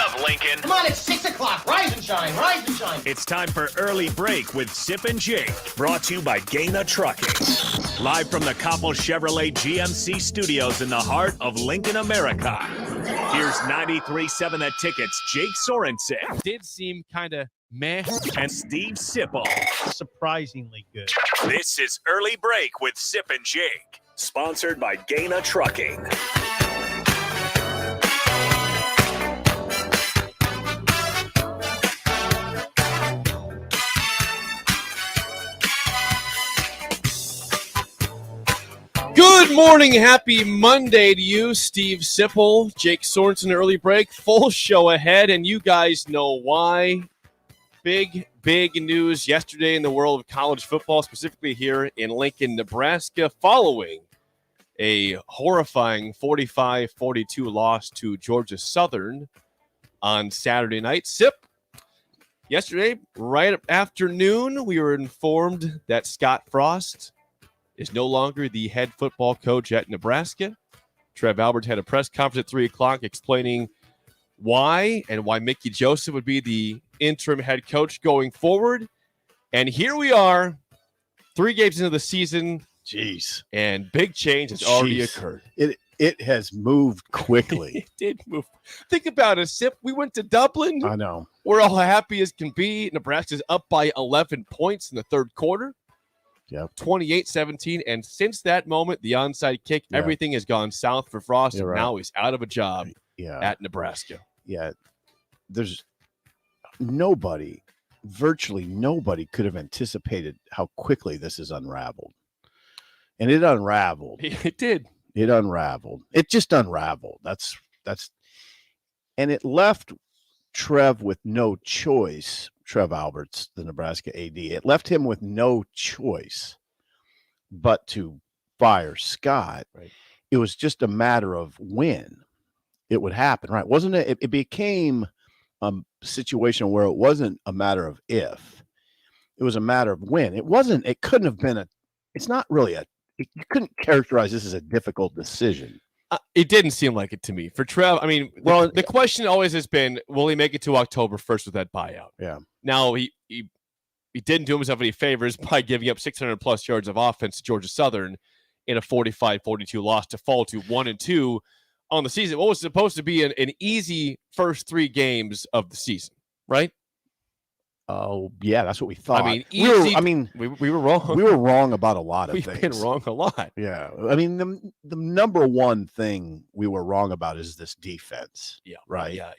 up, Lincoln. Come on, it's 6 o'clock. Rise and shine, rise and shine. It's time for Early Break with Sip and Jake, brought to you by Gaina Trucking. Live from the Koppel Chevrolet GMC studios in the heart of Lincoln, America. Here's 93.7 The Ticket's Jake Sorensen. Did seem kind of meh. And Steve Sipple. Surprisingly good. This is Early Break with Sip and Jake, sponsored by Gaina Trucking. Good morning, happy Monday to you, Steve Sipple, Jake Sorensen, Early Break, full show ahead, and you guys know why. Big news yesterday in the world of college football, specifically here in Lincoln, Nebraska, following a horrifying 45-42 loss to Georgia Southern on Saturday night. Sip, yesterday, right afternoon, we were informed that Scott Frost is no longer the head football coach at Nebraska. Trev Alberts had a press conference at 3 o'clock explaining why and why Mickey Joseph would be the interim head coach going forward. And here we are, 3 games into the season. Jeez. And big change has already occurred. It has moved quickly. It did move. Think about it, Sip. We went to Dublin. I know. We're all happy as can be. Nebraska's up by 11 points in the third quarter. Yep. 28-17, and since that moment, the onside kick, everything has gone south for Frost, and now he's out of a job at Nebraska. Yeah, there's virtually nobody could have anticipated how quickly this is unraveled. And it unraveled. It did. It unraveled. It just unraveled. That's and it left Trev with no choice. Trev Alberts, the Nebraska AD. It left him with no choice but to fire Scott. Right. It was just a matter of when it would happen, right? Wasn't it? It became a situation where it wasn't a matter of if. It was a matter of when. It couldn't have been it's not really you couldn't characterize this as a difficult decision. It didn't seem like it to me. For Trev, I mean, the question always has been, will he make it to October 1st with that buyout? Yeah. Now, he didn't do himself any favors by giving up 600-plus yards of offense to Georgia Southern in a 45-42 loss to fall to 1-2 on the season. What was supposed to be an easy first 3 games of the season, right? Oh, yeah, that's what we thought. I mean, we were wrong. We were wrong about a lot of things. We've been wrong a lot. Yeah. I mean, the number one thing we were wrong about is this defense. Yeah. Right? Yeah.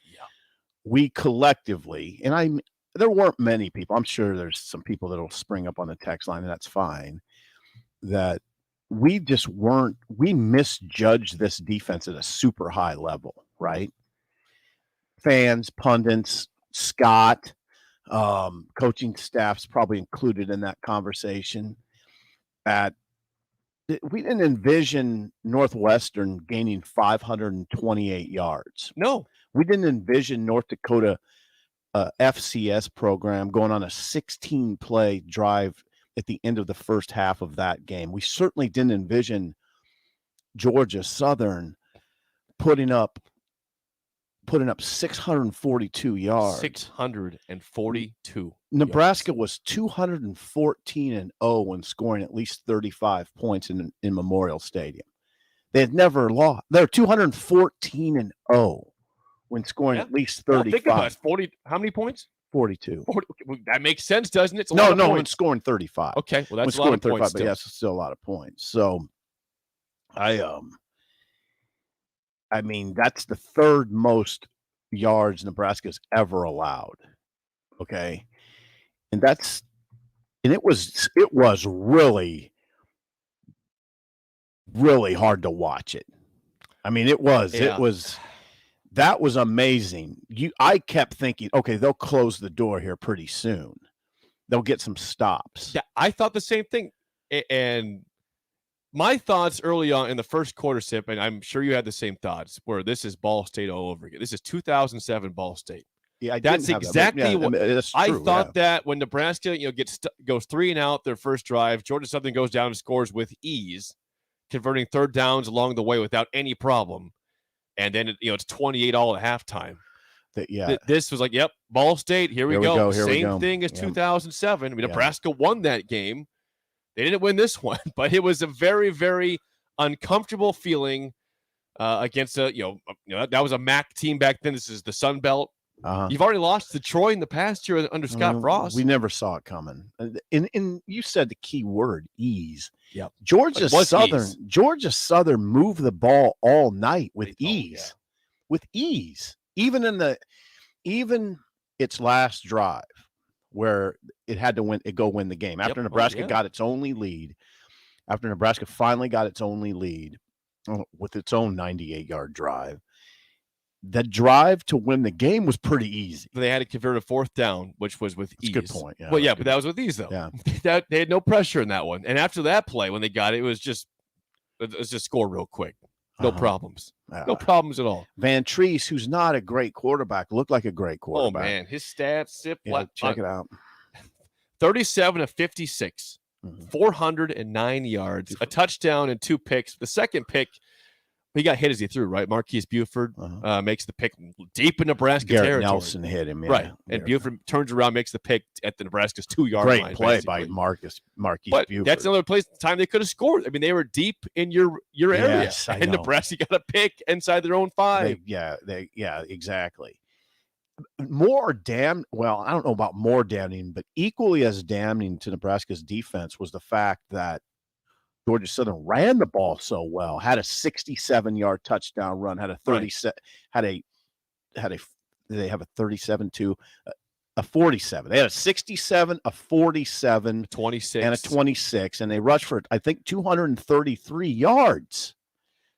We collectively, and there weren't many people, I'm sure there's some people that'll spring up on the text line, and that's fine, that we misjudged this defense at a super high level, right? Fans, pundits, Scott, coaching staff's probably included in that conversation. We didn't envision Northwestern gaining 528 yards. No. We didn't envision North Dakota FCS program going on a 16-play drive at the end of the first half of that game. We certainly didn't envision Georgia Southern putting up 642 yards. 642. Nebraska was 214-0 when scoring at least 35 points in Memorial Stadium. They had never lost. They're 214-0 when scoring at least 35. Think about it. 40. How many points? 42. 40. That makes sense, doesn't it? No, when scoring 35. Okay, well that's when a lot of 35, points. But yes, it's still a lot of points. So, I mean, that's the third most yards Nebraska's ever allowed. Okay. And it was really, really hard to watch it. I mean, that was amazing. I kept thinking, okay, they'll close the door here pretty soon. They'll get some stops. Yeah, I thought the same thing. And my thoughts early on in the first quarter, Sip, and I'm sure you had the same thoughts, where this is Ball State all over again. This is 2007 Ball State. Yeah, that's exactly what I thought. Yeah. That when Nebraska, goes 3 and out their first drive, Georgia Southern goes down and scores with ease, converting third downs along the way without any problem, and then it's 28 all at halftime. This was like, yep, Ball State, here we go. Here we Same go. thing as Yeah. 2007. I mean, Nebraska won that game. They didn't win this one, but it was a very, very uncomfortable feeling against that was a MAC team back then. This is the Sun Belt. You've already lost to Troy in the past year under Scott Frost. We never saw it coming. And you said the key word, ease. Yep. Georgia Southern moved the ball all night with ease. With ease. Even its last drive where it had to win the game. After Nebraska got its only lead, after Nebraska finally got its only lead with its own 98-yard drive, the drive to win the game was pretty easy. They had to convert a fourth down, which was with ease. Good point. Yeah, but that was with ease, though. Yeah. They had no pressure in that one. And after that play, when they got it, let's just score real quick. No problems. No problems at all. Van Treese, who's not a great quarterback, looked like a great quarterback. Oh, man. His stats, check it out. 37 of 56, 409 yards, a touchdown and 2 picks. The second pick, he got hit as he threw, right? Marquise Buford makes the pick deep in Nebraska territory. Nelson hit him, right? And Buford turns around, makes the pick at the Nebraska's 2-yard line. Great play by Marquise Buford. That's another time they could have scored. I mean, they were deep in your area, yes, and Nebraska got a pick inside their own 5. Exactly. I don't know about more damning, but equally as damning to Nebraska's defense was the fact that Georgia Southern ran the ball so well, had a 67-yard touchdown run, had a 37, they have a 37 to a 47. They had a 67, a 47, 26, and a 26, and they rushed for, I think, 233 yards.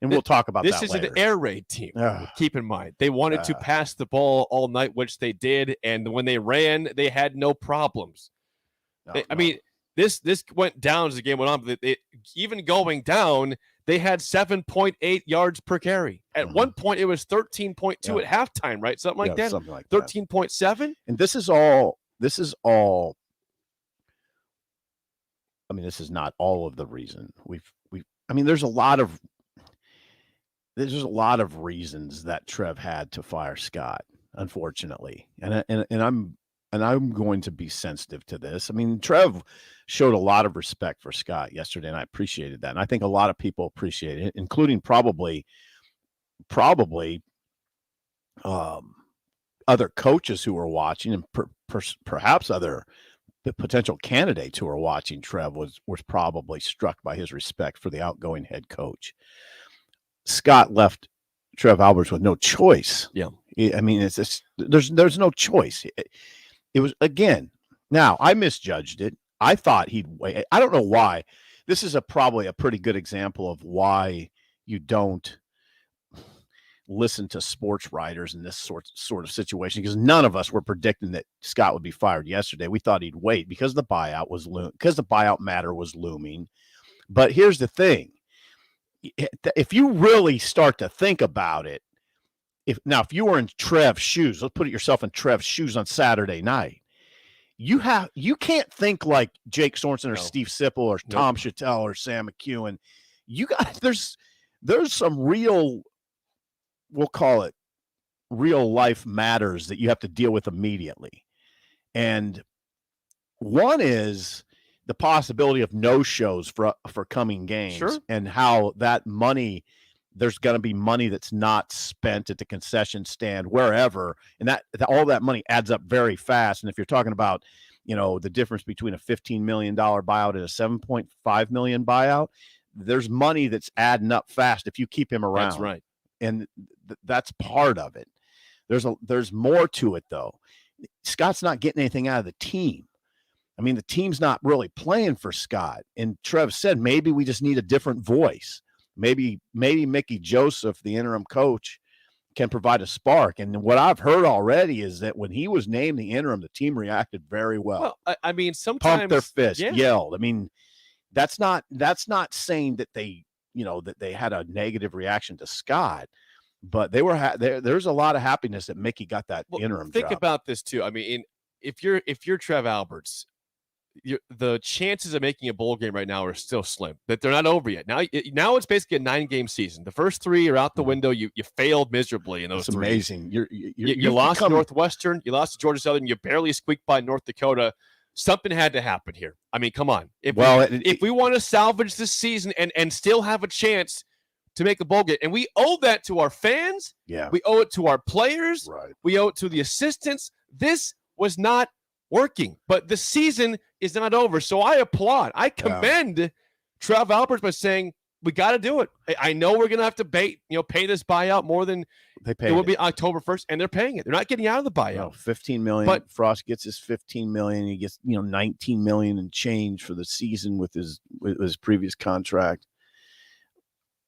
And we'll talk about that later. This is an air raid team. Keep in mind, they wanted to pass the ball all night, which they did, and when they ran, they had no problems. I mean, this went down as the game went on, but even going down, they had 7.8 yards per carry. At one point, it was 13.2 at halftime, right? Something like that. Something like 13.7. And this is all. I mean, this is not all of the reason I mean, there's a lot of reasons that Trev had to fire Scott, unfortunately, and I'm going to be sensitive to this. I mean, Trev showed a lot of respect for Scott yesterday, and I appreciated that. And I think a lot of people appreciate it, including probably other coaches who were watching, and perhaps other potential candidates who were watching. Trev was probably struck by his respect for the outgoing head coach. Scott left Trev Alberts with no choice. Yeah, I mean, it's just, there's no choice. It was, again, now I misjudged it. I thought he'd wait. I don't know why. This is probably a pretty good example of why you don't listen to sports writers in this sort of situation, because none of us were predicting that Scott would be fired yesterday. We thought he'd wait because the buyout matter was looming. But here's the thing. If you really start to think about it, if you were in Trev's shoes, let's put yourself in Trev's shoes on Saturday night. You can't think like Jake Sorensen or Steve Sipple or Tom Chattel or Sam McEwen. There's some real, we'll call it real life matters that you have to deal with immediately. And one is the possibility of no shows for coming games, and how that money, there's going to be money that's not spent at the concession stand, wherever. And that all that money adds up very fast. And if you're talking about, the difference between a $15 million buyout and a $7.5 million buyout, there's money that's adding up fast if you keep him around. That's right. And that's part of it. There's more to it, though. Scott's not getting anything out of the team. I mean, the team's not really playing for Scott. And Trev said, maybe we just need a different voice. Maybe Mickey Joseph, the interim coach, can provide a spark. And what I've heard already is that when he was named the interim, the team reacted very well. Well, I mean, sometimes pumped their fist, yelled. I mean, that's not saying that they, that they had a negative reaction to Scott, but they were there's a lot of happiness that Mickey got that interim Think job. about this too. I mean, if you're Trev Alberts, the chances of making a bowl game right now are still slim. That they're not over yet. Now it's basically a 9-game season. The first 3 are out the window. You failed miserably in those. That's 3. amazing. You lost to Northwestern. You lost to Georgia Southern. You barely squeaked by North Dakota. Something had to happen here. I mean, come on. If we want to salvage this season and still have a chance to make a bowl game, and we owe that to our fans. Yeah, we owe it to our players. Right. We owe it to the assistants. This was not working, but the season is not over. So I applaud. I commend Trev Alberts by saying we got to do it. I know we're going to have to pay this buyout more than it will be October 1st, and they're paying it. They're not getting out of the buyout. No, $15 million. But Frost gets his $15 million. He gets $19 million and change for the season with his previous contract.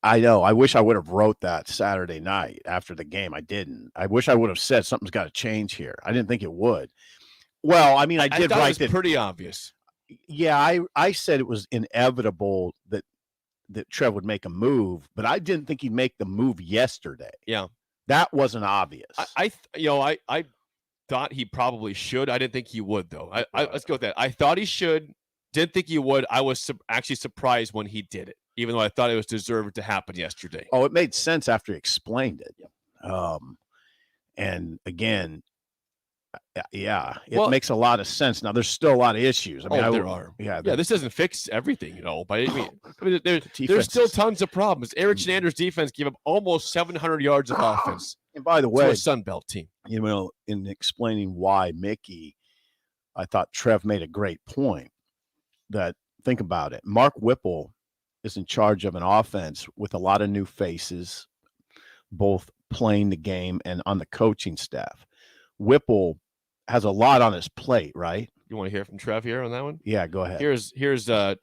I know. I wish I would have wrote that Saturday night after the game. I didn't. I wish I would have said something's got to change here. I didn't think it would. Well, I mean, I did write that. It was pretty obvious. Yeah, I said it was inevitable that Trev would make a move, but I didn't think he'd make the move yesterday. Yeah, that wasn't obvious. I thought he probably should. I didn't think he would, though. Let's go with that. I thought he should. Didn't think he would. I was actually surprised when he did it, even though I thought it was deserved to happen yesterday. Oh, it made sense after he explained it. And again, it makes a lot of sense. Now, there's still a lot of issues. I mean, there are. Yeah, this doesn't fix everything, but there's still tons of problems. Eric Shenander's defense gave up almost 700 yards of offense. And by the way, to a Sun Belt team. In explaining why Mickey, I thought Trev made a great point. That think about it. Mark Whipple is in charge of an offense with a lot of new faces, both playing the game and on the coaching staff. Whipple has a lot on his plate, right? You want to hear from Trev here on that one? Yeah, go ahead. Here's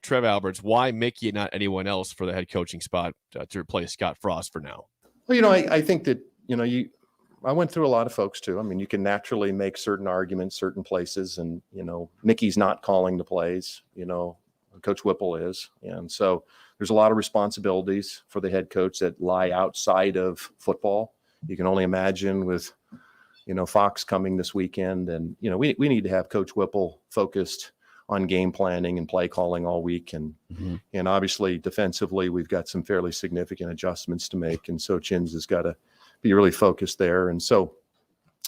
Trev Alberts. Why Mickey and not anyone else for the head coaching spot to replace Scott Frost for now? Well, I think that, I went through a lot of folks too. I mean, you can naturally make certain arguments, certain places, and, Mickey's not calling the plays, Coach Whipple is. And so there's a lot of responsibilities for the head coach that lie outside of football. You can only imagine with, Fox coming this weekend, and, we need to have Coach Whipple focused on game planning and play calling all week. And, and obviously defensively, we've got some fairly significant adjustments to make. And so Chins has got to be really focused there. And so,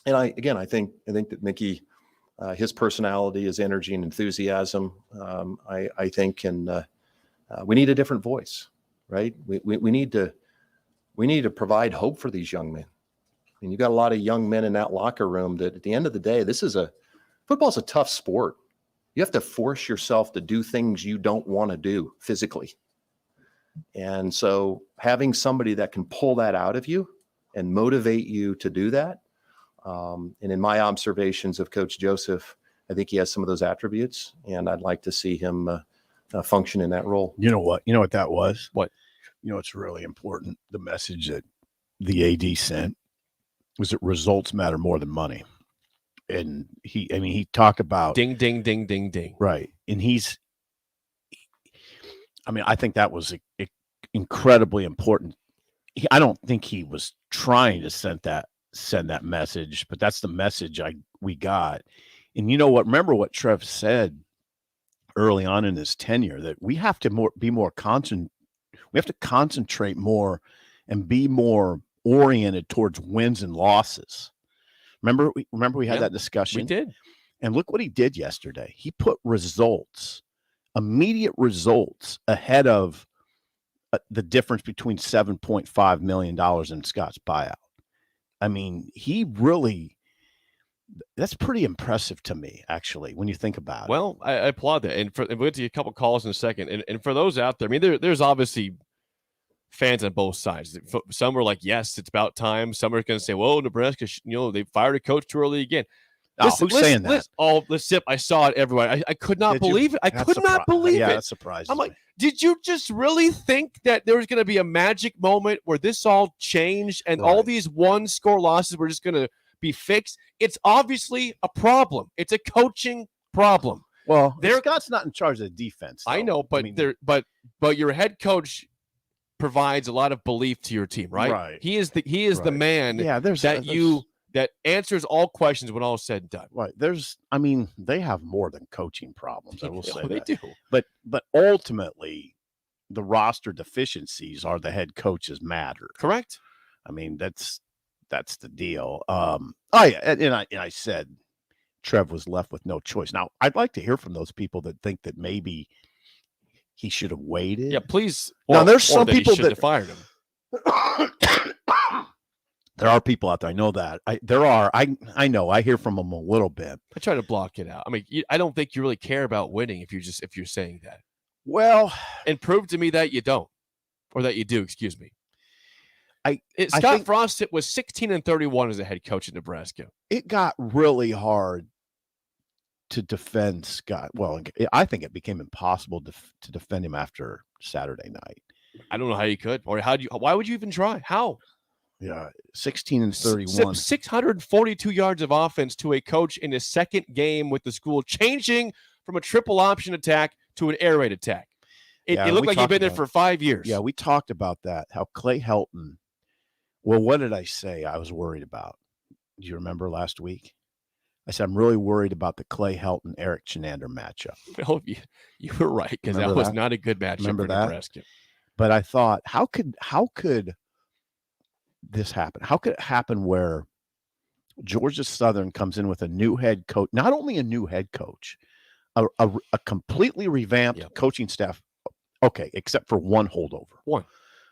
and I think that Mickey, his personality, his energy and enthusiasm, I think, and we need a different voice, right? We need to provide hope for these young men. I mean, you got a lot of young men in that locker room that at the end of the day, football's a tough sport. You have to force yourself to do things you don't want to do physically. And so having somebody that can pull that out of you and motivate you to do that. And in my observations of Coach Joseph, I think he has some of those attributes, and I'd like to see him function in that role. You know what? You know what that was? What? It's really important. The message that the AD sent was that results matter more than money. And he talked about ding, ding, ding, ding, ding. Right. And I think that was incredibly important. I don't think he was trying to send that message, but that's the message we got. And you know what? Remember what Trev said early on in his tenure, that we have to be more concentrated. We have to concentrate more and be more oriented towards wins and losses. Remember we had that discussion. We did. And look what he did yesterday. He put immediate results ahead of the difference between $7.5 million and Scott's buyout. I mean, that's pretty impressive to me, actually, when you think about it. Well, I applaud that. And we'll get to a couple calls in a second. And for those out there, I mean, there's obviously fans on both sides. Some are like, yes, it's about time. Some are going to say, well, Nebraska, they fired a coach too early again. Who's saying that? I saw it everywhere. I could not believe it. I could not believe it. Yeah, that surprised me. I'm like, did you just really think that there was going to be a magic moment where this all changed and all these one-score losses were just going to be fixed? It's obviously a problem. It's a coaching problem. Well, Scott's not in charge of the defense, though. I know, but but your head coach provides a lot of belief to your team, right? Right. He is the man that that answers all questions when all is said and done. Right. They have more than coaching problems. I will say They that. do. But ultimately, the roster deficiencies are the head coach's matter. Correct. I mean, that's the deal. I said Trev was left with no choice. Now, I'd like to hear from those people that think that maybe he should have waited. Yeah, please. Now, there's some that people that that fired him. There are people out there. I know that. I know. I hear from them a little bit. I try to block it out. I mean, I don't think you really care about winning if you're saying that. Well, and prove to me that you don't, or that you do. Excuse me. Scott think Frost was 16-31 as a head coach in Nebraska. It got really hard to defend Scott. Well, I think it became impossible to defend him after Saturday night. I don't know how you could, or why would you even try? How? Yeah, 16-31. 642 yards of offense to a coach in his second game with the school, changing from a triple option attack to an air raid attack. It looked like he'd been there for 5 years. Yeah, we talked about that, how Clay Helton. Well, what did I say I was worried about? Do you remember last week? I said, I'm really worried about the Clay Helton, Eric Chenander matchup. Well, you were right, because that was not a good matchup for Nebraska. But I thought, how could this happen? How could it happen where Georgia Southern comes in with a new head coach, not only a new head coach, a completely revamped coaching staff, okay, except for one holdover. One.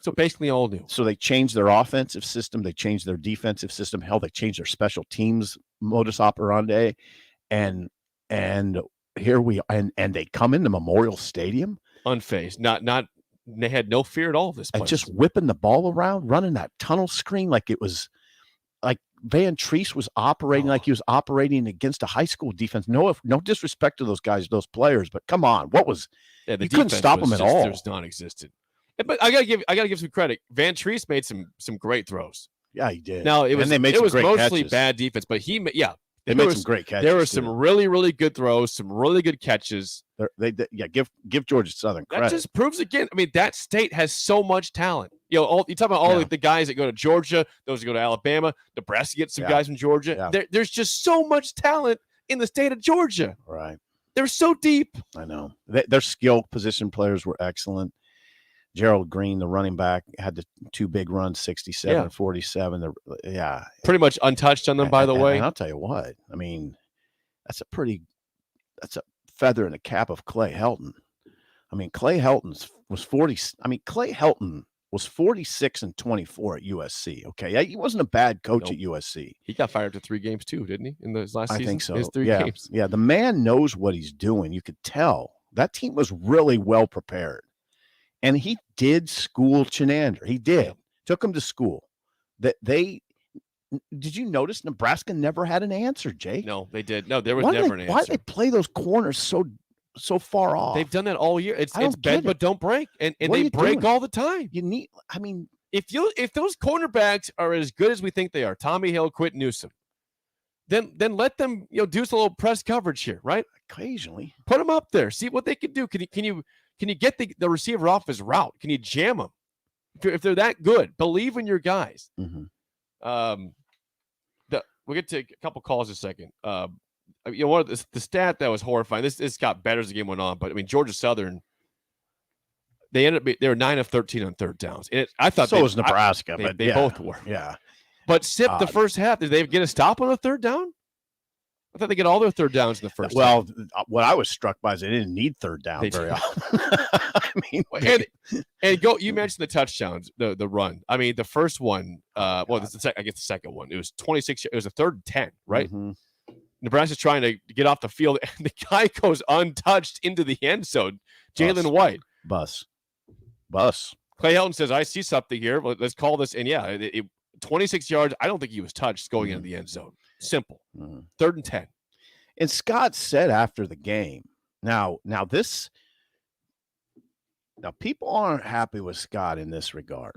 So basically all new. So they changed their offensive system. They changed their defensive system. Hell, they changed their special teams modus operandi. And here we are. And they come into Memorial Stadium. Unfazed. Not they had no fear at all of this place. And just whipping the ball around, running that tunnel screen like it was like Van Treese was operating like he was operating against a high school defense. No disrespect to those guys, those players, but come on, you couldn't stop them at all. It was non-existent. But I gotta give some credit. Van Treese made some great throws. Yeah, he did. Now it was mostly catches. Bad defense, but they made some great catches. There were some really, really good throws, some really good catches. Give Georgia Southern credit. That just proves again. I mean, that state has so much talent. You talk about all the guys that go to Georgia, those that go to Alabama, Nebraska gets some guys from Georgia. Yeah. There's just so much talent in the state of Georgia. Right. They're so deep. I know. Their skill position players were excellent. Gerald Green, the running back, had the two big runs, 67 and 47. Pretty much untouched on them, by the way. And I'll tell you what, I mean, that's a feather in the cap of Clay Helton. I mean, Clay Helton was 46-24 at USC. Okay. He wasn't a bad coach at USC. He got fired after 3 games too, didn't he? In his last season? I think so. His 3 games. Yeah. The man knows what he's doing. You could tell that team was really well prepared. And he did school Chenander. He did. Took him to school. Did you notice Nebraska never had an answer, Jake? No, they did. No, there was never an answer. Why do they play those corners so far off? They've done that all year. It's bend but don't break. And they break all the time. If those cornerbacks are as good as we think they are, Tommy Hill, Quentin Newsom, then let them do some little press coverage here, right? Occasionally. Put them up there. See what they can do. Can you get the receiver off his route? Can you jam them? If they're that good, believe in your guys. Mm-hmm. We'll get to a couple calls in a second. One of the stat that was horrifying. This got better as the game went on, but I mean Georgia Southern, they were 9 of 13 on third downs. And I thought so was Nebraska, but they both were. Yeah. But SIP the first half, did they get a stop on a third down? I thought they get all their third downs in the first. Well, what I was struck by is they didn't need third down very often. I mean, you mentioned the touchdowns, the run. I mean, the first one. The second one. It was 26. It was a 3rd and 10, right? Mm-hmm. Nebraska's trying to get off the field, and the guy goes untouched into the end zone. Jalen White. Bus. Clay Helton says, "I see something here. Let's call this." And 26 yards. I don't think he was touched going into the end zone. Simple. 3rd and 10. And Scott said after the game, now people aren't happy with Scott in this regard.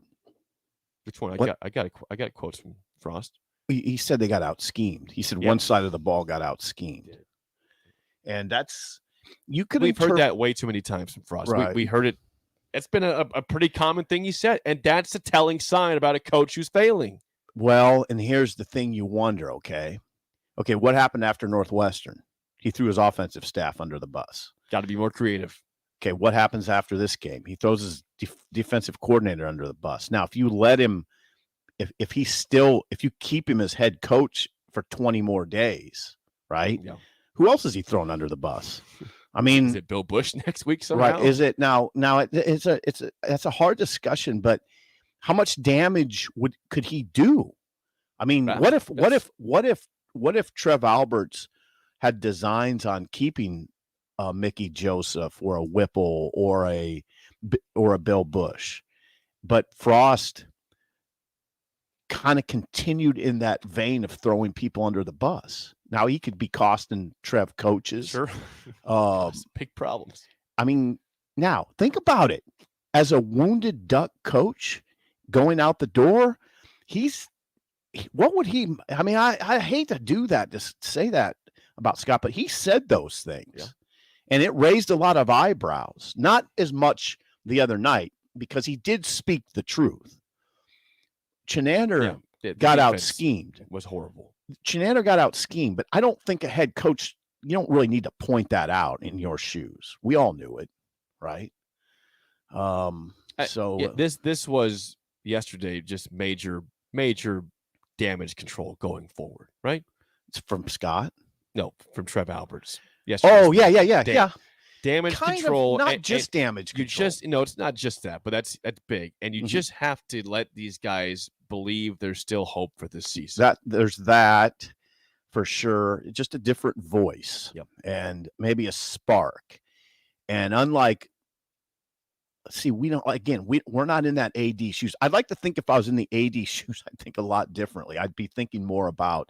Which one? I got quotes from Frost. He said they got out schemed. He said one side of the ball got out schemed. And that's we've heard that way too many times from Frost. Right. We heard it. It's been a pretty common thing he said, and that's a telling sign about a coach who's failing. Well, and here's the thing you wonder, okay, what happened after Northwestern? He threw his offensive staff under the bus. Got to be more creative. Okay, what happens after this game? He throws his defensive coordinator under the bus. Now, if you let him, if you keep him as head coach for 20 more days, right? Yeah. Who else is he throwing under the bus? I mean, Is it Bill Bush next week somehow? right? Is it now? It's a hard discussion, but how much damage could he do? I mean, what if Trev Alberts had designs on keeping Mickey Joseph or a Whipple or a Bill Bush, but Frost kind of continued in that vein of throwing people under the bus. Now he could be costing Trev coaches. Sure. Big problems. I mean, now think about it. As a wounded duck coach going out the door, what would he, I mean, I hate to do that, to say that about Scott, but he said those things. Yeah. And it raised a lot of eyebrows. Not as much the other night, because he did speak the truth. Chinander got out schemed. Was horrible. Chinander got out schemed, but I don't think a head coach, you don't really need to point that out in your shoes. We all knew it, right? This was yesterday just major damage control going forward, right? It's from Scott? No, from Trev Alberts. Yesterday. Oh, yeah. Damage kind control. Of not just damage control. It's not just that, but that's big. And you just have to let these guys believe there's still hope for this season. There's that for sure. Just a different voice. Yep. And maybe a spark. And unlike, we're not in that AD shoes. I'd like to think if I was in the AD shoes, I'd think a lot differently. I'd be thinking more about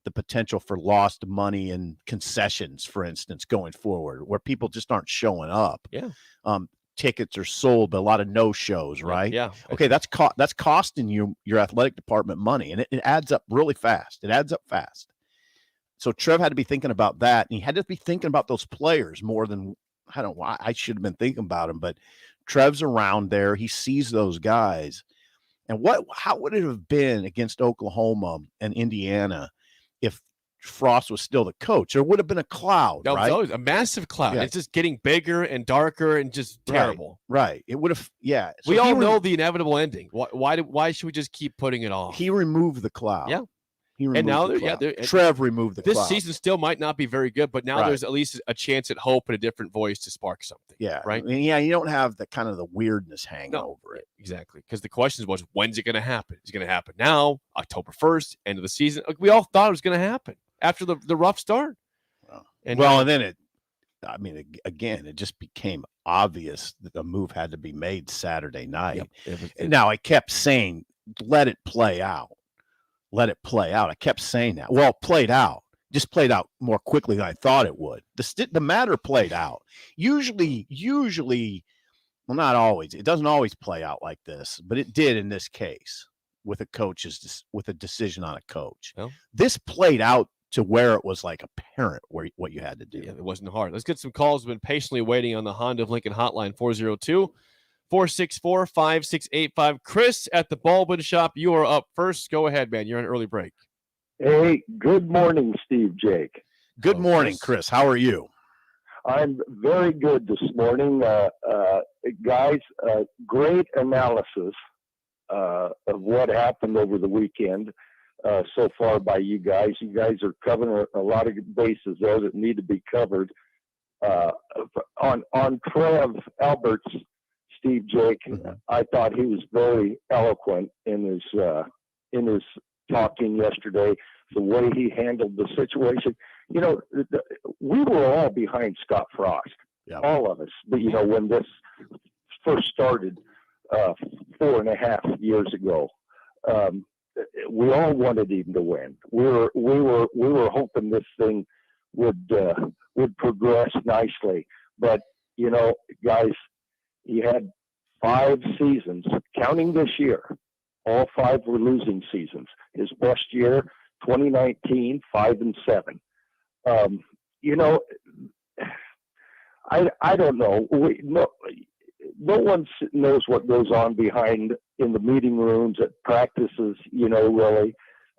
the potential for lost money and concessions, for instance, going forward, where people just aren't showing up. Yeah. Tickets are sold, but a lot of no-shows, right? Yeah. Okay, that's costing you your athletic department money, and it adds up really fast. It adds up fast. So Trev had to be thinking about that, and he had to be thinking about those players more than, I don't know, I should have been thinking about them, but Trev's around there. He sees those guys. And how would it have been against Oklahoma and Indiana if Frost was still the coach? There would have been a cloud, right? It was a massive cloud. Yeah. It's just getting bigger and darker and just terrible. Right. It would have, yeah. So we all know the inevitable ending. Why should we just keep putting it off? He removed the cloud. Yeah. And now Trev removed the cloud. This season still might not be very good, but now there's at least a chance at hope and a different voice to spark something. Yeah. Right. I mean, you don't have the kind of the weirdness hanging over it. Exactly. Because the question was, when's it going to happen? Is it going to happen now, October 1st, end of the season? We all thought it was going to happen after the rough start. And then it just became obvious that the move had to be made Saturday night. Yep. Now I kept saying, let it play out. Let it play out. I kept saying that. Well, it played out. Just played out more quickly than I thought it would. The matter played out. Usually, well, not always. It doesn't always play out like this, but it did in this case with a decision on a coach. Well, this played out to where it was like apparent what you had to do. Yeah, it wasn't hard. Let's get some calls. We've been patiently waiting on the Honda of Lincoln hotline, 402-464-5685. Chris at the Baldwin Shop, you are up first. Go ahead, man. You're on early break. Hey, good morning, Steve Jake. Good morning, Chris. How are you? I'm very good this morning. Guys, great analysis of what happened over the weekend so far by you guys. You guys are covering a lot of bases there that need to be covered. On Trev Alberts, Steve Jake, I thought he was very eloquent in his talking yesterday, the way he handled the situation. We were all behind Scott Frost, all of us. But, when this first started 4.5 years ago, we all wanted him to win. We were hoping this thing would progress nicely. But, guys, he had 5 seasons, counting this year. All 5 were losing seasons. His best year, 2019, 5-7. I don't know. no one knows what goes on behind in the meeting rooms at practices, really.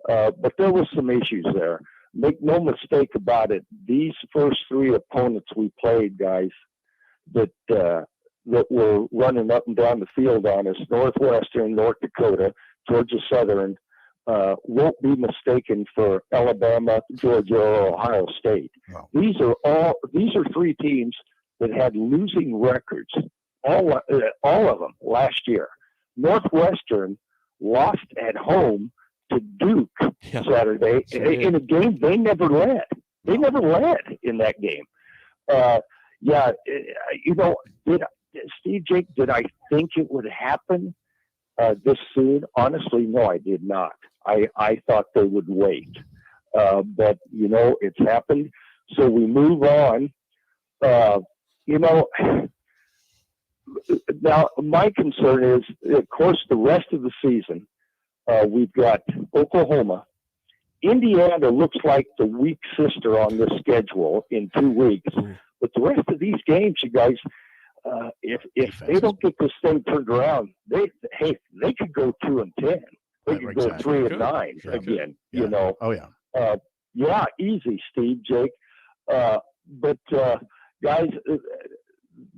But there was some issues there. Make no mistake about it. These first three opponents we played, guys, that were running up and down the field on us, Northwestern, North Dakota, Georgia Southern, won't be mistaken for Alabama, Georgia, or Ohio State. Wow. These are three teams that had losing records, all of them last year. Northwestern lost at home to Duke Saturday in a game they never led. They never led in that game. Steve, Jake, did I think it would happen this soon? Honestly, no, I did not. I thought they would wait. But, it's happened. So we move on. Now, my concern is, of course, the rest of the season, we've got Oklahoma. Indiana looks like the weak sister on this schedule in 2 weeks. But the rest of these games, you guys, if they don't get this thing turned around, they could go 2-10. They could go 3-9 again. Yeah. Oh yeah. Easy, Steve, Jake. But guys,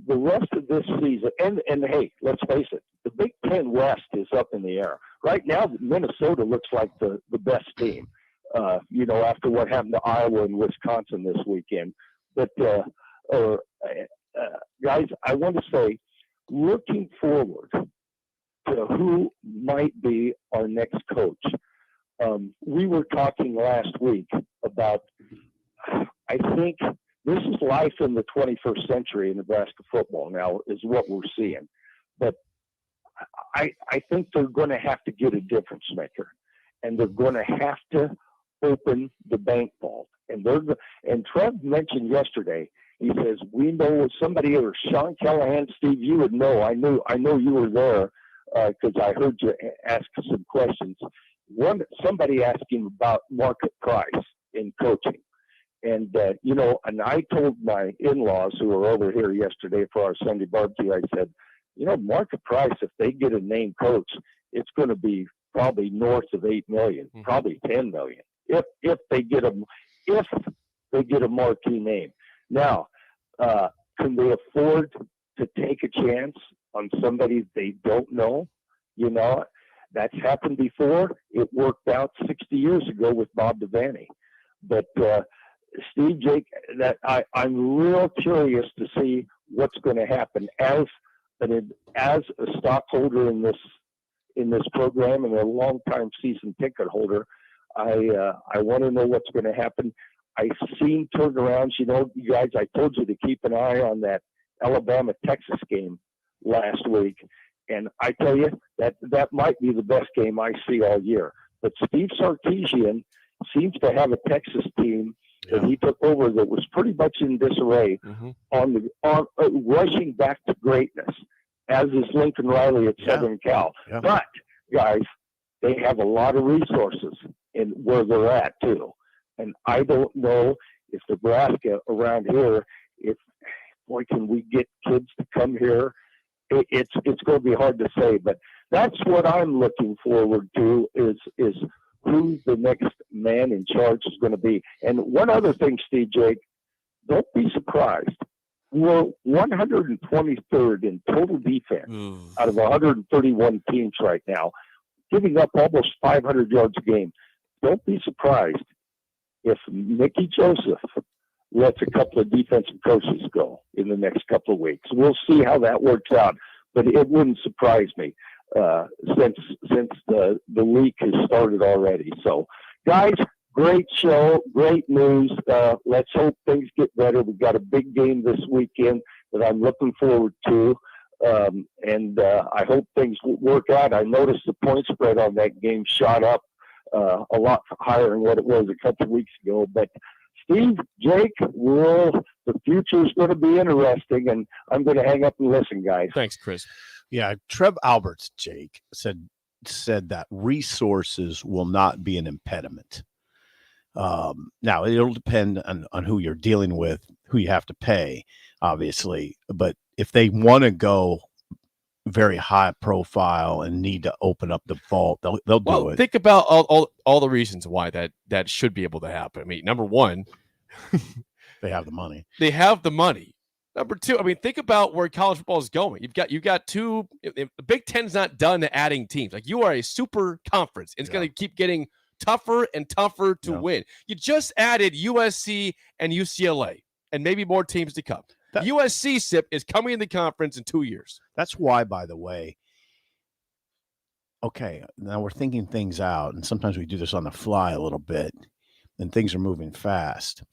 the rest of this season, and hey, let's face it, the Big Ten West is up in the air right now. Minnesota looks like the best team. After what happened to Iowa and Wisconsin this weekend. But guys, I want to say, looking forward to who might be our next coach. We were talking last week about, I think this is life in the 21st century in Nebraska football now is what we're seeing. But I think they're going to have to get a difference maker, and they're going to have to open the bank vault. And Trev mentioned yesterday, he says, we know somebody, or Sean Callahan, Steve, you would know. I know you were there because I heard you ask some questions. Somebody asked him about market price in coaching. And, and I told my in-laws who were over here yesterday for our Sunday barbecue, I said, market price, if they get a named coach, it's going to be probably north of $8 million, probably $10 million, if they get a marquee name. Now, can they afford to take a chance on somebody they don't know? That's happened before. It worked out 60 years ago with Bob Devaney. But Steve, Jake, that I'm real curious to see what's going to happen as a stockholder in this program and a longtime season ticket holder. I want to know what's going to happen. I've seen turnarounds. You guys, I told you to keep an eye on that Alabama-Texas game last week. And I tell you, that might be the best game I see all year. But Steve Sarkisian seems to have a Texas team that he took over that was pretty much in disarray on rushing back to greatness, as is Lincoln Riley at Southern Cal. Yeah. But, guys, they have a lot of resources in where they're at, too. And I don't know if Nebraska around here, can we get kids to come here? It's going to be hard to say, but that's what I'm looking forward to is who the next man in charge is going to be. And one other thing, Steve, Jake, don't be surprised. We're 123rd in total defense out of 131 teams right now, giving up almost 500 yards a game. Don't be surprised if Mickey Joseph lets a couple of defensive coaches go in the next couple of weeks. We'll see how that works out, but it wouldn't surprise me since the leak has started already. So, guys, great show, great news. Let's hope things get better. We've got a big game this weekend that I'm looking forward to, and I hope things work out. I noticed the point spread on that game shot up a lot higher than what it was a couple of weeks ago. But Steve, Jake, the future is going to be interesting, and I'm going to hang up and listen, guys. Thanks, Chris. Yeah, Trev Alberts, Jake, said that resources will not be an impediment. Now, it'll depend on who you're dealing with, who you have to pay, obviously. But if they want to go very high profile and need to open up the vault, they'll do it. Think about all the reasons why that should be able to happen. I mean, number one, They have the money. they have the money. Number two, I mean, think about where college football is going. You've got two. The Big Ten's not done adding teams. Like, you are a super conference. It's going to keep getting tougher and tougher to win. You just added USC and UCLA, and maybe more teams to come. USC SIP is coming in the conference in 2 years. That's why, by the way. Okay, now we're thinking things out, and sometimes we do this on the fly a little bit, and things are moving fast.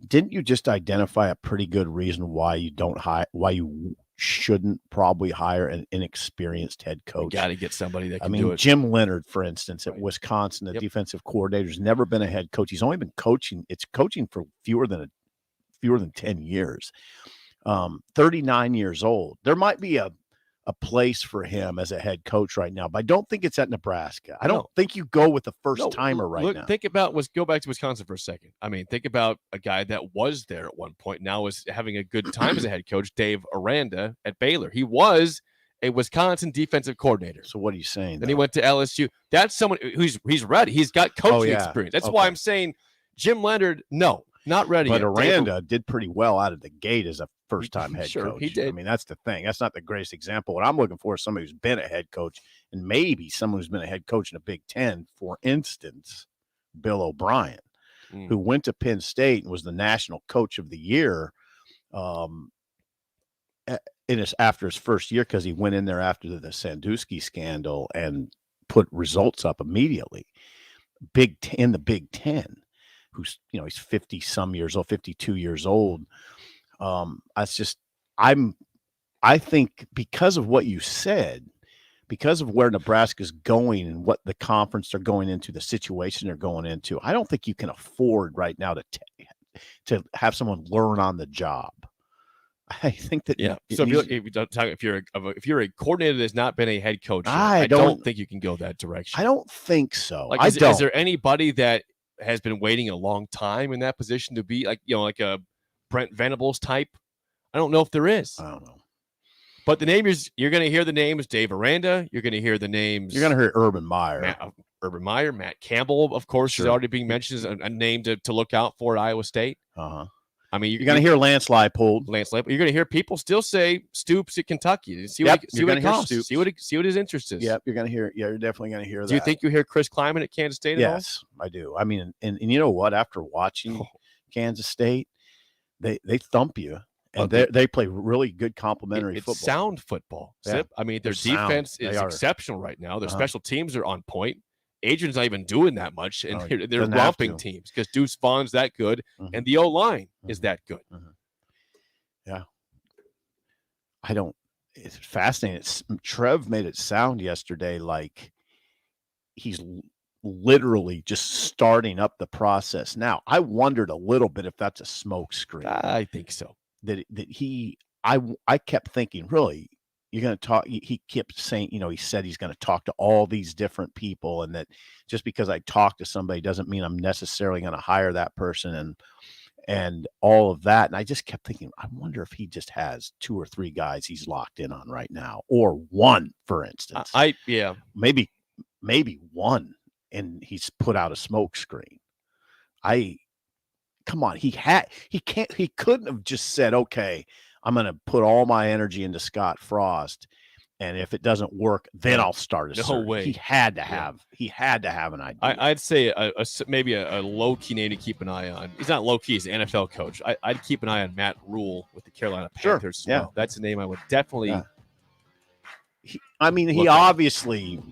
Didn't you just identify a pretty good reason why you shouldn't probably hire an inexperienced head coach? You got to get somebody that can do it. Jim Leonard, for instance, at Wisconsin, the defensive coordinator, has never been a head coach. He's only been coaching. It's coaching for fewer than 10 years. 39 years old. There might be a place for him as a head coach right now, but I don't think it's at Nebraska. I don't think you go with the first timer now. Go back to Wisconsin for a second. I mean, think about a guy that was there at one point, now is having a good time as a head coach, Dave Aranda at Baylor. He was a Wisconsin defensive coordinator. So what are you saying? Then he went to LSU. That's someone he's ready. He's got coaching experience. That's why I'm saying Jim Leonard, no, not ready. But Aranda did pretty well out of the gate as a first-time head coach. He did. I mean, that's the thing. That's not the greatest example. What I'm looking for is somebody who's been a head coach, and maybe someone who's been a head coach in the Big Ten. For instance, Bill O'Brien, who went to Penn State and was the national coach of the year after his first year, because he went in there after the Sandusky scandal and put results up immediately. In the Big Ten, who's he's 50-some years old, 52 years old. I think because of what you said, because of where Nebraska's going and what the conference they're going into, the situation they're going into, I don't think you can afford right now to have someone learn on the job. I think that So if you're a coordinator that's not been a head coach, I don't think you can go that direction. I don't think so. Is there anybody that has been waiting a long time in that position to be like a Brent Venables type? I don't know if there is. I don't know. But you're going to hear the names Dave Aranda. You're going to hear the names. You're going to hear Urban Meyer. Matt Campbell, of course, is already being mentioned as a name to look out for at Iowa State. I mean, you're going to hear Lance Leipold. You're going to hear people still say Stoops at Kentucky. See what it costs. See what his interest is. Yep, you're going to hear. Yeah, you're definitely going to hear that. Do you think you hear Chris Kleiman at Kansas State? Yes, I do. I mean, and you know what? After watching Kansas State, they thump you, and they play really good complementary football. It's sound football. Yeah. I mean, their defense is exceptional right now. Their special teams are on point. Adrian's not even doing that much, and they're romping teams because Deuce Vaughn's that good, and the O-line is that good. Yeah. It's fascinating. Trev made it sound yesterday like he's literally just starting up the process now. I wondered a little bit if that's a smoke screen. I think so. I kept thinking, really, you're going to talk. He kept saying, he said he's going to talk to all these different people, and that just because I talk to somebody doesn't mean I'm necessarily going to hire that person and all of that. And I just kept thinking, I wonder if he just has 2 or 3 guys he's locked in on right now, or one, for instance. Maybe one, and he's put out a smoke screen. Come on, he couldn't have just said, okay, I'm going to put all my energy into Scott Frost, and if it doesn't work, then I'll start a search. No way. He had to have an idea. I'd say maybe a low-key name to keep an eye on. He's not low-key, he's an NFL coach. I'd keep an eye on Matt Rule with the Carolina Panthers as well. That's a name I would definitely he obviously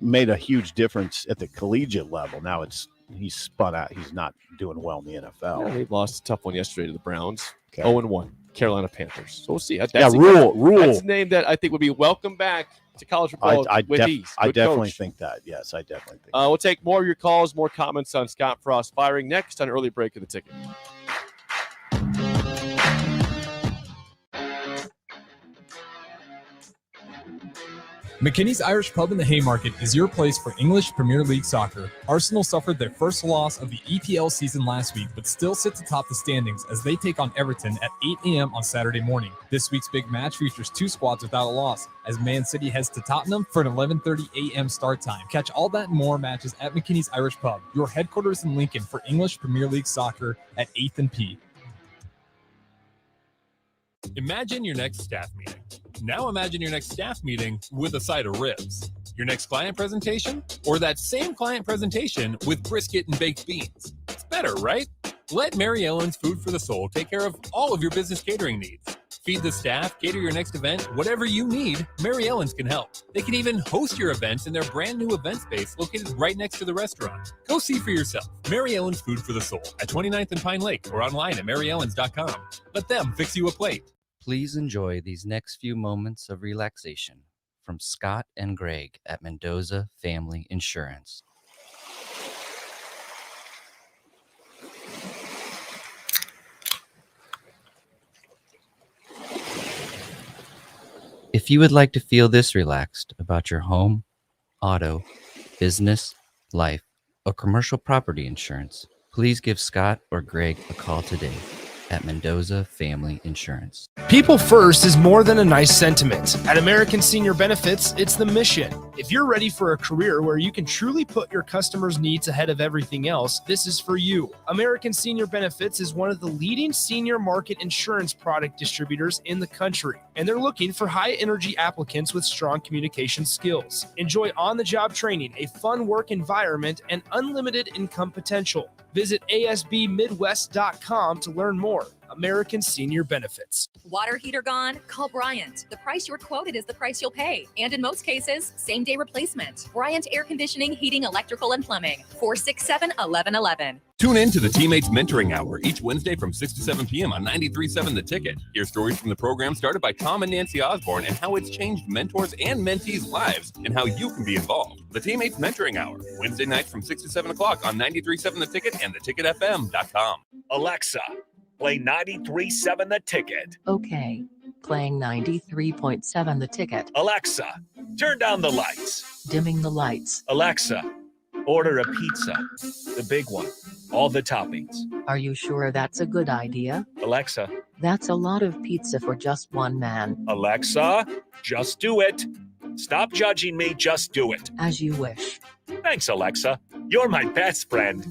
made a huge difference at the collegiate level. Now he's spun out. He's not doing well in the NFL. Yeah, they lost a tough one yesterday to the Browns. 0-1. Carolina Panthers. So we'll see. Rule. That's a name that I think would be welcome back to college football with ease. I definitely think that. Yes, I definitely think We'll take more of your calls, more comments on Scott Frost firing next on Early Break of the Ticket. McKinney's Irish Pub in the Haymarket is your place for English Premier League soccer. Arsenal suffered their first loss of the EPL season last week, but still sits atop the standings as they take on Everton at 8 a.m. on Saturday morning. This week's big match features two squads without a loss, as Man City heads to Tottenham for an 11:30 a.m. start time. Catch all that and more matches at McKinney's Irish Pub, your headquarters in Lincoln for English Premier League soccer at 8th and P. Imagine your next staff meeting. Now imagine your next staff meeting with a side of ribs. Your next client presentation, or that same client presentation with brisket and baked beans. It's better, right? Let Mary Ellen's Food for the Soul take care of all of your business catering needs. Feed the staff, cater your next event, whatever you need, Mary Ellen's can help. They can even host your events in their brand new event space located right next to the restaurant. Go see for yourself. Mary Ellen's Food for the Soul at 29th and Pine Lake or online at maryellens.com. Let them fix you a plate. Please enjoy these next few moments of relaxation from Scott and Greg at Mendoza Family Insurance. If you would like to feel this relaxed about your home, auto, business, life, or commercial property insurance, please give Scott or Greg a call today at Mendoza Family Insurance. People first is more than a nice sentiment. At American Senior Benefits, it's the mission. If you're ready for a career where you can truly put your customers' needs ahead of everything else, this is for you. American Senior Benefits is one of the leading senior market insurance product distributors in the country, and they're looking for high-energy applicants with strong communication skills. Enjoy on-the-job training, a fun work environment, and unlimited income potential. Visit asbmidwest.com to learn more. American Senior Benefits. Water heater gone? Call Bryant. The price you're quoted is the price you'll pay. And in most cases, same-day replacement. Bryant Air Conditioning, Heating, Electrical, and Plumbing. 467-1111. Tune in to the Teammates Mentoring Hour each Wednesday from 6 to 7 p.m. on 93.7 The Ticket. Hear stories from the program started by Tom and Nancy Osborne and how it's changed mentors and mentees' lives and how you can be involved. The Teammates Mentoring Hour, Wednesday nights from 6 to 7 o'clock on 93.7 The Ticket and theticketfm.com. Alexa, play 93.7 The Ticket. Okay. Playing 93.7 The Ticket. Alexa, turn down the lights. Dimming the lights. Alexa, order a pizza. The big one. All the toppings. Are you sure that's a good idea? Alexa. That's a lot of pizza for just one man. Alexa, just do it. Stop judging me, just do it. As you wish. Thanks, Alexa. You're my best friend.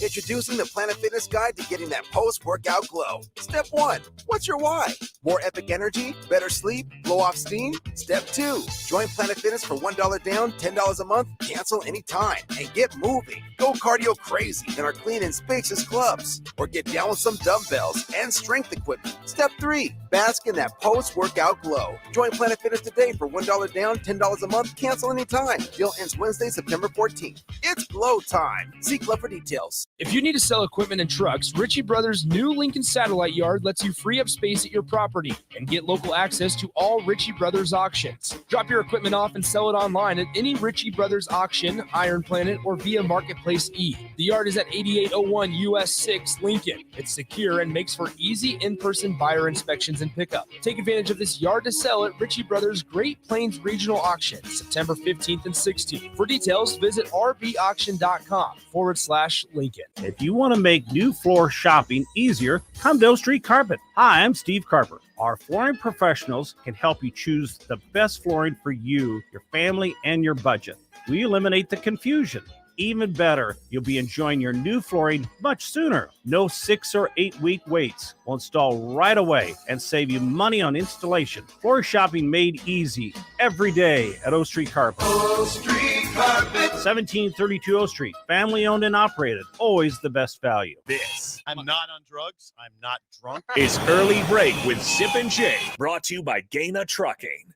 Introducing the Planet Fitness Guide to getting that post-workout glow. Step 1, what's your why? More epic energy, better sleep, blow off steam? Step 2, join Planet Fitness for $1 down, $10 a month, cancel anytime, and get moving. Go cardio crazy in our clean and spacious clubs, or get down with some dumbbells and strength equipment. Step 3, bask in that post-workout glow. Join Planet Fitness today for $1 down, $10 a month, cancel anytime. Deal ends Wednesday, September 14th. It's glow time. See Club for details. If you need to sell equipment and trucks, Ritchie Brothers' new Lincoln Satellite Yard lets you free up space at your property and get local access to all Ritchie Brothers auctions. Drop your equipment off and sell it online at any Ritchie Brothers auction, Iron Planet, or via Marketplace E. The yard is at 8801 US 6 Lincoln. It's secure and makes for easy in-person buyer inspections and pickup. Take advantage of this yard to sell at Ritchie Brothers Great Plains Regional Auction, September 15th and 16th. For details, visit rbauction.com/Lincoln. If you want to make new floor shopping easier, come to O Street Carpet. Hi, I'm Steve Carper. Our flooring professionals can help you choose the best flooring for you, your family, and your budget. We eliminate the confusion. Even better, you'll be enjoying your new flooring much sooner. No 6 or 8 week waits. We'll install right away and save you money on installation. Floor shopping made easy every day at O Street Carpet. O Street Carpet. 1732 O Street. Family owned and operated. Always the best value. This I'm not on drugs. I'm not drunk. is Early Break with Sip and Jay, brought to you by Gaina Trucking.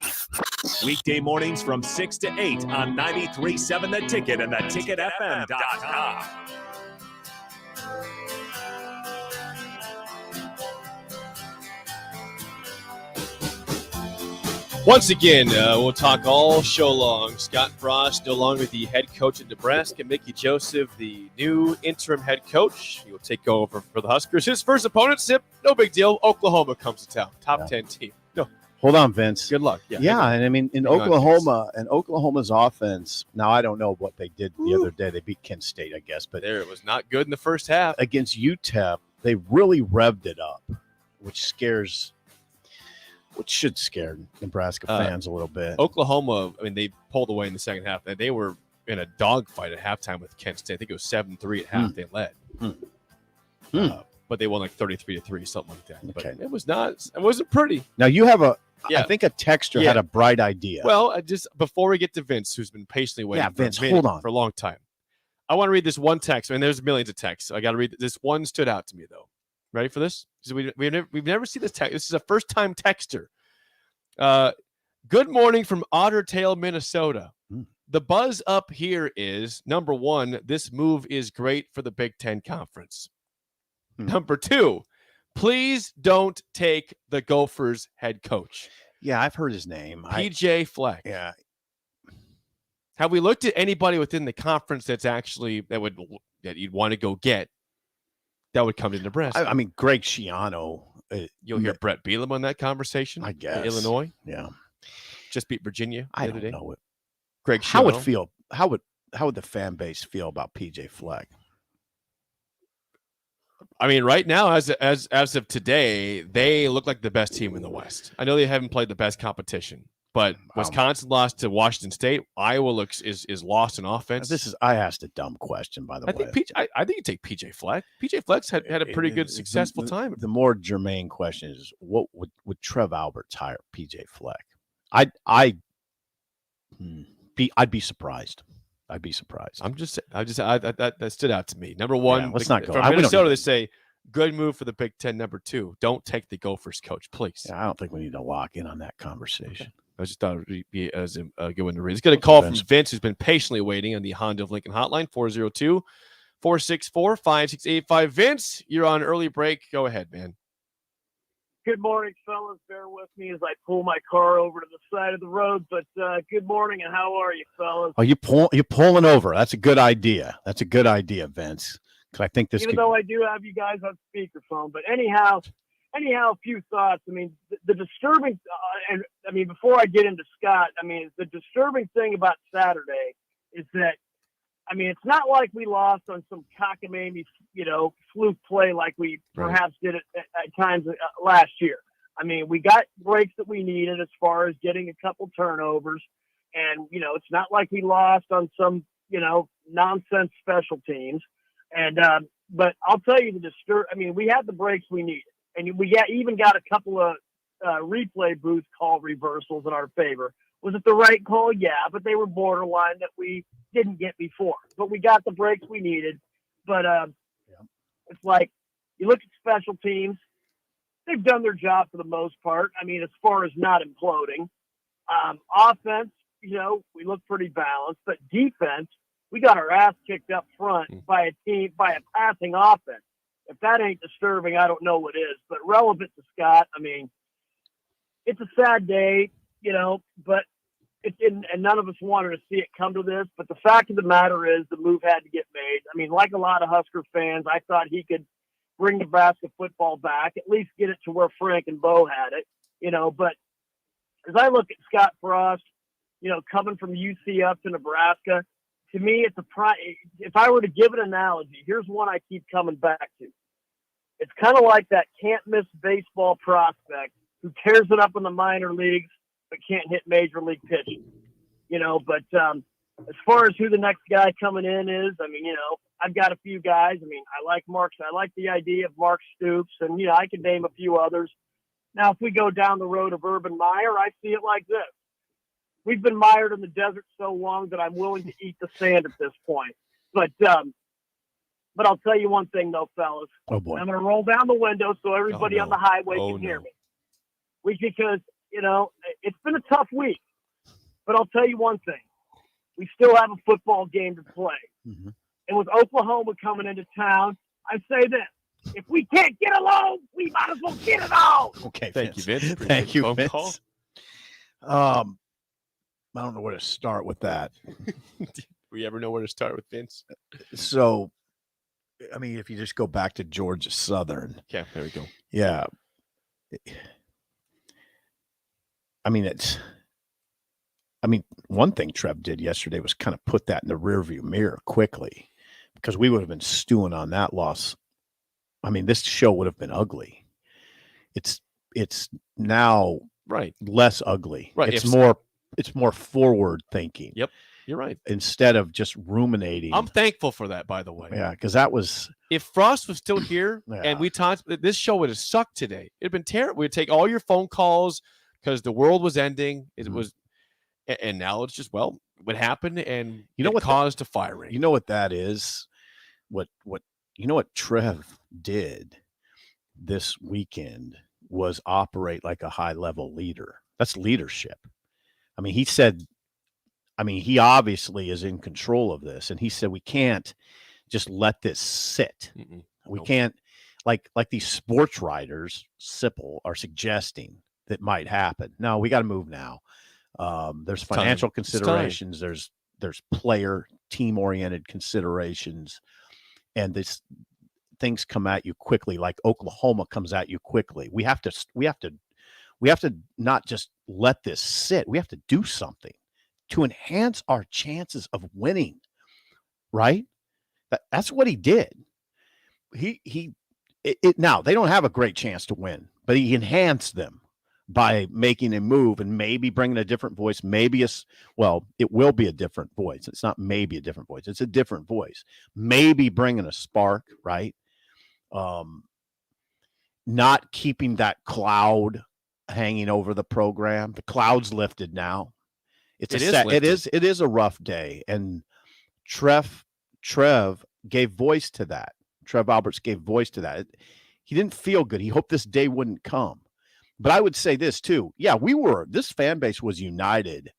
Weekday mornings from 6 to 8 on 93.7 The Ticket and theticketfm.com. Once again, we'll talk all show long. Scott Frost, no longer the head coach at Nebraska. Mickey Joseph, the new interim head coach. He will take over for the Huskers. His first opponent, Sip, no big deal. Oklahoma comes to town. Top 10 team. No, Hold on, Vince. Good luck. Yeah, and I mean in Oklahoma and Oklahoma's offense. Now I don't know what they did the other day. They beat Kent State, I guess, but it was not good in the first half against UTEP. They really revved it up, which should scare Nebraska fans a little bit. Oklahoma, I mean, they pulled away in the second half, and they were in a dogfight at halftime with Kent State. I think it was 7-3 at half. They led. But they won like 33-3, something like that. Okay. But it wasn't pretty. Now you have I think a texter had a bright idea. Well, just before we get to Vince, who's been patiently waiting hold on. for a long time. I want to read this one text. I mean, there's millions of texts. I got to read this one. Stood out to me though. Ready for this? We've never seen this text. This is a first time texter. Good morning from Otter Tail, Minnesota. The buzz up here is, number one, this move is great for the Big Ten Conference. Number two, please don't take the Gophers head coach. Yeah, I've heard his name. PJ Fleck. Yeah. Have we looked at anybody within the conference that you'd want to go get that would come to Nebraska? I mean, Greg Schiano. You'll hear Brett Bielema on that conversation. I guess. Illinois. Yeah. Just beat Virginia the other day. Know it. Greg Schiano. How would the fan base feel about PJ Fleck? I mean, right now, as of today, they look like the best team in the West. I know they haven't played the best competition, but Wisconsin lost to Washington State. Iowa is lost in offense. I asked a dumb question, by the way. I think you take PJ Fleck. PJ Fleck's had a pretty good, successful time. The more germane question is, what would Trev Alberts hire PJ Fleck? I'd be surprised. I'd be surprised. That stood out to me. Number one, let's not go. From Minnesota, they say good move for the Big Ten. Number two, don't take the Gophers coach, please. Yeah, I don't think we need to lock in on that conversation. Okay. I just thought it would be as a good one to read. Let's get a call from Vince, who's been patiently waiting on the Honda of Lincoln hotline, 402-464-5685. Vince, you're on early break. Go ahead, man. Good morning, fellas. Bear with me as I pull my car over to the side of the road. But good morning, and how are you, fellas? Oh, you're pulling over. That's a good idea. Vince. Because I think this. Even though I do have you guys on speakerphone, but anyhow, a few thoughts. I mean, the disturbing, and I mean, before I get into Scott, I mean, the disturbing thing about Saturday is that, I mean, it's not like we lost on some cockamamie, fluke play like we perhaps did at times last year. I mean, we got breaks that we needed as far as getting a couple turnovers. And, it's not like we lost on some, nonsense special teams. And, but I'll tell you we had the breaks we needed. And we even got a couple of replay booth call reversals in our favor. Was it the right call? Yeah, but they were borderline that we didn't get before. But we got the breaks we needed. But it's like you look at special teams, they've done their job for the most part. I mean, as far as not imploding. Offense, we look pretty balanced. But defense, we got our ass kicked up front by a passing offense. If that ain't disturbing, I don't know what is. But relevant to Scott, I mean, it's a sad day, but and none of us wanted to see it come to this. But the fact of the matter is the move had to get made. I mean, like a lot of Husker fans, I thought he could bring Nebraska football back, at least get it to where Frank and Bo had it, But as I look at Scott Frost, coming from UC up to Nebraska, to me, it's if I were to give an analogy, here's one I keep coming back to. It's kind of like that can't miss baseball prospect who tears it up in the minor leagues but can't hit major league pitching. But as far as who the next guy coming in is, I mean, I've got a few guys. I mean, I like the idea of Mark Stoops, and I can name a few others. Now, if we go down the road of Urban Meyer, I see it like this. We've been mired in the desert so long that I'm willing to eat the sand at this point. But I'll tell you one thing, though, fellas. Oh, boy. I'm going to roll down the window so everybody on the highway can hear me. Because, it's been a tough week. But I'll tell you one thing. We still have a football game to play. Mm-hmm. And with Oklahoma coming into town, I say this. If we can't get along, we might as well get it all. Okay, Thank you, Vince. Thank you, Vince. Call. I don't know where to start with that. We ever know where to start with Vince? So, I mean, if you just go back to Georgia Southern. Okay, there we go. Yeah. I mean, one thing Trev did yesterday was kind of put that in the rearview mirror quickly, because we would have been stewing on that loss. I mean, this show would have been ugly. It's now less ugly. Right. It's more forward thinking. Yep. You're right. Instead of just ruminating. I'm thankful for that, by the way. Yeah, because that was. If Frost was still here and we talked, this show would have sucked today. It'd been terrible. We'd take all your phone calls because the world was ending. It was, and now it's just, well, what happened, and what caused a firing. You know what that is? What Trev did this weekend was operate like a high-level leader. That's leadership. I mean, he obviously is in control of this, and he said we can't just let this sit. We can't, like these sports writers, Sipple, are suggesting that might happen. No, we got to move now. There's financial considerations. There's player team-oriented considerations, and things come at you quickly. Like Oklahoma comes at you quickly. We have to not just let this sit. We have to do something to enhance our chances of winning. Right? That's what he did. Now they don't have a great chance to win, but he enhanced them by making a move and maybe bringing a different voice. It will be a different voice. It's not maybe a different voice. It's a different voice. Maybe bringing a spark, right? Not keeping that cloud hanging over the program. The cloud's lifted now. It is a rough day, and Trev gave voice to that. Trev Alberts gave voice to that. He didn't feel good. He hoped this day wouldn't come. But I would say this too. Yeah, this fan base was united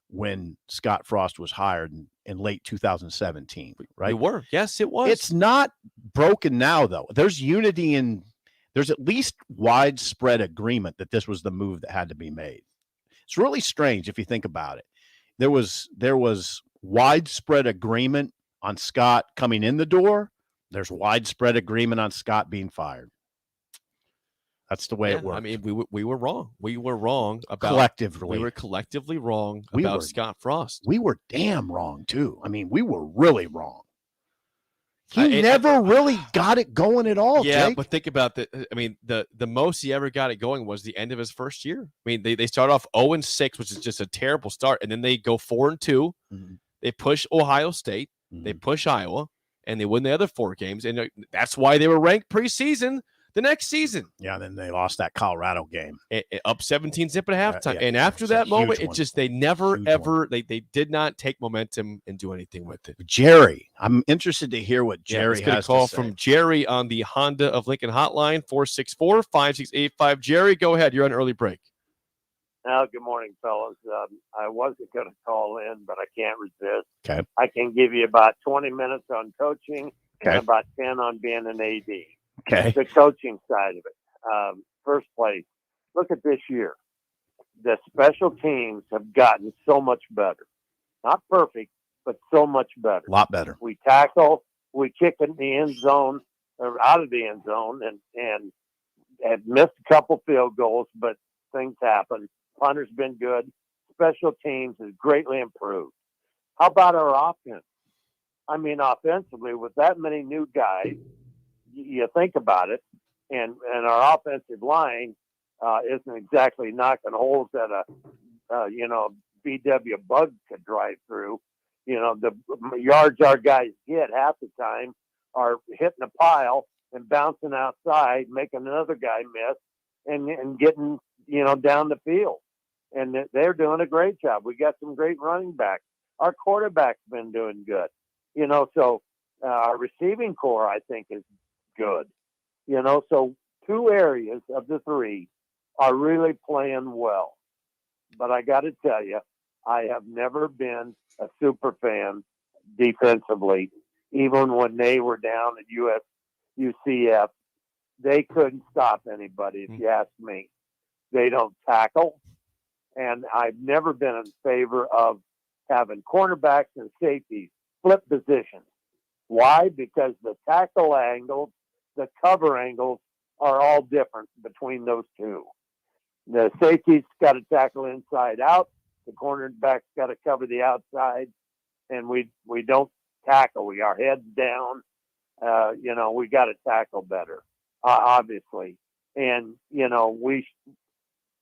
when Scott Frost was hired in late 2017, right? We were. Yes, it was. It's not broken now, though. There's unity there's at least widespread agreement that this was the move that had to be made. It's really strange if you think about it. There was widespread agreement on Scott coming in the door. There's widespread agreement on Scott being fired. That's the way it works. I mean, we were wrong. We were wrong about collectively. We were collectively wrong about Scott Frost. We were damn wrong too. I mean, we were really wrong. He never really got it going at all. Yeah, Jake. but think about that. I mean, the most he ever got it going was the end of his first year. I mean, they start off 0-6, which is just a terrible start, and then they go 4-2. Mm-hmm. They push Ohio State, they push Iowa, and they win the other 4 games, and that's why they were ranked preseason the next season. Yeah, then they lost that Colorado game. Up 17-zip at halftime. And after that moment, it just, they never, ever, they did not take momentum and do anything with it. Jerry, I'm interested to hear what Jerry has to say. Let's get a call from Jerry on the Honda of Lincoln hotline, 464-5685. Jerry, go ahead. You're on early break. Good morning, fellas. I wasn't going to call in, but I can't resist. Okay. I can give you about 20 minutes on coaching and about 10 on being an AD. Okay. The coaching side of it. First place. Look at this year. The special teams have gotten so much better. Not perfect, but so much better. A lot better. We tackle, we kick in the end zone or out of the end zone and have missed a couple field goals, but things happen. Punter's been good. Special teams has greatly improved. How about our offense? I mean, offensively, with that many new guys, you think about it, and our offensive line isn't exactly knocking holes that a VW bug could drive through. You know, the yards our guys get half the time are hitting a pile and bouncing outside, making another guy miss, and getting down the field. And they're doing a great job. We got some great running backs. Our quarterback's been doing good. So our receiving core, I think, is good. So 2 areas of the 3 are really playing well. But I got to tell you, I have never been a super fan defensively. Even when they were down at UCF, they couldn't stop anybody, if you ask me. They don't tackle. And I've never been in favor of having cornerbacks and safeties flip positions. Why? Because the tackle angles, the cover angles are all different between those 2. The safety's got to tackle inside out. The cornerback's got to cover the outside, and we don't tackle. We are heads down. We got to tackle better, obviously. And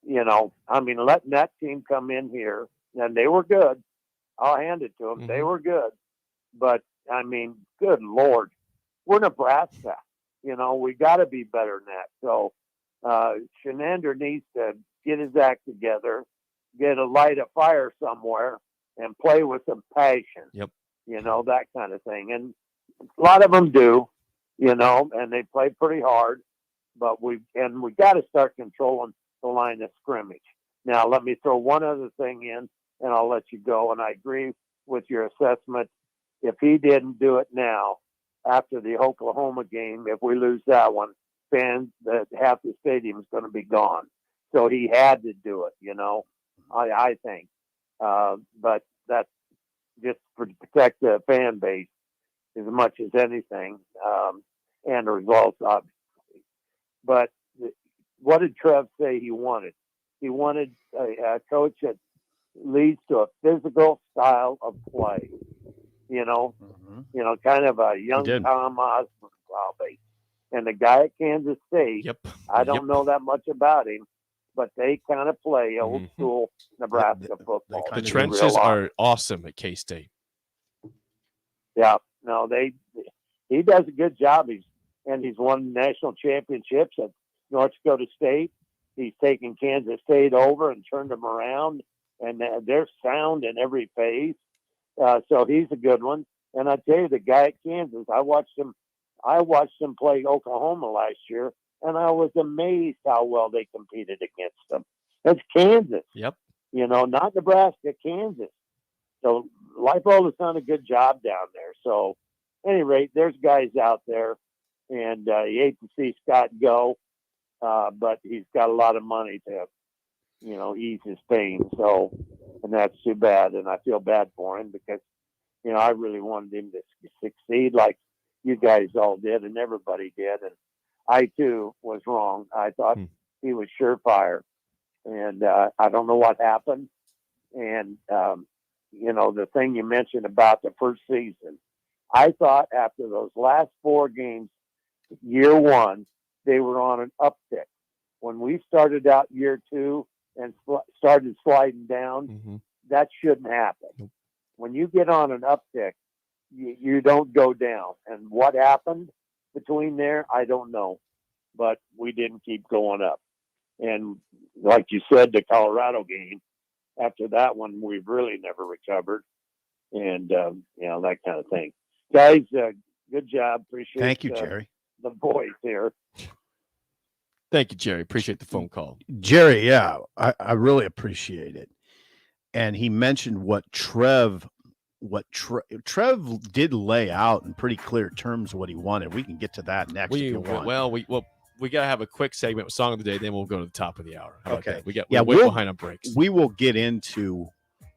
letting that team come in here, and they were good. I'll hand it to them. Mm-hmm. They were good, but I mean, good Lord, we're Nebraska. We got to be better than that. So Shenander needs to get his act together, get a light a fire somewhere, and play with some passion. Yep. That kind of thing. And a lot of them do, and they play pretty hard. But we got to start controlling the line of scrimmage. Now, let me throw one other thing in, and I'll let you go. And I agree with your assessment. If he didn't do it now, after the Oklahoma game, if we lose that one, fans, half the stadium is going to be gone. So he had to do it, I think. But that's just to protect the fan base as much as anything, and the results, obviously. But what did Trev say he wanted? He wanted a coach that leads to a physical style of play. Kind of a young Tom Osborne probably. And the guy at Kansas State, I don't know that much about him, but they kind of play old school Nebraska football. The trenches are awesome at K-State. Yeah, no, he does a good job. He's won national championships at North Dakota State. He's taken Kansas State over and turned them around, and they're sound in every phase. So he's a good one. And I tell you, the guy at Kansas, I watched him play Oklahoma last year, and I was amazed how well they competed against them. That's Kansas. Yep. Not Nebraska, Kansas. So Leipold has done a good job down there. So, at any rate, there's guys out there, and you hate to see Scott go, but he's got a lot of money to, ease his pain. So, and that's too bad. And I feel bad for him because, I really wanted him to succeed like you guys all did and everybody did. And I, too, was wrong. I thought he was surefire. And I don't know what happened. And, the thing you mentioned about the first season, I thought after those last 4 games, year one, they were on an uptick. When we started out year 2 and started sliding down, that shouldn't happen. Nope. When you get on an uptick, you don't go down. And what happened between there, I don't know. But we didn't keep going up. And like you said, the Colorado game, after that one, we've really never recovered. And, that kind of thing. Guys, good job. Appreciate Thank you, Jerry. The boys here. Thank you, Jerry. Appreciate the phone call. Jerry, yeah, I really appreciate it. And he mentioned what Trev did lay out in pretty clear terms what he wanted. We can get to that next if you want. Well, we got to have a quick segment with Song of the Day, then we'll go to the top of the hour. How about Okay. that? We're way behind on breaks. We will get into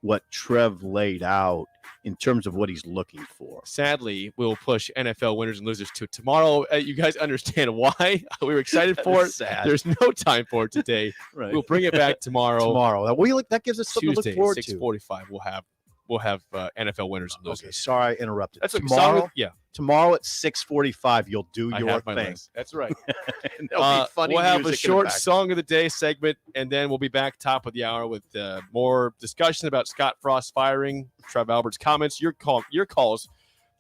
what Trev laid out in terms of what he's looking for. Sadly, we'll push NFL winners and losers to tomorrow. You guys understand why we were excited for it. Sad. There's no time for it today. Right. We'll bring it back tomorrow. That gives us something Tuesday, to look forward to. 6:45. We'll have NFL winners and losers. Okay, sorry I interrupted. That's tomorrow. Yeah. Tomorrow at 6:45, you'll do I your have my thing. list. That's right. And there'll be funny we'll have a music in the short back. Song of the Day segment, and then we'll be back top of the hour with more discussion about Scott Frost firing, Trev Albert's comments, your calls,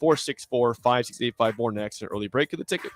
464-5685. More next, an early break of the ticket.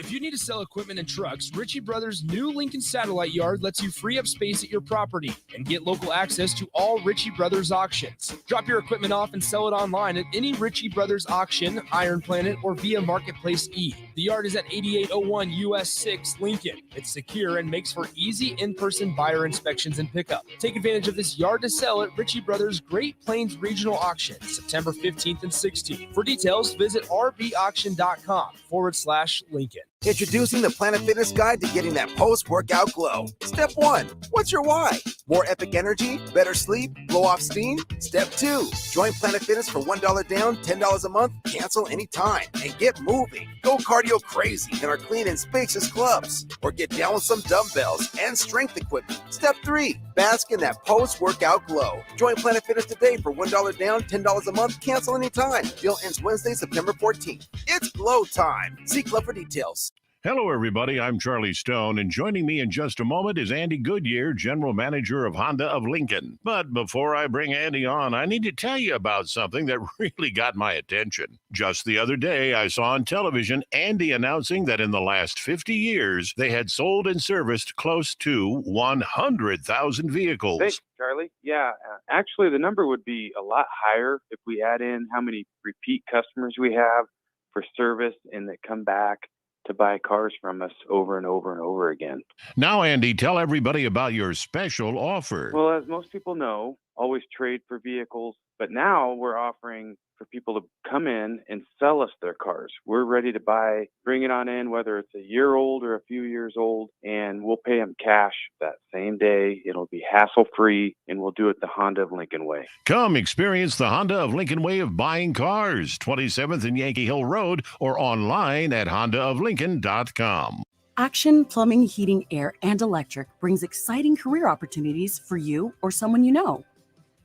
If you need to sell equipment and trucks, Ritchie Brothers' new Lincoln Satellite Yard lets you free up space at your property and get local access to all Ritchie Brothers auctions. Drop your equipment off and sell it online at any Ritchie Brothers auction, Iron Planet, or via Marketplace E. The yard is at 8801 US 6 Lincoln. It's secure and makes for easy in-person buyer inspections and pickup. Take advantage of this yard to sell at Ritchie Brothers' Great Plains Regional Auction, September 15th and 16th. For details, visit rbauction.com/Lincoln. Introducing the Planet Fitness Guide to getting that post-workout glow. Step 1. What's your why? More epic energy? Better sleep? Blow off steam? Step 2. Join Planet Fitness for $1 down, $10 a month, cancel anytime, and get moving. Go cardio crazy in our clean and spacious clubs. Or get down with some dumbbells and strength equipment. Step 3. Bask in that post-workout glow. Join Planet Fitness today for $1 down, $10 a month, cancel anytime. Deal ends Wednesday, September 14th. It's glow time. See club for details. Hello, everybody. I'm Charlie Stone, and joining me in just a moment is Andy Goodyear, General Manager of Honda of Lincoln. But before I bring Andy on, I need to tell you about something that really got my attention. Just the other day, I saw on television Andy announcing that in the last 50 years, they had sold and serviced close to 100,000 vehicles. Thanks, Charlie. Yeah, actually, the number would be a lot higher if we add in how many repeat customers we have for service and that come back to buy cars from us over and over and over again. Now, Andy, tell everybody about your special offer. Well, as most people know, always trade for vehicles, but now we're offering for people to come in and sell us their cars. We're ready to buy, bring it on in, whether it's a year old or a few years old, and we'll pay them cash that same day. It'll be hassle-free, and we'll do it the Honda of Lincoln way. Come experience the Honda of Lincoln way of buying cars, 27th and Yankee Hill Road, or online at hondaoflincoln.com. Action Plumbing, Heating, Air, and Electric brings exciting career opportunities for you or someone you know.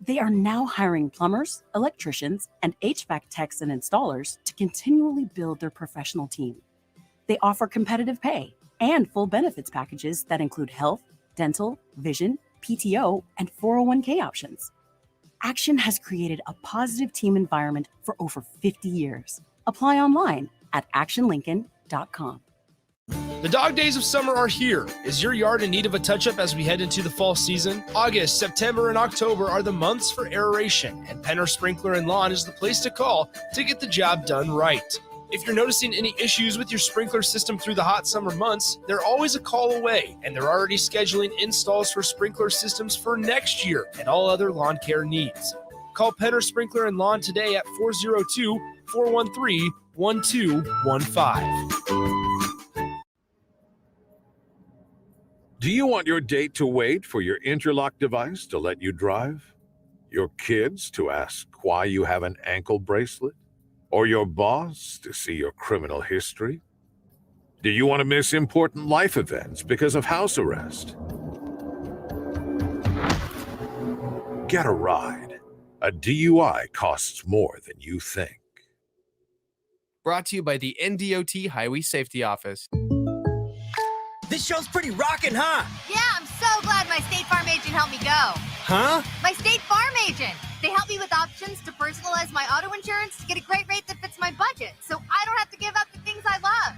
They are now hiring plumbers, electricians, and HVAC techs and installers to continually build their professional team. They offer competitive pay and full benefits packages that include health, dental, vision, PTO, and 401k options. Action has created a positive team environment for over 50 years. Apply online at actionlincoln.com. The dog days of summer are here. Is your yard in need of a touch-up as we head into the fall season? August, September, and October are the months for aeration, and Penner Sprinkler and Lawn is the place to call to get the job done right. If you're noticing any issues with your sprinkler system through the hot summer months, they're always a call away, and they're already scheduling installs for sprinkler systems for next year and all other lawn care needs. Call Penner Sprinkler and Lawn today at 402-413-1215. Do you want your date to wait for your interlock device to let you drive? Your kids to ask why you have an ankle bracelet? Or your boss to see your criminal history? Do you want to miss important life events because of house arrest? Get a ride. A DUI costs more than you think. Brought to you by the NDOT Highway Safety Office. This show's pretty rockin', huh? Yeah, I'm so glad my State Farm agent helped me go. Huh? My State Farm agent. They help me with options to personalize my auto insurance to get a great rate that fits my budget, so I don't have to give up the things I love.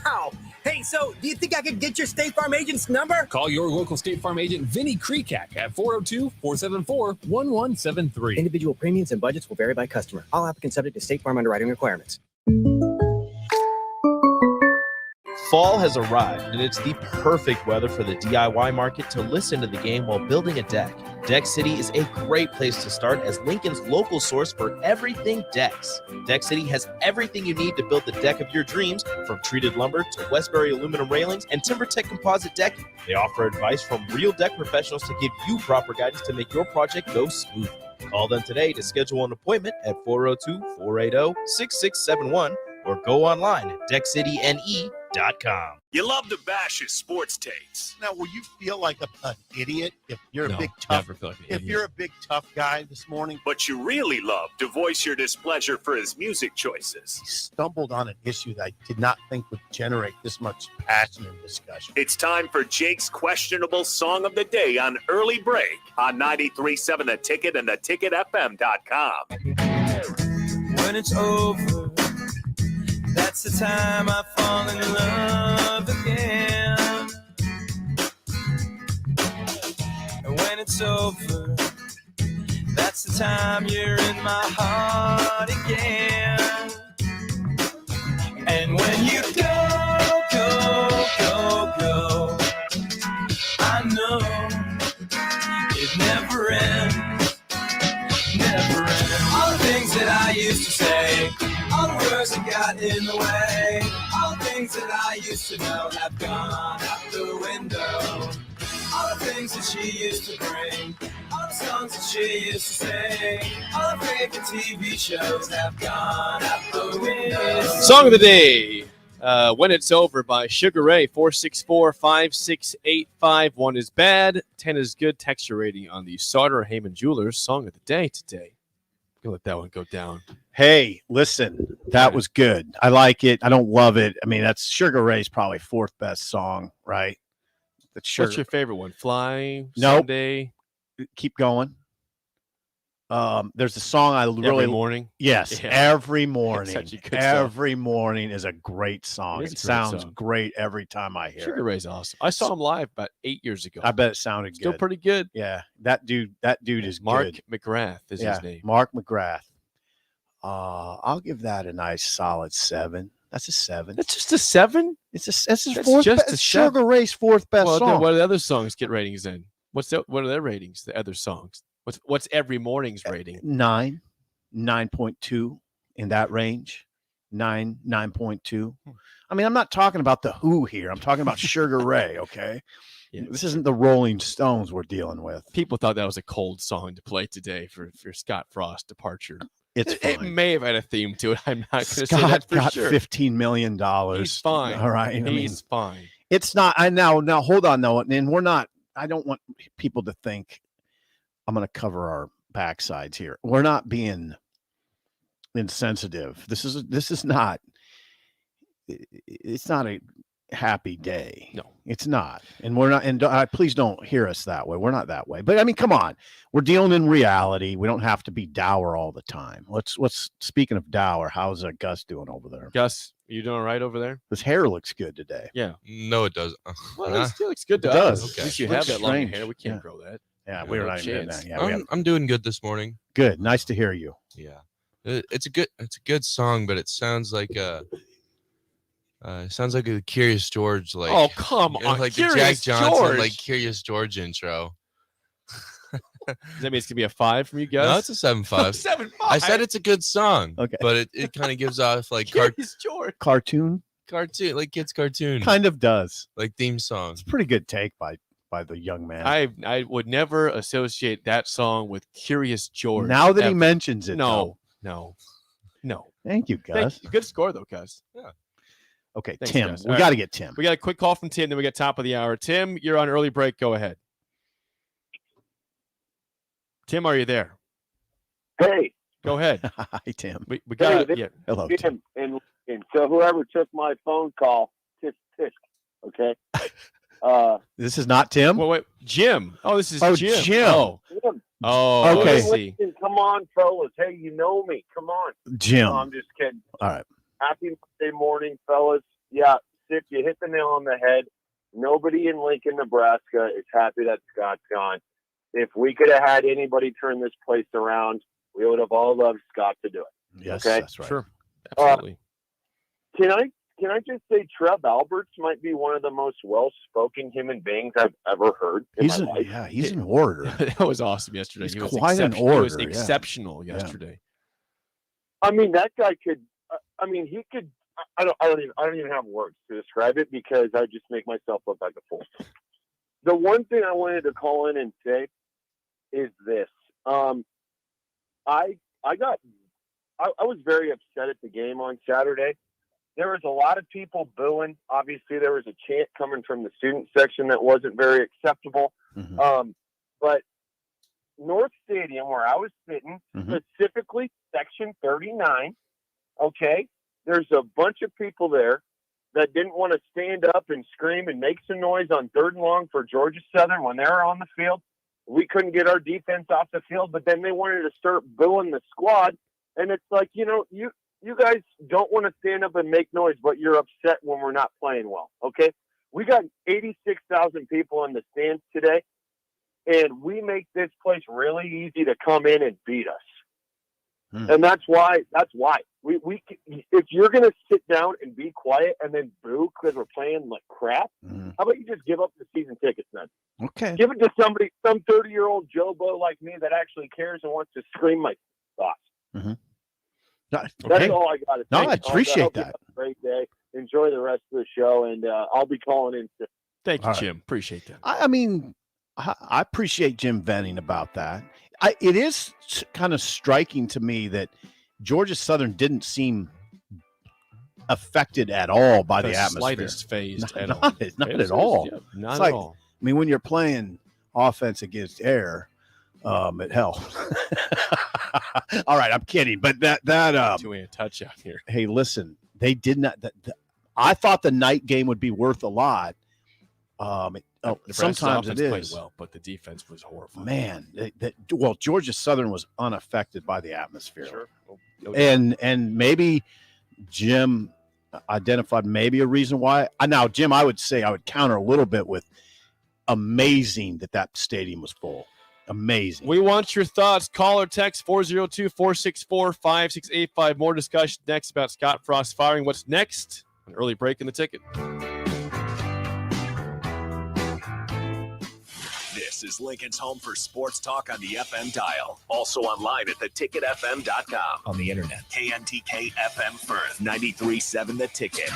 Wow. Hey, so do you think I could get your State Farm agent's number? Call your local State Farm agent, Vinny Kreekak, at 402-474-1173. Individual premiums and budgets will vary by customer. All applicants subject to State Farm underwriting requirements. Fall has arrived, and it's the perfect weather for the DIY market to listen to the game while building a deck. Deck City is a great place to start as Lincoln's local source for everything decks. Deck City has everything you need to build the deck of your dreams, from treated lumber to Westbury aluminum railings and TimberTech composite decking. They offer advice from real deck professionals to give you proper guidance to make your project go smoothly. Call them today to schedule an appointment at 402-480-6671 or go online at deckcityne.com. You love to bash his sports takes. Now, will you feel like an idiot if you're a big tough? If you're a big tough guy this morning, But you really love to voice your displeasure for his music choices. stumbled on an issue that I did not think would generate this much passion and discussion. It's time for Jake's questionable song of the day on Early Break on 93.7 The Ticket and theticketfm.com. When it's over, that's the time I fall in love again. And when it's over, that's the time you're in my heart again. And when you go, go, go, go, I know it never ends, never ends. All the things that I used to say, all the words that got in the way, all the things that I used to know have gone out the window. All the things songs that she used to bring, all the songs that she used to sing, all her favorite TV shows have gone out the window. Song of the day. When It's Over by Sugar Ray, 464-5685. 1 is bad, 10 is good. Text your rating on the Sauter Heyman Jewelers Song of the Day today. Gonna let that one go down. Hey, listen, that was good. I like it. I don't love it. I mean, that's Sugar Ray's probably 4th best song, right? That's What's your favorite one? Fly, Nope. Sunday? Keep going. There's a song I really Every Morning? Yes, Yeah. every morning. It's such a good song. Every morning is a great song. It is a It great sounds song. great every time I hear Sugar it. Ray's awesome. I saw him live about 8 years ago. I bet it sounded Still good. pretty good. Yeah, that dude is Mark good. McGrath is his name. Mark McGrath. I'll give that a nice solid 7. That's a 7. That's just a 7? That's his That's 4th just best. a Sugar Ray's 4th best Well, then song. what do the other songs get ratings in? What are their ratings? The other songs. What's every morning's rating? 9, 9.2 in that range. 9.2. I mean, I'm not talking about the Who here. I'm talking about Sugar Ray. Okay, this isn't the Rolling Stones we're dealing with. People thought that was a cold song to play today for Scott Frost's departure. It may have had a theme to it. I'm not going to say Scott that for got sure. $15 million. He's fine. All right, He's fine. It's not. I now hold on though, and we're not. I don't want people to think I'm going to cover our backsides here. We're not being insensitive. This is not. It's not a happy day. No, it's not. And we're not. And please don't hear us that way. We're not that way. But I mean, come on. We're dealing in reality. We don't have to be dour all the time. Let's. Speaking of dour, how's Gus doing over there? Gus, are you doing all right over there? His hair looks good today. Yeah. No, it doesn't. Well, it still looks good to It us. does. At least you Looks have that long strange. hair. We can't Yeah. grow that. Yeah, No, we're no not even doing chance. that. Yeah, I'm doing good this morning. good. Nice to hear you. Yeah, it's a good song, but it sounds like a Curious George like. Oh, come you know, on, like Curious the Jack Johnson George. like Curious George intro. Does that mean it's gonna be a 5 from you guys? No, it's a 7.5. 7.5. I said it's a good song. Okay. But it kind of gives off like Curious George. Cartoon cartoon, like kids cartoon, kind of does. like theme song. It's a pretty good take by the young man. I would never associate that song with Curious George. Now that he ever. mentions it, No. Thank you, Gus. Good score though, Gus. Yeah. Okay, Thanks, Tim. Gus. We All got to right. get Tim. We got a quick call from Tim, then we get top of the hour. Tim, you're on early break. Go ahead. Tim, are you there? Hey. Go ahead. Hi, Tim. We got this yeah. is Hello, Tim. And so whoever took my phone call, tisk tisk. Okay. This is not Tim. Wait, Jim. Oh, this is Oh, Jim. Jim. Oh, Jim. I Okay. see. Listen, come on, fellas. Hey, you know me. Come on. Jim. No, I'm just kidding. All right. Happy Monday morning, fellas. Yeah, Sip, you hit the nail on the head. Nobody in Lincoln, Nebraska is happy that Scott's gone. If we could have had anybody turn this place around, we would have all loved Scott to do it. Yes, okay? that's right. Sure. Absolutely. Can I just say Trev Alberts might be one of the most well-spoken human beings I've ever heard in my life. He's an orator. That was awesome yesterday. He's He was quite an He was orator, yeah. exceptional yesterday. I mean, that guy could. I mean, he could. I don't even have words to describe it because I just make myself look like a fool. The one thing I wanted to call in and say is this: I was very upset at the game on Saturday. There was a lot of people booing. Obviously, there was a chant coming from the student section that wasn't very acceptable. Mm-hmm. But North Stadium, where I was sitting, specifically section 39, okay, there's a bunch of people there that didn't want to stand up and scream and make some noise on 3rd and long for Georgia Southern when they were on the field. We couldn't get our defense off the field, but then they wanted to start booing the squad. And it's like, you guys don't want to stand up and make noise, but you're upset when we're not playing well, okay? We got 86,000 people in the stands today, and we make this place really easy to come in and beat us. And that's why we if you're going to sit down and be quiet and then boo because we're playing like crap, how about you just give up the season tickets then? Okay. Give it to somebody, some 30-year-old Joe Blow like me that actually cares and wants to scream my thoughts. Mm-hmm. That's all I got to say. No, I appreciate hope you that. have a great day. Enjoy the rest of the show, and I'll be calling in soon. Thank you, All right. Jim. Appreciate that. I mean, I appreciate Jim venting about that. It is kind of striking to me that Georgia Southern didn't seem affected at all by the atmosphere. Slightest phased at all. Not at all. Yeah, not It's at like, all. I mean, when you're playing offense against air, it helps. All right, I'm kidding, but that doing a touchdown here. Hey, listen, they did not. I thought the night game would be worth a lot. Sometimes it is. Played well, but the defense was horrible. Man, Georgia Southern was unaffected by the atmosphere. Sure. And maybe Jim identified maybe a reason why. Now, Jim, I would say I would counter a little bit with amazing that stadium was full. Amazing. We want your thoughts. Call or text 402-464-5685. More discussion next about Scott Frost firing. What's next? An early break in the ticket. This is Lincoln's home for sports talk on the FM dial. Also online at theticketfm.com. On the internet. KNTK FM Firth, 93.7 The Ticket.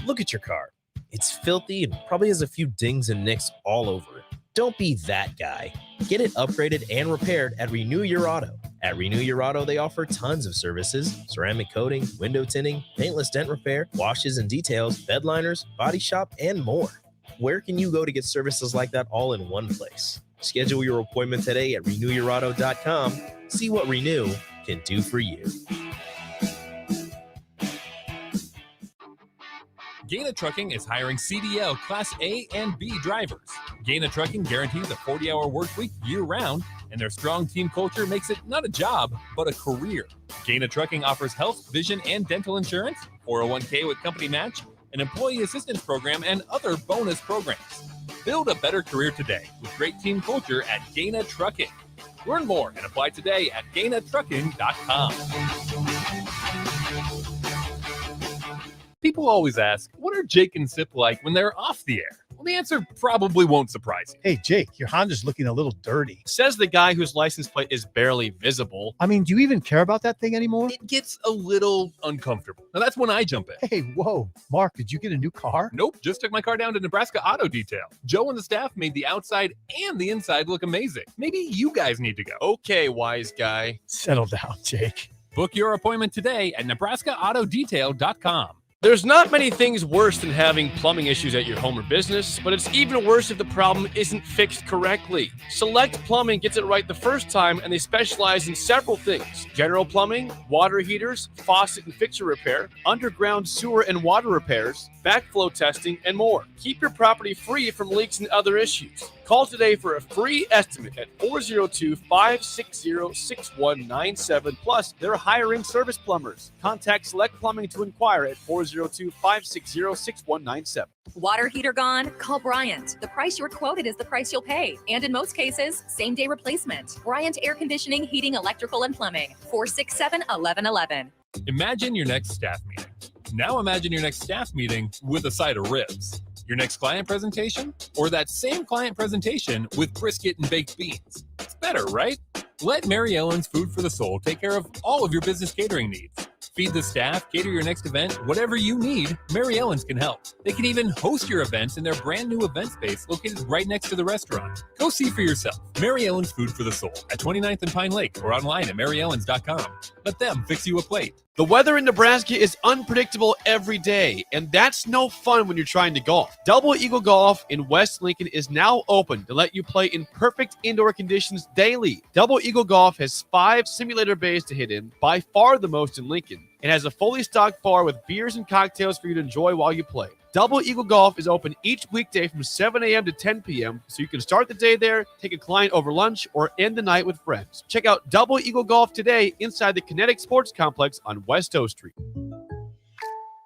Look at your car. It's filthy and probably has a few dings and nicks all over it. Don't be that guy. Get it upgraded and repaired at Renew Your Auto. At Renew Your Auto, they offer tons of services: ceramic coating, window tinting, paintless dent repair, washes and details, bed liners, body shop, and more. Where can you go to get services like that all in one place? Schedule your appointment today at renewyourauto.com. See what Renew can do for you. Gaina Trucking is hiring CDL Class A and B drivers. Gaina Trucking guarantees a 40-hour work week year-round, and their strong team culture makes it not a job, but a career. Gaina Trucking offers health, vision, and dental insurance, 401k with company match, an employee assistance program, and other bonus programs. Build a better career today with great team culture at Gaina Trucking. Learn more and apply today at GainaTrucking.com. People always ask, what are Jake and Sip like when they're off the air? Well, the answer probably won't surprise you. Hey, Jake, your Honda's looking a little dirty. Says the guy whose license plate is barely visible. I mean, do you even care about that thing anymore? It gets a little uncomfortable. Now, that's when I jump in. Hey, whoa. Mark, did you get a new car? Nope, just took my car down to Nebraska Auto Detail. Joe and the staff made the outside and the inside look amazing. Maybe you guys need to go. Okay, wise guy. Settle down, Jake. Book your appointment today at NebraskaAutoDetail.com. There's not many things worse than having plumbing issues at your home or business, but it's even worse if the problem isn't fixed correctly. Select Plumbing gets it right the first time, and they specialize in several things: general plumbing, water heaters, faucet and fixture repair, underground sewer and water repairs, backflow testing, and more. Keep your property free from leaks and other issues. Call today for a free estimate at 402-560-6197. Plus, they're hiring service plumbers. Contact Select Plumbing to inquire at 402-560-6197. Water heater gone? Call Bryant. The price you're quoted is the price you'll pay. And in most cases, same-day replacement. Bryant Air Conditioning, Heating, Electrical, and Plumbing. 467-1111. Imagine your next staff meeting. Now imagine your next staff meeting with a side of ribs. Your next client presentation? Or that same client presentation with brisket and baked beans. It's better, right? Let Mary Ellen's Food for the Soul take care of all of your business catering needs. Feed the staff, cater your next event, whatever you need, Mary Ellen's can help. They can even host your events in their brand new event space located right next to the restaurant. Go see for yourself. Mary Ellen's Food for the Soul at 29th and Pine Lake or online at maryellens.com. Let them fix you a plate. The weather in Nebraska is unpredictable every day, and that's no fun when you're trying to golf. Double Eagle Golf in West Lincoln is now open to let you play in perfect indoor conditions daily. Double Eagle Golf has 5 simulator bays to hit in, by far the most in Lincoln. It has a fully stocked bar with beers and cocktails for you to enjoy while you play. Double Eagle Golf is open each weekday from 7 a.m. to 10 p.m., so you can start the day there, take a client over lunch, or end the night with friends. Check out Double Eagle Golf today inside the Kinetic Sports Complex on West O Street.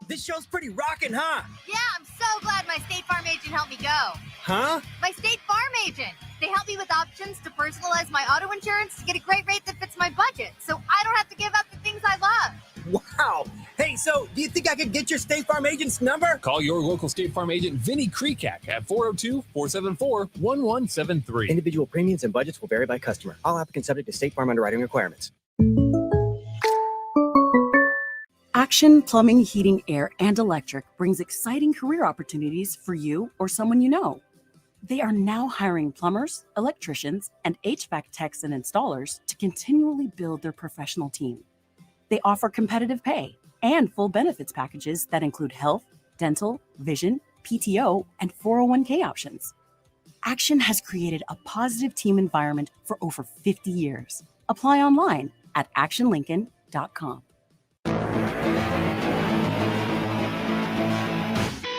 This show's pretty rockin', huh? Yeah, I'm so glad my State Farm agent helped me go. Huh? My State Farm agent. They help me with options to personalize my auto insurance to get a great rate that fits my budget, so I don't have to give up the things I love. Wow. Hey, so do you think I could get your State Farm agent's number? Call your local State Farm agent, Vinny Krekak, at 402-474-1173. Individual premiums and budgets will vary by customer. All applicants subject to State Farm underwriting requirements. Action Plumbing, Heating, Air, and Electric brings exciting career opportunities for you or someone you know. They are now hiring plumbers, electricians, and HVAC techs and installers to continually build their professional team. They offer competitive pay and full benefits packages that include health, dental, vision, PTO, and 401k options. Action has created a positive team environment for over 50 years. Apply online at actionlincoln.com.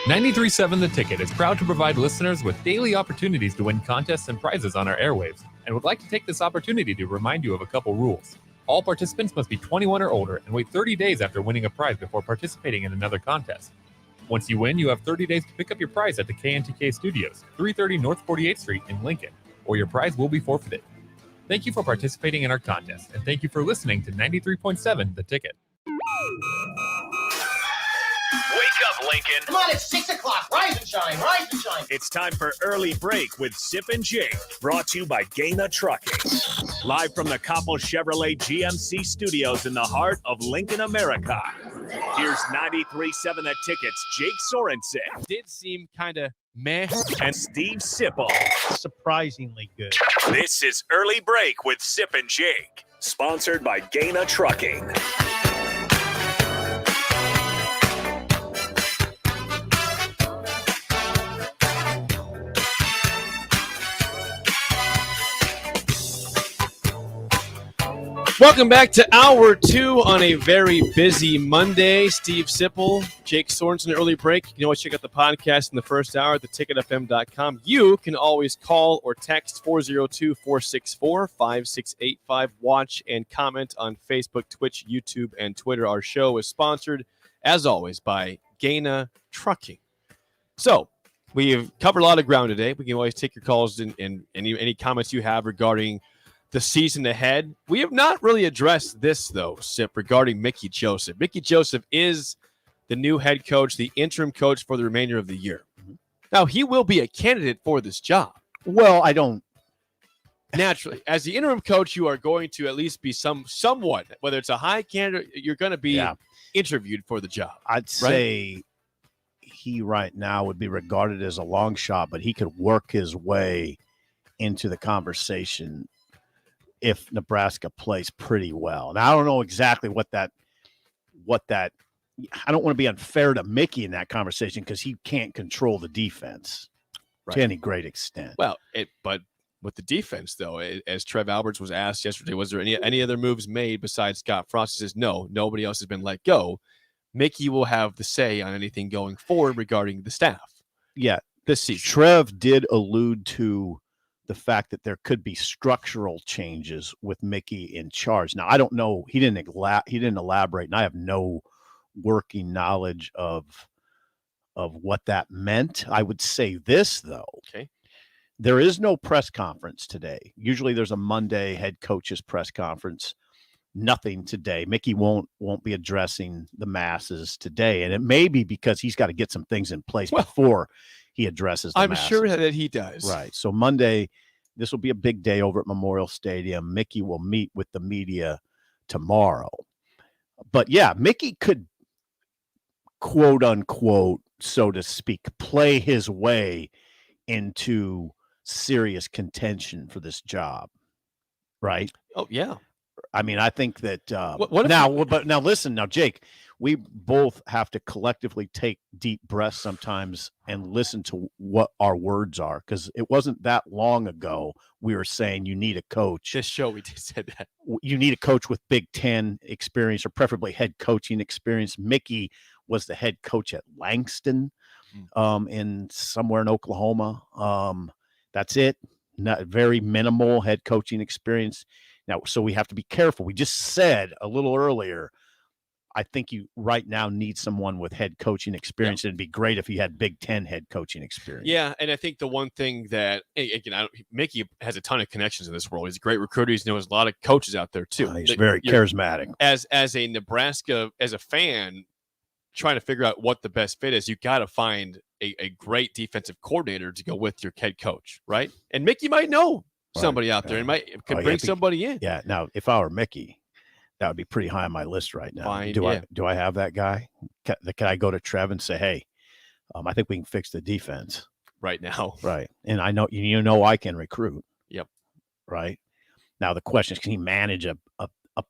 93.7 The Ticket is proud to provide listeners with daily opportunities to win contests and prizes on our airwaves, and would like to take this opportunity to remind you of a couple rules. All participants must be 21 or older and wait 30 days after winning a prize before participating in another contest. Once you win, you have 30 days to pick up your prize at the KNTK Studios, 330 North 48th Street in Lincoln, or your prize will be forfeited. Thank you for participating in our contest, and thank you for listening to 93.7 The Ticket. Wake up, Lincoln. Come on, it's 6 o'clock. Rise and shine, rise and shine. It's time for Early Break with Sip and Jake, brought to you by Gaina Trucking. Live from the Coppel Chevrolet GMC studios in the heart of Lincoln, America. Here's 93.7 The Ticket's Jake Sorensen. Did seem kind of meh. And Steve Sipple. Surprisingly good. This is Early Break with Sip and Jake, sponsored by Gaina Trucking. Welcome back to Hour 2 on a very busy Monday. Steve Sipple, Jake Sorensen, Early Break. You can always check out the podcast in the first hour at theticketfm.com. You can always call or text 402-464-5685. Watch and comment on Facebook, Twitch, YouTube, and Twitter. Our show is sponsored, as always, by Gaina Trucking. So, we've covered a lot of ground today. We can always take your calls and any comments you have regarding the season ahead. We have not really addressed this, though, Sip, regarding Mickey Joseph. Mickey Joseph is the new head coach, the interim coach for the remainder of the year. Now, he will be a candidate for this job. Well, I don't. Naturally, as the interim coach, you are going to at least be somewhat, whether it's a high candidate, you're going to be interviewed for the job. I'd say he right now would be regarded as a long shot, but he could work his way into the conversation if Nebraska plays pretty well. Now, I don't know exactly what that I don't want to be unfair to Mickey in that conversation because he can't control the defense to any great extent. Well, but with the defense, though, as Trev Alberts was asked yesterday, was there any other moves made besides Scott Frost? He says, no, nobody else has been let go. Mickey will have the say on anything going forward regarding the staff. Yeah. This season. Trev did allude to the fact that there could be structural changes with Mickey in charge. Now, I don't know. He didn't elaborate, and I have no working knowledge of what that meant. I would say this, though. Okay. There is no press conference today. Usually there's a Monday head coach's press conference. Nothing today. Mickey won't be addressing the masses today, and it may be because he's got to get some things in place before he addresses the masses. Sure that he does. Right. So Monday, this will be a big day over at Memorial Stadium. Mickey will meet with the media tomorrow. But yeah, Mickey could, quote unquote, so to speak, play his way into serious contention for this job. Right? Oh, yeah. I mean, I think that now listen, Jake, we both have to collectively take deep breaths sometimes and listen to what our words are, because it wasn't that long ago we were saying you need a coach. This show we just said that. You need a coach with Big Ten experience or preferably head coaching experience. Mickey was the head coach at Langston in somewhere in Oklahoma. That's it. Not very minimal head coaching experience. Now, so we have to be careful. We just said a little earlier, I think you right now need someone with head coaching experience. It'd be great if you had Big Ten head coaching experience. Yeah, and I think the one thing that, again, Mickey has a ton of connections in this world. He's a great recruiter. He knows a lot of coaches out there, too. He's very charismatic. As a Nebraska, as a fan, trying to figure out what the best fit is, you got to find a great defensive coordinator to go with your head coach, right? And Mickey might know somebody out there and could bring somebody in. Yeah. Now, if I were Mickey, that would be pretty high on my list right now. Fine, do I have that guy? Can I go to Trev and say, hey, I think we can fix the defense? right now. Right. And I know I can recruit. Yep. Right. Now the question is, can he manage a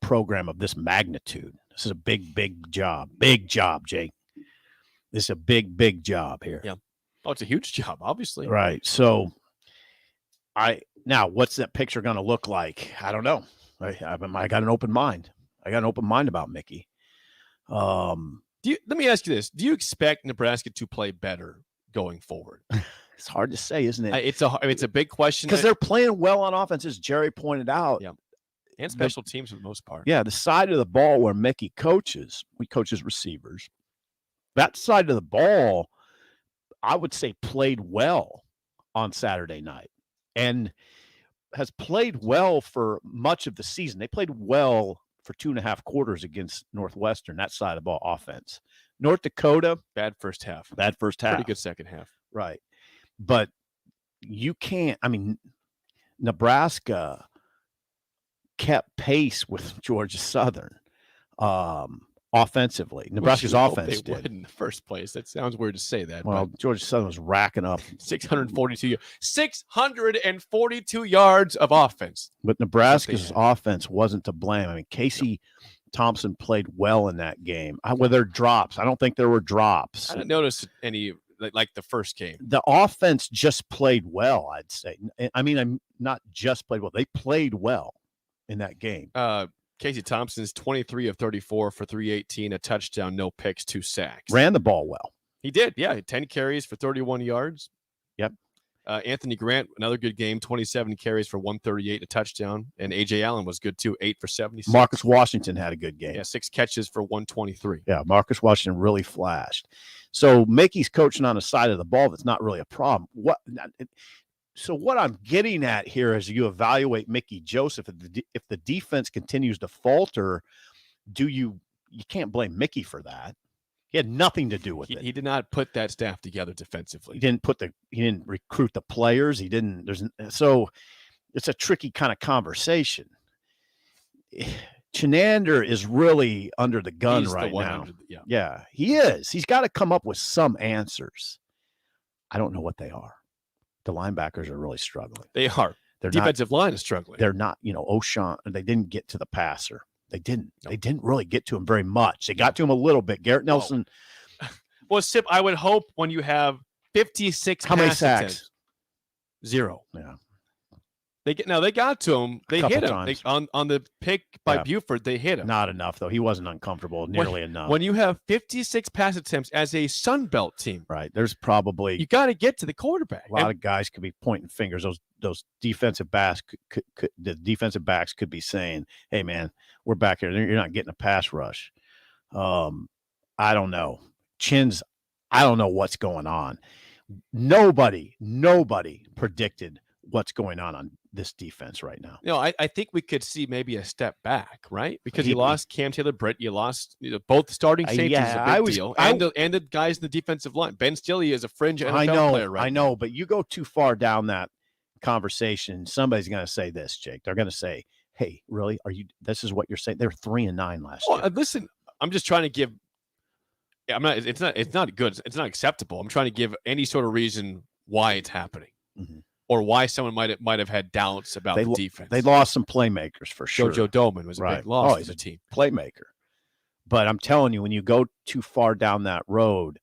program of this magnitude? This is a big job. Big job, Jake. This is a big job here. Yeah. Oh, it's a huge job, obviously. Right. So now what's that picture going to look like? I don't know. I got an open mind. I got an open mind about Mickey. Let me ask you this. Do you expect Nebraska to play better going forward? It's hard to say, isn't it? It's a big question. Because they're playing well on offense, as Jerry pointed out. Yeah. And special teams for the most part. Yeah, the side of the ball where Mickey coaches, we coach his receivers. That side of the ball, I would say, played well on Saturday night and has played well for much of the season. They played well for 2.5 quarters against Northwestern, that side of the ball offense. North Dakota, bad first half. Pretty good second half. Right. But you can't, Nebraska kept pace with Georgia Southern offensively. Nebraska's offense they would in the first place. That sounds weird to say that. Well, Georgia Southern was racking up 642 yards of offense. But Nebraska's offense wasn't to blame. Casey Thompson played well in that game. Were there drops? I don't think there were drops. I didn't notice any like the first game. The offense just played well, I'd say. I'm not just played well. They played well in that game. Casey Thompson's 23 of 34 for 318, a touchdown, no picks, 2 sacks. Ran the ball well. He did, yeah. 10 carries for 31 yards. Yep. Anthony Grant, another good game, 27 carries for 138, a touchdown. And A.J. Allen was good, too, 8 for 76. Marcus Washington had a good game. Yeah, 6 catches for 123. Yeah, Marcus Washington really flashed. So Mickey's coaching on a side of the ball that's not really a problem. So what I'm getting at here is you evaluate Mickey Joseph. If the defense continues to falter, you can't blame Mickey for that. He had nothing to do with it. He did not put that staff together defensively. He didn't recruit the players. So it's a tricky kind of conversation. Chenander is really under the gun right now. Yeah, he is. He's got to come up with some answers. I don't know what they are. The linebackers are really struggling. They are. Their defensive line is struggling. They're not, O'Shawn, they didn't get to the passer. They didn't. No. They didn't really get to him very much. They got to him a little bit. Garrett Nelson. Well, Sip, I would hope when you have 56 How many sacks? 0. Yeah. They got to him. They hit him. On the pick by Buford, they hit him. Not enough, though. He wasn't uncomfortable nearly enough. When you have 56 pass attempts as a Sun Belt team. Right. There's probably. You got to get to the quarterback. A lot of guys could be pointing fingers. Those defensive backs the defensive backs could be saying, hey, man, we're back here. You're not getting a pass rush. I don't know. I don't know what's going on. Nobody predicted what's going on this defense right now. I think we could see maybe a step back, right? Because you lost Cam Taylor-Britt, you lost both starting safeties, a big deal, and the guys in the defensive line. Ben Stilley is a fringe NFL player right now. I know, but you go too far down that conversation, somebody's going to say this, Jake. They're going to say, hey, really? This is what you're saying? They're 3-9 last year. Listen, I'm just trying to give it's not good. It's not acceptable. I'm trying to give any sort of reason why it's happening. Mm-hmm. Or why someone might have had doubts about the defense. They lost some playmakers for sure. JoJo Doman was a big loss for the team. Playmaker. But I'm telling you, when you go too far down that road,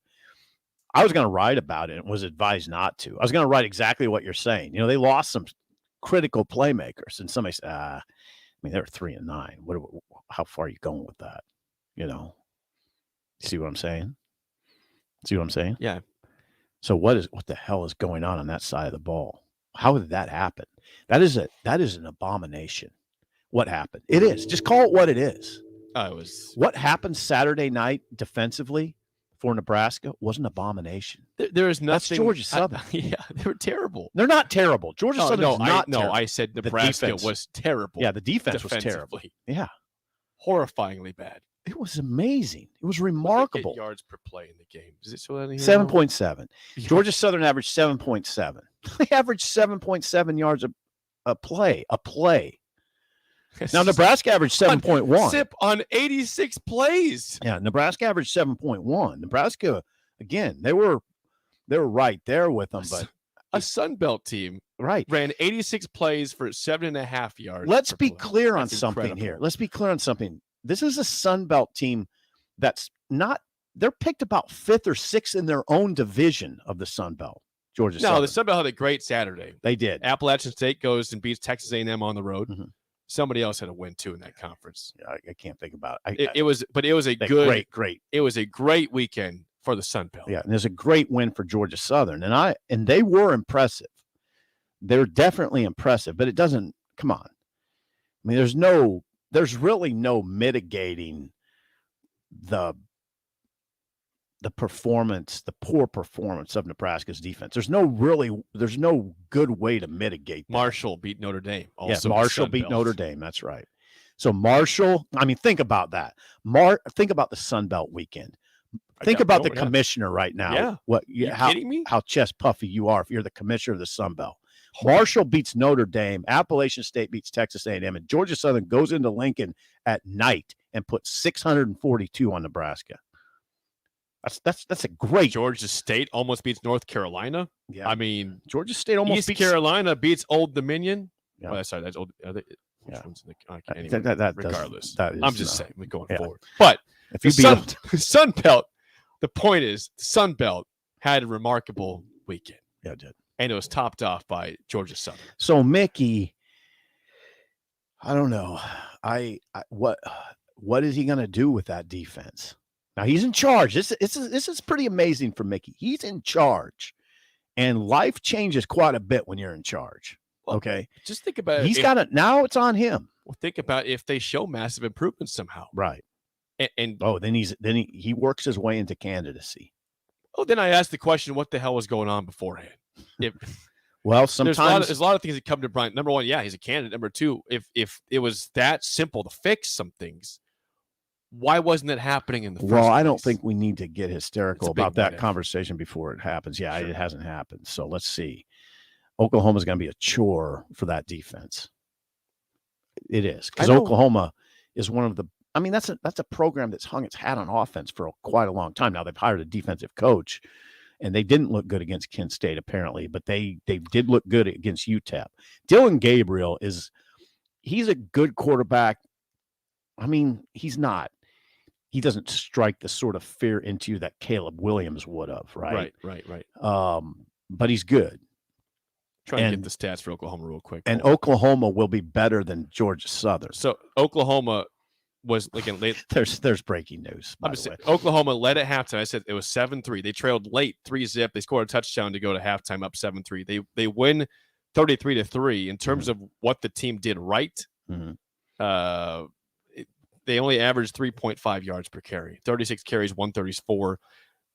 I was going to write about it and was advised not to. I was going to write exactly what you're saying. They lost some critical playmakers. And somebody said, they're 3-9. How far are you going with that? See what I'm saying? Yeah. So what the hell is going on that side of the ball? How did that happen? That is an abomination. What happened? It is. Just call it what it is. What happened Saturday night defensively for Nebraska was an abomination. There is nothing. That's Georgia Southern. They were terrible. They're not terrible. Georgia Southern is not terrible. I said Nebraska was terrible. Yeah, the defense was terrible. Yeah. Horrifyingly bad. It was amazing. It was remarkable. Yards per play in the game. Is it so? 7.7. Georgia Southern averaged 7.7. They averaged 7.7 yards a play. Now Nebraska averaged 7.1. Sip on 86 plays. Yeah, Nebraska averaged 7.1. Nebraska, again, they were right there with them, but A Sun Belt team right ran 86 plays for 7.5 yards. Let's be play. clear on That's something incredible. here. Let's be clear on something. This is a Sun Belt team that's not. They're picked about 5th or 6th in their own division of the Sun Belt. Georgia Southern. The Sun Belt had a great Saturday. They did. Appalachian State goes and beats Texas A&M on the road. Mm-hmm. Somebody else had a win too in that conference. I can't think about it. It was a good, great. It was a great weekend for the Sun Belt. Yeah, and there's a great win for Georgia Southern, and they were impressive. They're definitely impressive, but it doesn't. Come on, I mean, there's really no mitigating the performance, the poor performance of Nebraska's defense. There's no good way to mitigate that. Marshall beat Notre Dame. Also Marshall beat Notre Dame. That's right. So Marshall, I mean, think about that. Think about the Sun Belt weekend. Think about the commissioner right now. Yeah. Kidding me? How chest puffy you are if you're the commissioner of the Sun Belt. Marshall beats Notre Dame. Appalachian State beats Texas A&M, and Georgia Southern goes into Lincoln at night and puts 642 on Nebraska. That's a great. Georgia State almost beats North Carolina. Yeah, I mean, Georgia State almost East Carolina beats Old Dominion. Yeah. Oh, sorry, that's Old. Yeah. Anyway, regardless, I'm just saying we're going forward. But if you Sun Belt, the point is, the Sun Belt had a remarkable weekend. Yeah, it did, and it was topped off by Georgia Southern. So Mickey, I don't know. What is he going to do with that defense? Now he's in charge. This is pretty amazing for Mickey. He's in charge, and life changes quite a bit when you're in charge. Okay, just think about it. He's got it now. It's on him. Well, think about if they show massive improvement somehow, right? And then he works his way into candidacy. Oh, then I asked the question: what the hell was going on beforehand? Well, sometimes there's a lot of things that come to Bryant. Number one, yeah, he's a candidate. Number two, if it was that simple to fix some things, why wasn't it happening in the first place? I don't think we need to get hysterical about that conversation before it happens. Yeah, It hasn't happened. So let's see. Oklahoma's going to be a chore for that defense. It is, because Oklahoma is one of the. I mean, that's a program that's hung its hat on offense for quite a long time now. They've hired a defensive coach, and they didn't look good against Kent State apparently, but they did look good against UTEP. Dylan Gabriel he's a good quarterback. I mean, he's not. He doesn't strike the sort of fear into you that Caleb Williams would have, right? Right. But he's good. Trying to get the stats for Oklahoma real quick. And Oklahoma will be better than Georgia Southern. So Oklahoma was late. There's breaking news. By the way. Oklahoma led at halftime. I said it was 7-3. They trailed late 3-zip. They scored a touchdown to go to halftime up 7-3. They win 33-3. In terms of what the team did right, they only averaged 3.5 yards per carry. 36 carries, 134.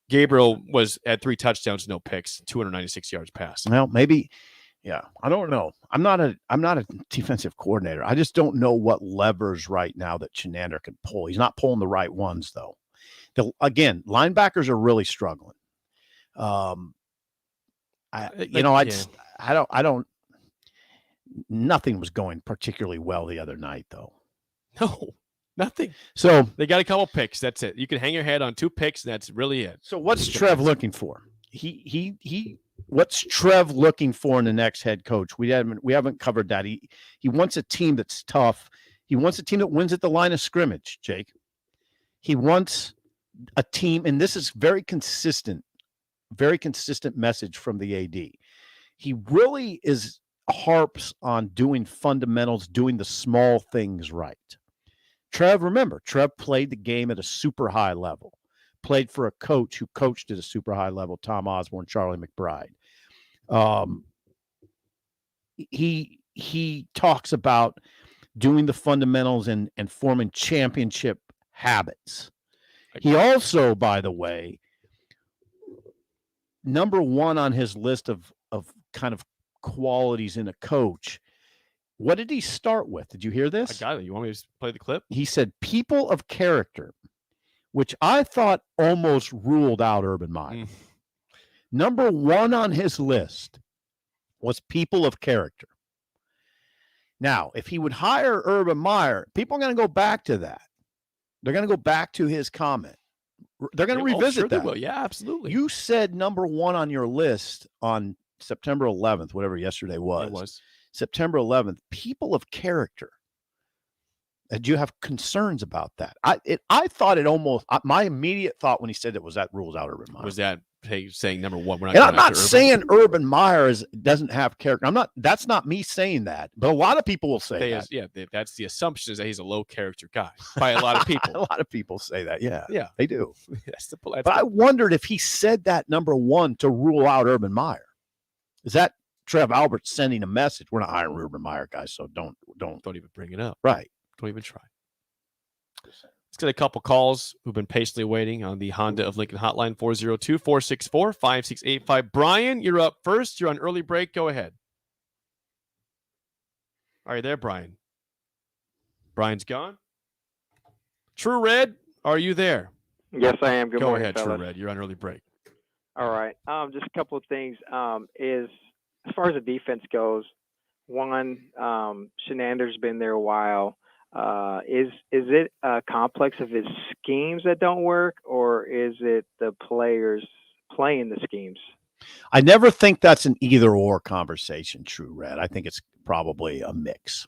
Gabriel was at 3 touchdowns, no picks, 296 yards passed. Well, maybe. Yeah, I don't know. I'm not a defensive coordinator. I just don't know what levers right now that Chenander can pull. He's not pulling the right ones though. Again, linebackers are really struggling. Nothing was going particularly well the other night though. No, nothing. So they got a couple picks. That's it. You can hang your head on 2 picks, and that's really it. So what's Trev looking for? What's Trev looking for in the next head coach? We haven't covered that. He wants a team that's tough. He wants a team that wins at the line of scrimmage, Jake. He wants a team, and this is very consistent message from the AD. He really harps on doing fundamentals, doing the small things right. Trev played the game at a super high level. Played for a coach who coached at a super high level, Tom Osborne, Charlie McBride. He talks about doing the fundamentals and forming championship habits. He also, by the way, number one on his list of kind of qualities in a coach. What did he start with? Did you hear this? I got it. You want me to play the clip? He said, people of character, which I thought almost ruled out Urban Meyer. Number one on his list was people of character. Now, if he would hire Urban Meyer, people are going to go back to that. They're going to go back to his comment. They're going to revisit that. They will. Yeah, absolutely. You said number one on your list on September 11th, whatever yesterday was. It was. September 11th, people of character. Do you have concerns about that? I thought it almost, my immediate thought when he said it was that rules out Urban Meyer. Was that saying number one? We're not. And I'm not saying Urban Meyer doesn't have character. That's not me saying that, but a lot of people will say that. Yeah, that's the assumption is that he's a low character guy by a lot of people. A lot of people say that. Yeah, they do. But I wondered if he said that number one to rule out Urban Meyer. Is that Trev Albert sending a message? We're not hiring Urban Meyer, guys, so don't even bring it up. Right. Don't even try. Let's get a couple calls who've been patiently waiting on the Honda of Lincoln hotline, 402-464-5685. Brian, you're up first. You're on early break. Go ahead. Are you there, Brian? Brian's gone. True Red, are you there? Yes, I am. Good Go morning, ahead, fellas. True Red. You're on early break. All right. Just a couple of things. Is as far as the defense goes, one, Shenander's been there a while. Is it a complex of his schemes that don't work, or is it the players playing the schemes? I never think that's an either or conversation, True Red. I think it's probably a mix.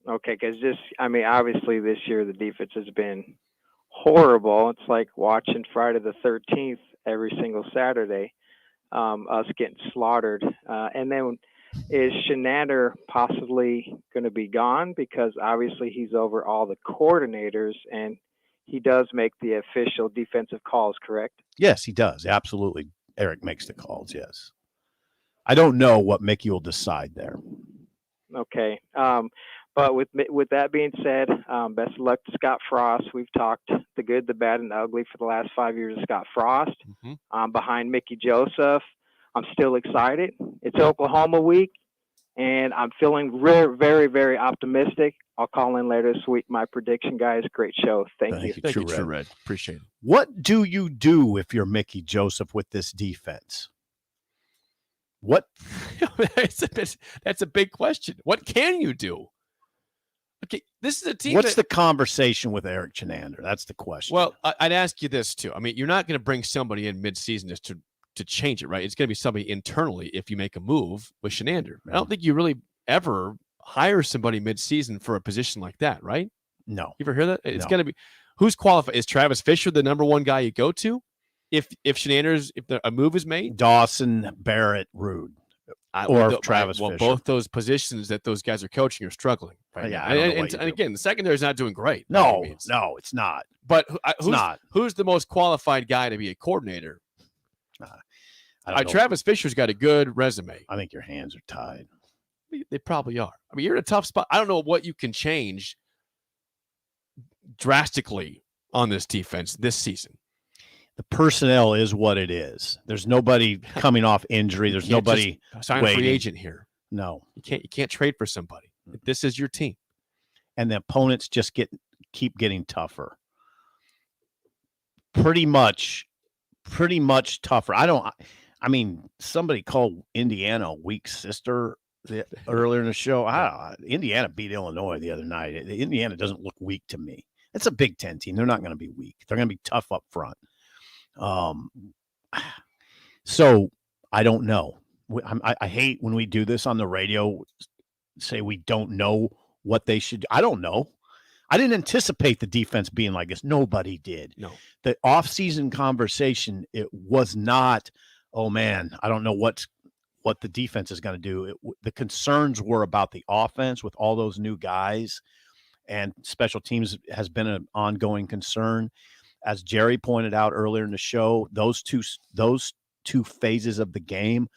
Okay, because obviously this year the defense has been horrible. It's like watching Friday the 13th every single Saturday, us getting slaughtered. And then is Shenander possibly going to be gone? Because obviously he's over all the coordinators and he does make the official defensive calls, correct? Yes, he does. Absolutely. Eric makes the calls, yes. I don't know what Mickey will decide there. Okay. But with that being said, best of luck to Scott Frost. We've talked the good, the bad, and the ugly for the last 5 years of Scott Frost. Behind Mickey Joseph. I'm still excited. It's Oklahoma week, and I'm feeling very, very optimistic. I'll call in later this week. My prediction, guys. Great show. Thank you. Thank you, True Red. Appreciate it. What do you do if you're Mickey Joseph with this defense? What? That's a big question. What can you do? Okay, this is a team. What's the conversation with Eric Shenander? That's the question. Well, I'd ask you this too. I mean, you're not going to bring somebody in mid-season just to change it, right? It's going to be somebody internally if you make a move with Shenander. I don't think you really ever hire somebody mid-season for a position like that, right? No. You ever hear that? It's No. going to be who's qualified? Is Travis Fisher the number one guy you go to if a move is made? Dawson, Barrett, Rude. Travis Fisher. Both those positions that those guys are coaching are struggling. Right Yeah, now. I don't know And again, the secondary is not doing great. by No, any means. no, it's not. But It's not. who's the most qualified guy to be a coordinator? I don't know. Travis Fisher's got a good resume. I think your hands are tied. They probably are. I mean, you're in a tough spot. I don't know what you can change drastically on this defense this season. The personnel is what it is. There's nobody coming off injury. There's You can't nobody just sign a free waiting. agent here. No. You can't trade for somebody. This is your team. And the opponents just keep getting tougher. Pretty much tougher. Somebody called Indiana a weak sister earlier in the show. Indiana beat Illinois the other night. Indiana doesn't look weak to me. It's a Big Ten team. They're not going to be weak. They're going to be tough up front. So I don't know. I hate when we do this on the radio, say we don't know what they should do. I don't know. I didn't anticipate the defense being like this. Nobody did. No. The offseason conversation, it was not, oh man, I don't know what the defense is going to do. The concerns were about the offense with all those new guys, and special teams has been an ongoing concern. As Jerry pointed out earlier in the show, those two phases of the game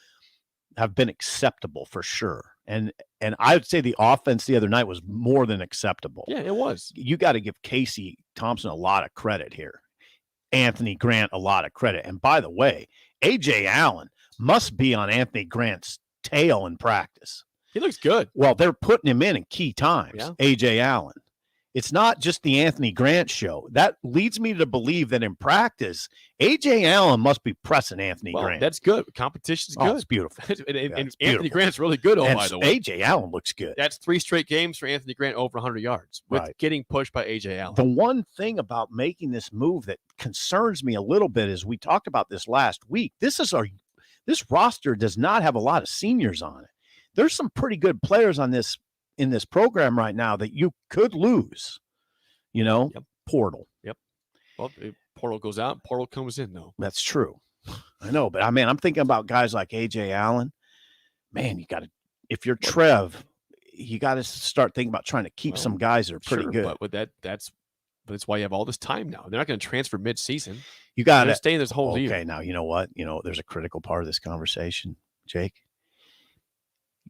have been acceptable for sure. And I would say the offense the other night was more than acceptable. Yeah, it was. You got to give Casey Thompson a lot of credit here. Anthony Grant a lot of credit. And by the way, A.J. Allen must be on Anthony Grant's tail in practice. He looks good. Well, they're putting him in key times, Yeah. A.J. Allen. It's not just the Anthony Grant show. That leads me to believe that in practice, A.J. Allen must be pressing Anthony Grant. That's good. Competition's Oh, good. it's beautiful. and it's Anthony beautiful. Grant's really good, And by the way. A.J. Allen looks good. That's 3 straight games for Anthony Grant over 100 yards with Right. getting pushed by A.J. Allen. The one thing about making this move that concerns me a little bit is we talked about this last week. This is This roster does not have a lot of seniors on it. There's some pretty good players on this in this program right now that you could lose. Portal. Yep. Well, portal goes out, portal comes in, though. That's true. I know, but I'm thinking about guys like A.J. Allen. Man, you got to, if you're Trev, you got to start thinking about trying to keep some guys that are pretty good. But that's why you have all this time now. They're not going to transfer mid-season. You got to stay this whole year. Okay, now you know what? There's a critical part of this conversation, Jake.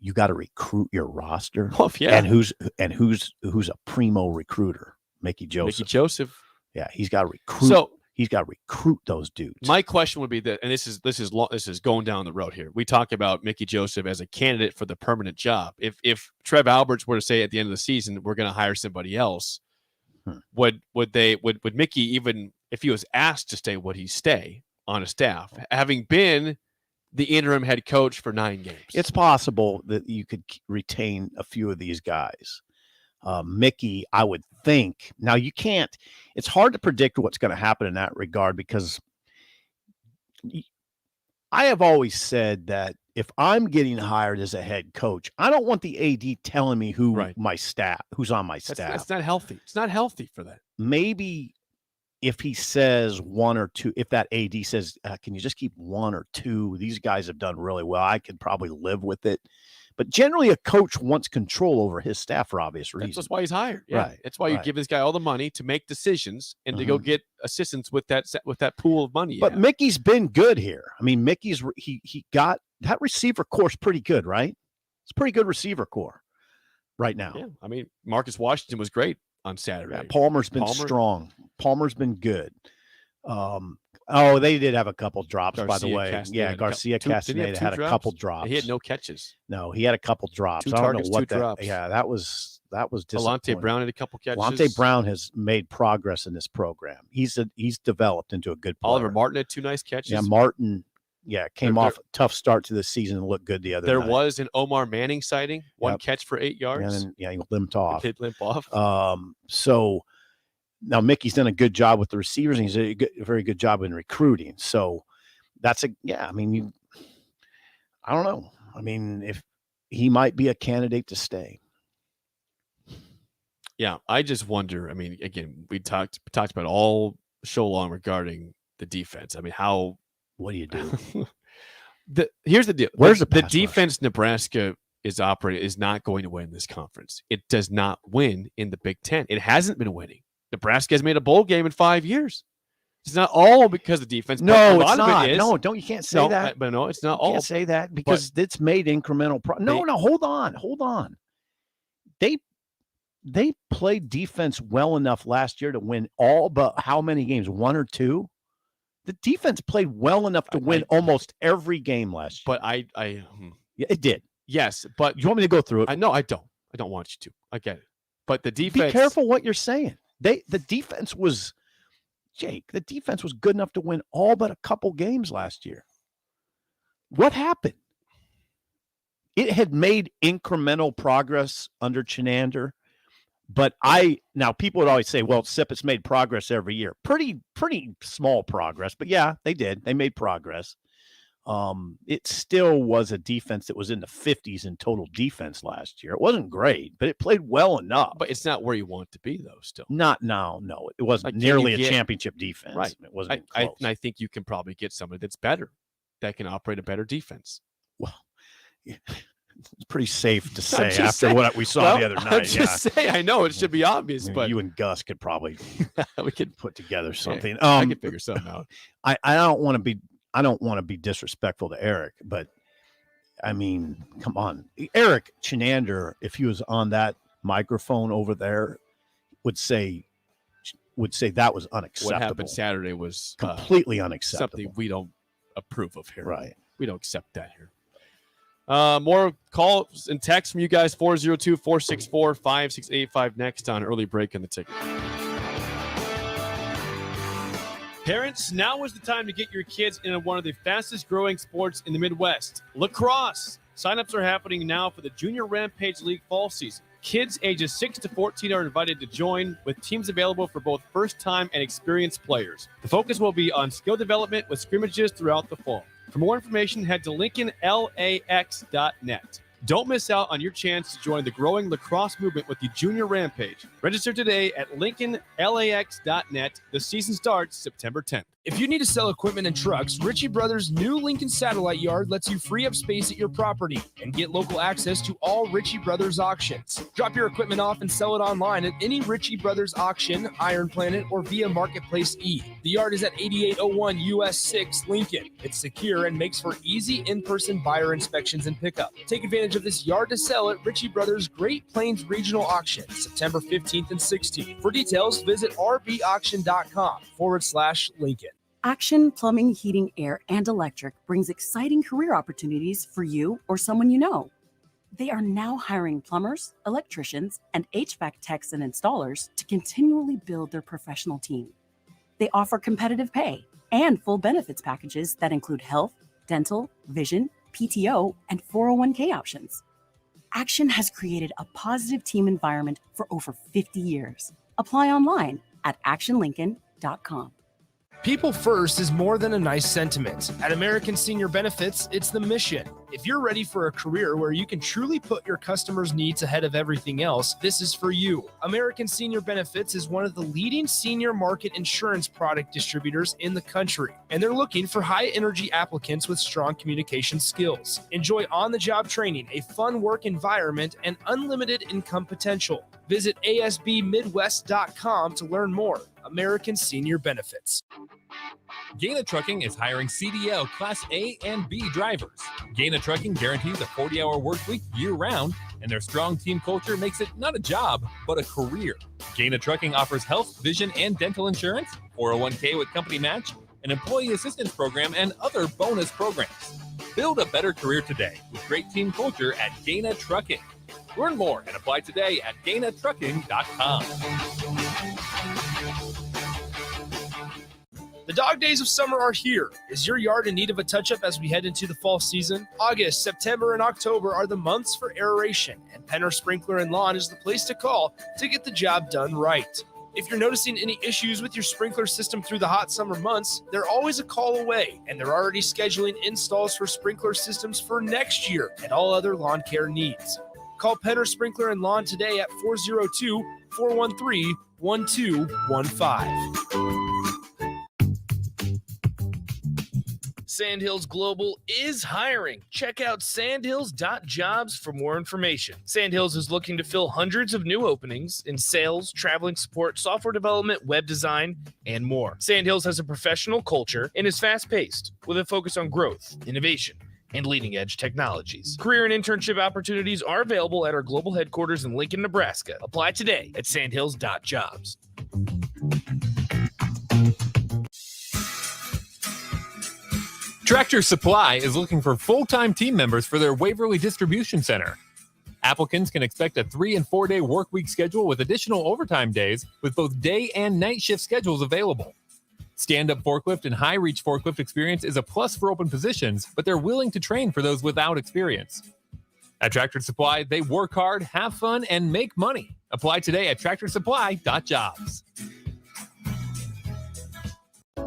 You got to recruit your roster. Oh, yeah. And who's a primo recruiter? Mickey Joseph. Yeah, he's got to recruit. So he's got to recruit those dudes. My question would be that, and this is going down the road here. We talk about Mickey Joseph as a candidate for the permanent job. If Trev Alberts were to say at the end of the season, we're going to hire somebody else, would Mickey, even if he was asked to stay, would he stay on a staff, having been the interim head coach for 9 games? It's possible that you could retain a few of these guys. Mickey, I would think. Now, you can't. It's hard to predict what's going to happen in that regard, because I have always said that if I'm getting hired as a head coach, I don't want the AD telling me who's on my staff. That's not healthy. It's not healthy for that. Maybe if he says 1 or 2, if that AD says, can you just keep 1 or 2? These guys have done really well. I could probably live with it. But generally, a coach wants control over his staff for obvious reasons. That's why he's hired. Yeah. Right. That's why you give this guy all the money to make decisions and to go get assistance with that pool of money. But Mickey's been good here. I mean, Mickey's he got that receiver core's pretty good, right? It's a pretty good receiver core right now. Yeah. I mean, Marcus Washington was great on Saturday. Yeah, Palmer's been strong. Palmer's been good. They did have a couple drops, by the way. Garcia Castaneda had a couple drops. He had no catches. No, he had a couple drops. 2 I don't targets, know what 2 drops. Yeah, that was disappointing. Delonte Brown had a couple catches. Delonte Brown has made progress in this program. He's developed into a good player. Oliver Martin had 2 nice catches. Yeah, Martin. Yeah, came off a tough start to the season and looked good the other night. There was an Omar Manning sighting, 1 catch for 8 yards. And then, he limped off. He did limp off. So now Mickey's done a good job with the receivers, and he's a very good job in recruiting. So that's I don't know. I mean, if he might be a candidate to stay. Yeah, I just wonder. I mean, again, we talked about all show long regarding the defense. I mean, what do you do? Here's the deal. Where's the defense Nebraska is operating is not going to win this conference. It does not win in the Big Ten. It hasn't been winning. Nebraska has made a bowl game in 5 years. It's not all because of defense. No, it's not. No, you can't say that. But no, it's not all. You can't say that because it's made incremental hold on. They played defense well enough last year to win all but how many games? 1 or 2? The defense played well enough to win almost every game last year. But yeah, it did. Yes, but you want me to go through it? No, I don't. I don't want you to. I get it. But the defense. Be careful what you're saying. The defense was, Jake. The defense was good enough to win all but a couple games last year. What happened? It had made incremental progress under Chinander. But now people would always say, well, SIP has made progress every year. Pretty small progress, but yeah, they did. They made progress. It still was a defense that was in the 50s in total defense last year. It wasn't great, but it played well enough. But it's not where you want to be, though, still. No. It wasn't nearly a championship defense. Right. It wasn't close. I think you can probably get somebody that's better, that can operate a better defense. Well, yeah. It's pretty safe to say after what we saw the other night. I'm just saying, I know it should be obvious, but you and Gus could probably we could put together something. I could figure something out. I don't want to be disrespectful to Eric, but I mean, come on, Eric Chinander, if he was on that microphone over there, would say that was unacceptable. What happened Saturday was completely unacceptable. Something we don't approve of here. Right. We don't accept that here. More calls and texts from you guys, 402-464-5685 next on Early Break in the Ticket. Parents, now is the time to get your kids into one of the fastest growing sports in the Midwest, lacrosse. Signups are happening now for the Junior Rampage League fall season. Kids ages 6 to 14 are invited to join, with teams available for both first-time and experienced players. The focus will be on skill development with scrimmages throughout the fall. For more information, head to LincolnLAX.net. Don't miss out on your chance to join the growing lacrosse movement with the Junior Rampage. Register today at LincolnLAX.net. The season starts September 10th. If you need to sell equipment and trucks, Ritchie Brothers' new Lincoln Satellite Yard lets you free up space at your property and get local access to all Ritchie Brothers auctions. Drop your equipment off and sell it online at any Ritchie Brothers auction, Iron Planet, or via Marketplace E. The yard is at 8801 US 6 Lincoln. It's secure and makes for easy in-person buyer inspections and pickup. Take advantage of this yard to sell at Ritchie Brothers' Great Plains Regional Auction, September 15th and 16th. For details, visit rbauction.com/Lincoln. Action Plumbing, Heating, Air, and Electric brings exciting career opportunities for you or someone you know. They are now hiring plumbers, electricians, and HVAC techs and installers to continually build their professional team. They offer competitive pay and full benefits packages that include health, dental, vision, PTO, and 401k options. Action has created a positive team environment for over 50 years. Apply online at actionlincoln.com. People first is more than a nice sentiment. At American Senior Benefits, it's the mission. If you're ready for a career where you can truly put your customers' needs ahead of everything else, this is for you. American Senior Benefits is one of the leading senior market insurance product distributors in the country, and they're looking for high-energy applicants with strong communication skills. Enjoy on-the-job training, a fun work environment, and unlimited income potential. Visit asbmidwest.com to learn more. American Senior Benefits. Gaina Trucking is hiring CDL Class A and B drivers. Gaina Trucking guarantees a 40-hour work week year-round, and their strong team culture makes it not a job, but a career. Gaina Trucking offers health, vision, and dental insurance, 401k with company match, an employee assistance program, and other bonus programs. Build a better career today with great team culture at Gaina Trucking. Learn more and apply today at GainaTrucking.com. The dog days of summer are here. Is your yard in need of a touch-up as we head into the fall season? August, September, and October are the months for aeration, and Penner Sprinkler and Lawn is the place to call to get the job done right. If you're noticing any issues with your sprinkler system through the hot summer months, they're always a call away, and they're already scheduling installs for sprinkler systems for next year and all other lawn care needs. Call Penner Sprinkler and Lawn today at 402-413-1215. Sandhills Global is hiring. Check out sandhills.jobs for more information. Sandhills is looking to fill hundreds of new openings in sales, traveling support, software development, web design, and more. Sandhills has a professional culture and is fast-paced with a focus on growth, innovation, and leading-edge technologies. Career and internship opportunities are available at our global headquarters in Lincoln, Nebraska. Apply today at sandhills.jobs. Tractor Supply is looking for full-time team members for their Waverly Distribution Center. Applicants can expect a 3- and 4-day work week schedule with additional overtime days with both day and night shift schedules available. Stand-up forklift and high-reach forklift experience is a plus for open positions, but they're willing to train for those without experience. At Tractor Supply, they work hard, have fun, and make money. Apply today at tractorsupply.jobs.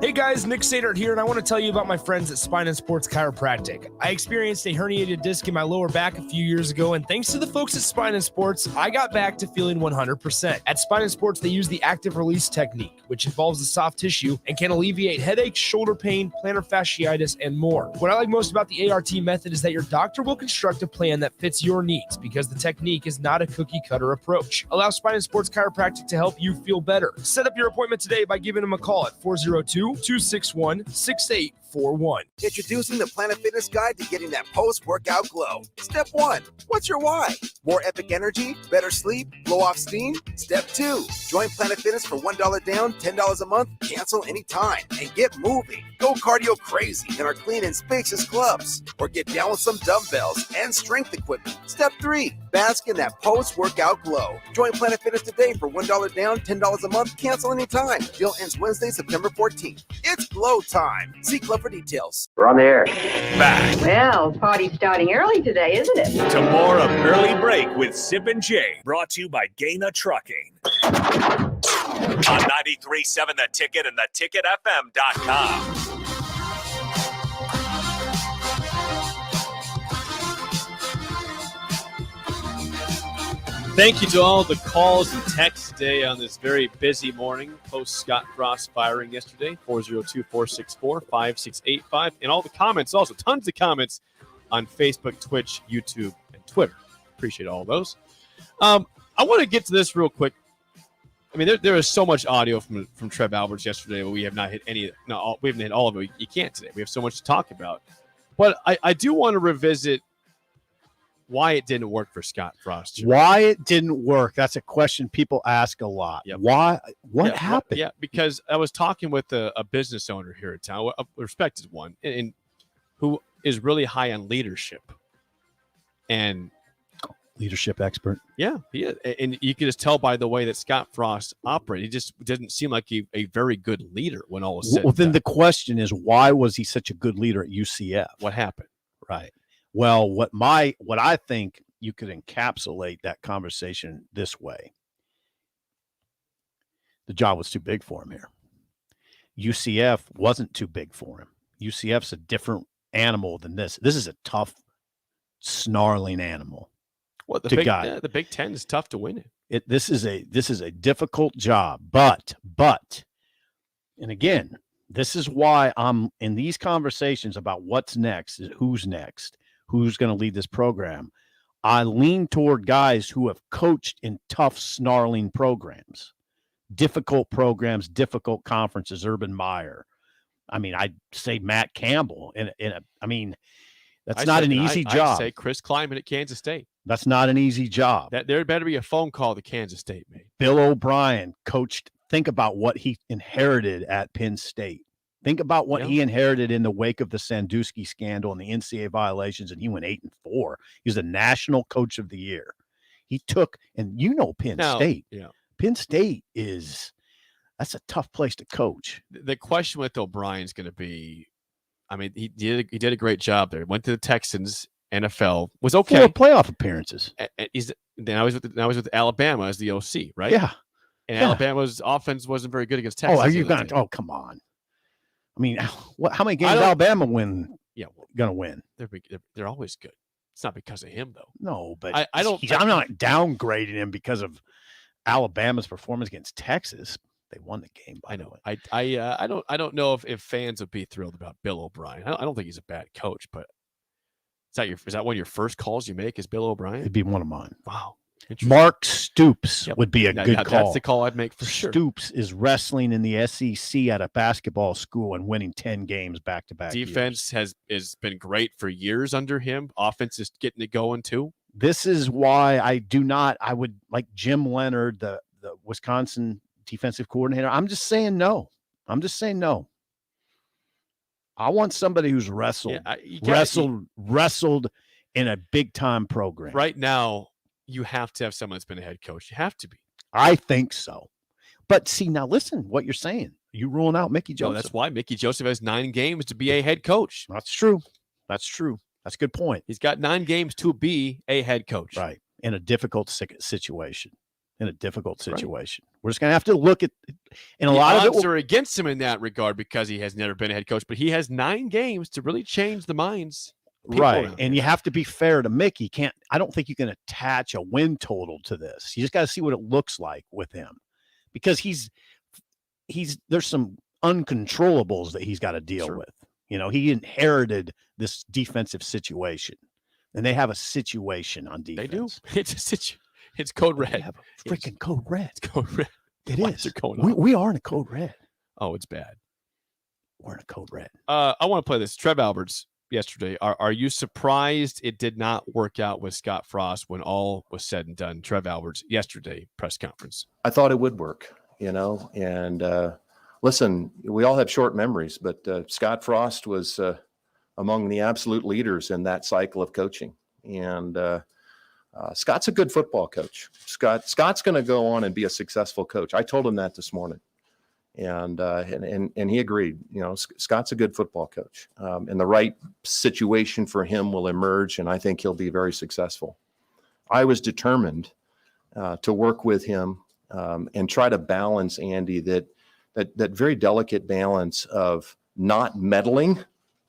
Hey guys, Nick Sadert here, and I want to tell you about my friends at Spine and Sports Chiropractic. I experienced a herniated disc in my lower back a few years ago, and thanks to the folks at Spine and Sports, I got back to feeling 100%. At Spine and Sports, they use the active release technique, which involves the soft tissue and can alleviate headaches, shoulder pain, plantar fasciitis, and more. What I like most about the ART method is that your doctor will construct a plan that fits your needs because the technique is not a cookie-cutter approach. Allow Spine and Sports Chiropractic to help you feel better. Set up your appointment today by giving them a call at 402-261-6841. Introducing the Planet Fitness Guide to getting that post-workout glow. Step 1, what's your why? More epic energy, better sleep, blow off steam? Step 2, join Planet Fitness for $1 down, $10 a month, cancel anytime, and get moving. Go cardio crazy in our clean and spacious clubs, or get down with some dumbbells and strength equipment. Step 3, bask in that post-workout glow. Join Planet Fitness today for $1 down, $10 a month, cancel anytime. Deal ends Wednesday, September 14th. It's glow time. See club for details. We're on the air. Back Well, party's starting early today, isn't it? to more of Early Break with Sip and Jay, brought to you by Gaina Trucking. On 93.7 The Ticket and theticketfm.com. Thank you to all the calls and texts today on this very busy morning post Scott Frost firing yesterday, 402-464-5685, and all the comments, also tons of comments on Facebook, Twitch, YouTube, and Twitter. Appreciate all those. I want to get to this real quick. I mean, there is so much audio from Trev Alberts yesterday, but we have not hit any. No, we haven't hit all of it. You can't today. We have so much to talk about. But I do want to revisit why it didn't work for Scott Frost. Why it didn't work? That's a question people ask a lot. Yep. Why? What happened? Yeah, because I was talking with a business owner here in town, a respected one, and who is really high on leadership and leadership expert. Yeah, he is. And you can just tell by the way that Scott Frost operated. He just didn't seem like a very good leader when all was said. Well, then the question is, why was he such a good leader at UCF? What happened? Right. Well, what I think you could encapsulate that conversation this way. The job was too big for him here. UCF wasn't too big for him. UCF's a different animal than this. This is a tough, snarling animal. Well, the Big Ten is tough to win it. This is a difficult job, but and again, this is why I'm in these conversations about what's next, who's going to lead this program. I lean toward guys who have coached in tough, snarling programs, difficult conferences. Urban Meyer. I mean, I'd say Matt Campbell. That's not an easy job. I'd say Chris Kleiman at Kansas State. That's not an easy job. There better be a phone call to Kansas State made. Bill O'Brien coached. Think about what he inherited at Penn State. Think about what he inherited in the wake of the Sandusky scandal and the NCAA violations, and he went 8-4. He was the national coach of the year. He took, and Penn State. Yeah. Penn State that's a tough place to coach. The question with O'Brien is going to be, I mean, he did a great job there. Went to the Texans. NFL was okay. 4 playoff appearances. Then I was with Alabama as the OC, right? Yeah. And Alabama's offense wasn't very good against Texas. Oh, are you going to? Oh, come on. I mean, how many games Alabama going to win? They're always good. It's not because of him though. No, but I'm not downgrading him because of Alabama's performance against Texas. They won the game. By the way, I don't know if fans would be thrilled about Bill O'Brien. I don't think he's a bad coach, but. Is that one of your first calls you make? Is Bill O'Brien? It'd be one of mine. Wow. Mark Stoops would be a good call. That's the call I'd make for sure. Stoops is wrestling in the SEC at a basketball school and winning 10 games back-to-back. Defense has been great for years under him. Offense is getting it going too. This is why I would like Jim Leonard, the Wisconsin defensive coordinator. I'm just saying no. I want somebody who's wrestled in a big time program. Right now, you have to have someone that's been a head coach. You have to be. I think so. But see, now listen, what you're saying. You ruling out Mickey Joseph. No, that's why Mickey Joseph has 9 games to be a head coach. That's true. That's a good point. He's got 9 games to be a head coach. Right. In a difficult situation. We're just going to have to look at, and a lot of it are against him in that regard because he has never been a head coach, but he has 9 games to really change the minds. Right. And you have to be fair to Mickey. I don't think you can attach a win total to this. You just got to see what it looks like with him because there's some uncontrollables that he's got to deal with. He inherited this defensive situation and they have a situation on defense. They do. It's a situation. It's code red. They have a freaking code red. It's code red. It is. We are in a code red. Oh, it's bad. We're in a code red. I want to play this. Trev Alberts yesterday. Are you surprised it did not work out with Scott Frost when all was said and done? Trev Alberts yesterday press conference. I thought it would work, and listen, we all have short memories, but Scott Frost was among the absolute leaders in that cycle of coaching. And Scott's a good football coach. Scott's going to go on and be a successful coach. I told him that this morning, and he agreed. Scott's a good football coach, and the right situation for him will emerge, and I think he'll be very successful. I was determined to work with him and try to balance, Andy, that very delicate balance of not meddling,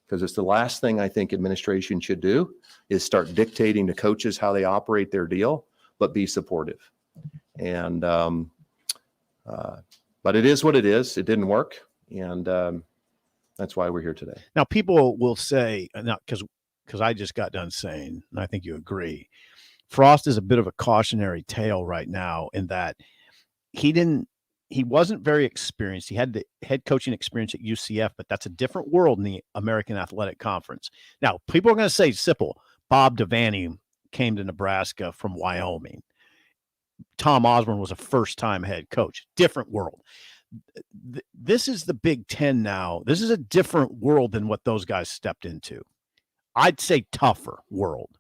because it's the last thing I think administration should do is start dictating to coaches how they operate their deal, but be supportive. And but it is what it is. It didn't work, and that's why we're here today. Now, people will say, because I just got done saying, and I think you agree, Frost is a bit of a cautionary tale right now in that he wasn't very experienced. He had the head coaching experience at UCF, but that's a different world in the American Athletic Conference. Now, people are going to say, Sipple, Bob Devaney came to Nebraska from Wyoming. Tom Osborne was a first-time head coach. Different world. This is the Big Ten now. This is a different world than what those guys stepped into. I'd say tougher world.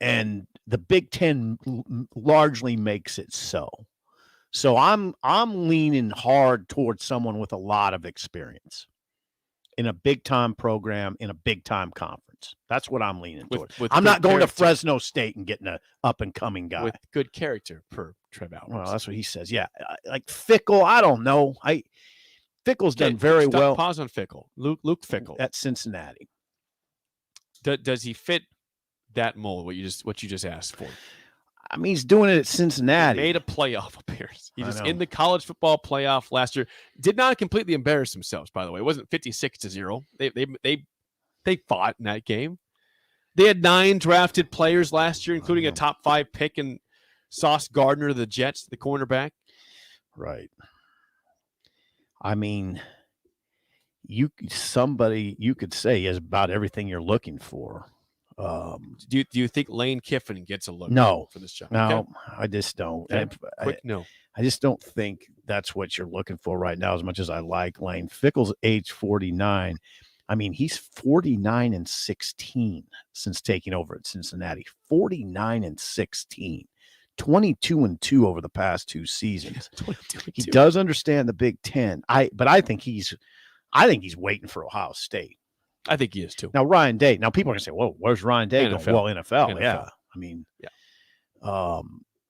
And the Big Ten largely makes it so. So I'm leaning hard towards someone with a lot of experience in a big-time program, in a big-time conference. That's what I'm leaning towards. I'm not going to Fresno State and getting an up-and-coming guy. With good character, per Trev Alberts. Well, that's what he says. Yeah. Like Fickle, I don't know. Fickle's done very well. Pause on Fickle. Luke Fickle. At Cincinnati. Does he fit that mold, what you just asked for? I mean, he's doing it at Cincinnati. He made a playoff appearance. He was in the college football playoff last year. Did not completely embarrass themselves, by the way. It wasn't 56-0. They fought in that game. They had 9 drafted players last year, including a top 5 pick in Sauce Gardner of the Jets, the cornerback. Right. I mean, you could say is about everything you're looking for. Do you think Lane Kiffin gets a look? No, for this job? No, Okay. I just don't. Okay. No. I just don't think that's what you're looking for right now. As much as I like Lane, Fickle's age 49. I mean, he's 49-16 since taking over at Cincinnati. 49-16, 22-2 over the past 2 seasons. He does understand the Big Ten. But I think he's waiting for Ohio State. I think he is too. Now, Ryan Day. Now, people are going to say, "Whoa, where's Ryan Day going?" Well, NFL. Yeah. I mean,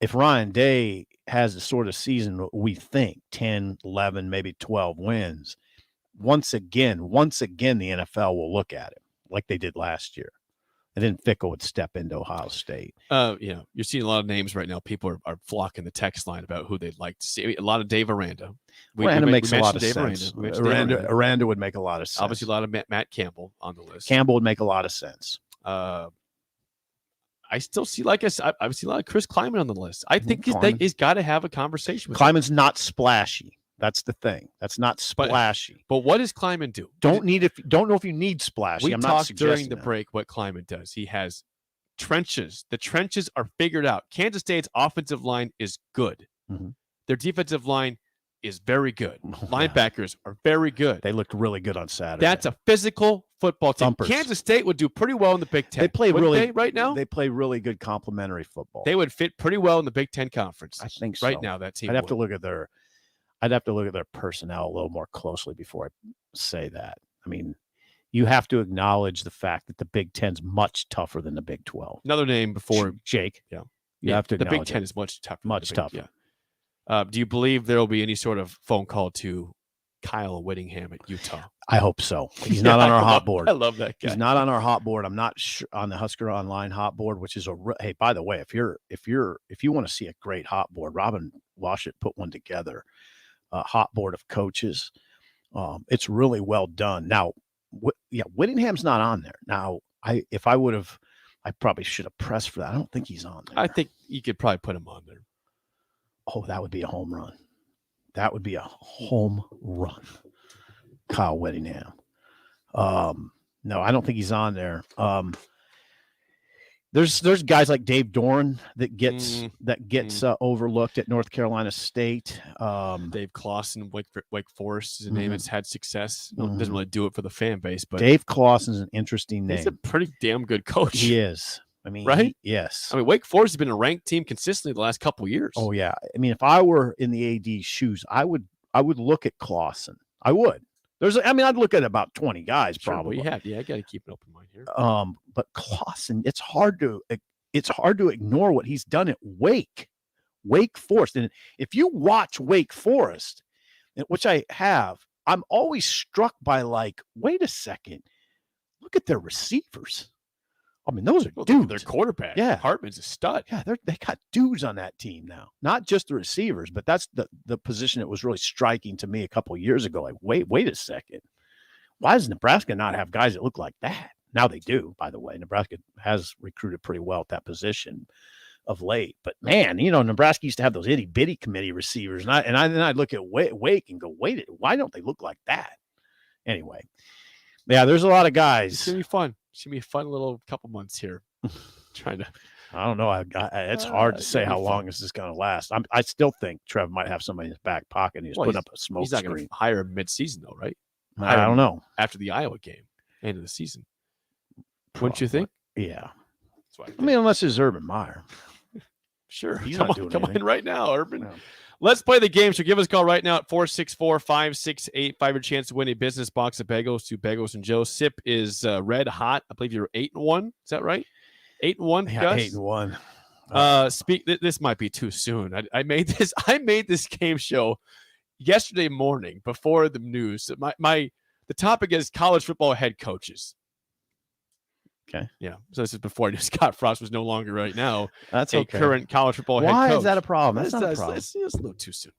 if Ryan Day has the sort of season we think, 10, 11, maybe 12 wins, once again, the NFL will look at him like they did last year. And then Fickle would step into Ohio State. You're seeing a lot of names right now. People are flocking the text line about who they'd like to see. I mean, a lot of Dave Aranda. Aranda makes a lot of sense. Aranda would make a lot of sense. Obviously, a lot of Matt Campbell on the list. Campbell would make a lot of sense. I still see, like I said, I see a lot of Chris Kleiman on the list. I think he's got to have a conversation with Kleiman's not splashy. That's the thing. That's not splashy. But what does Kleiman do? Don't know if you need splashy. We I'm not talked during the that. break what Kleiman does. He has trenches. The trenches are figured out. Kansas State's offensive line is good. Mm-hmm. Their defensive line is very good. Linebackers are very good. They looked really good on Saturday. That's a physical football team. Thumpers. Kansas State would do pretty well in the Big Ten. They play right now. They play really good complementary football. They would fit pretty well in the Big Ten Conference. I think so. Right now, that team. I'd have to look at their personnel a little more closely before I say that. I mean, you have to acknowledge the fact that the Big Ten's much tougher than the Big 12. Another name before Jake. Yeah. You have to the acknowledge Big Ten it. is much tougher. Much tougher. Yeah. Do you believe there will be any sort of phone call to Kyle Whittingham at Utah? I hope so. He's not on our hot board. I love that guy. He's not on our hot board. I'm not sure on the Husker Online hot board, which is hey, by the way, if you want to see a great hot board, Robin Washut put one together. Hot board of coaches. It's really well done. Now, Whittingham's not on there. Now, I probably should have pressed for that. I don't think he's on there. I think you could probably put him on there. Oh, that would be a home run. That would be a home run. Kyle Whittingham. No, I don't think he's on there. There's guys like Dave Doran that gets overlooked at North Carolina State. Dave Clawson, Wake Forest is a name that's had success. Doesn't really do it for the fan base, but Dave Clawson's an interesting name. He's a pretty damn good coach. He is. I mean, right? Yes. I mean, Wake Forest has been a ranked team consistently the last couple of years. Oh yeah. I mean, if I were in the AD's shoes, I would look at Clawson. I would. I'd look at about 20 guys probably. I got to keep an open mind here. But Clawson, it's hard to ignore what he's done at Wake Forest. And if you watch Wake Forest, which I have, I'm always struck by wait a second, look at their receivers. I mean, those are Well, dudes. their quarterback. Yeah. Hartman's a stud. Yeah, they got dudes on that team now. Not just the receivers, but that's the position that was really striking to me a couple of years ago. Like, wait a second. Why does Nebraska not have guys that look like that? Now they do, by the way. Nebraska has recruited pretty well at that position of late. But man, Nebraska used to have those itty bitty committee receivers, and I'd look at Wake and go, why don't they look like that? Anyway, yeah, there's a lot of guys. It's gonna be fun. It's gonna be a fun little couple months here. Trying to. I don't know. It's hard to say how long this is going to last. I still think Trev might have somebody in his back pocket. And he's putting up a smoke He's not screen. going to hire him mid-season, though, right? I don't know. After the Iowa game, end of the season. Wouldn't you think? Yeah. That's why I mean, unless it's Urban Meyer. Sure. He's come not on, doing come anything. on right now, Urban. No. Let's play the game. So give us a call right now at 464-568-5. Your chance to win a business box of bagels to Bagels and Joe. Sip is red hot. I believe you're 8-1. Is that right? 8-1. Yeah, Gus? 8-1. This might be too soon. I made this game show yesterday morning before the news. The topic is college football head coaches. Okay. Yeah. So this is before I knew Scott Frost was no longer right now That's a okay. current college football head coach. Why is that a problem? That's not a problem. It's a little too soon.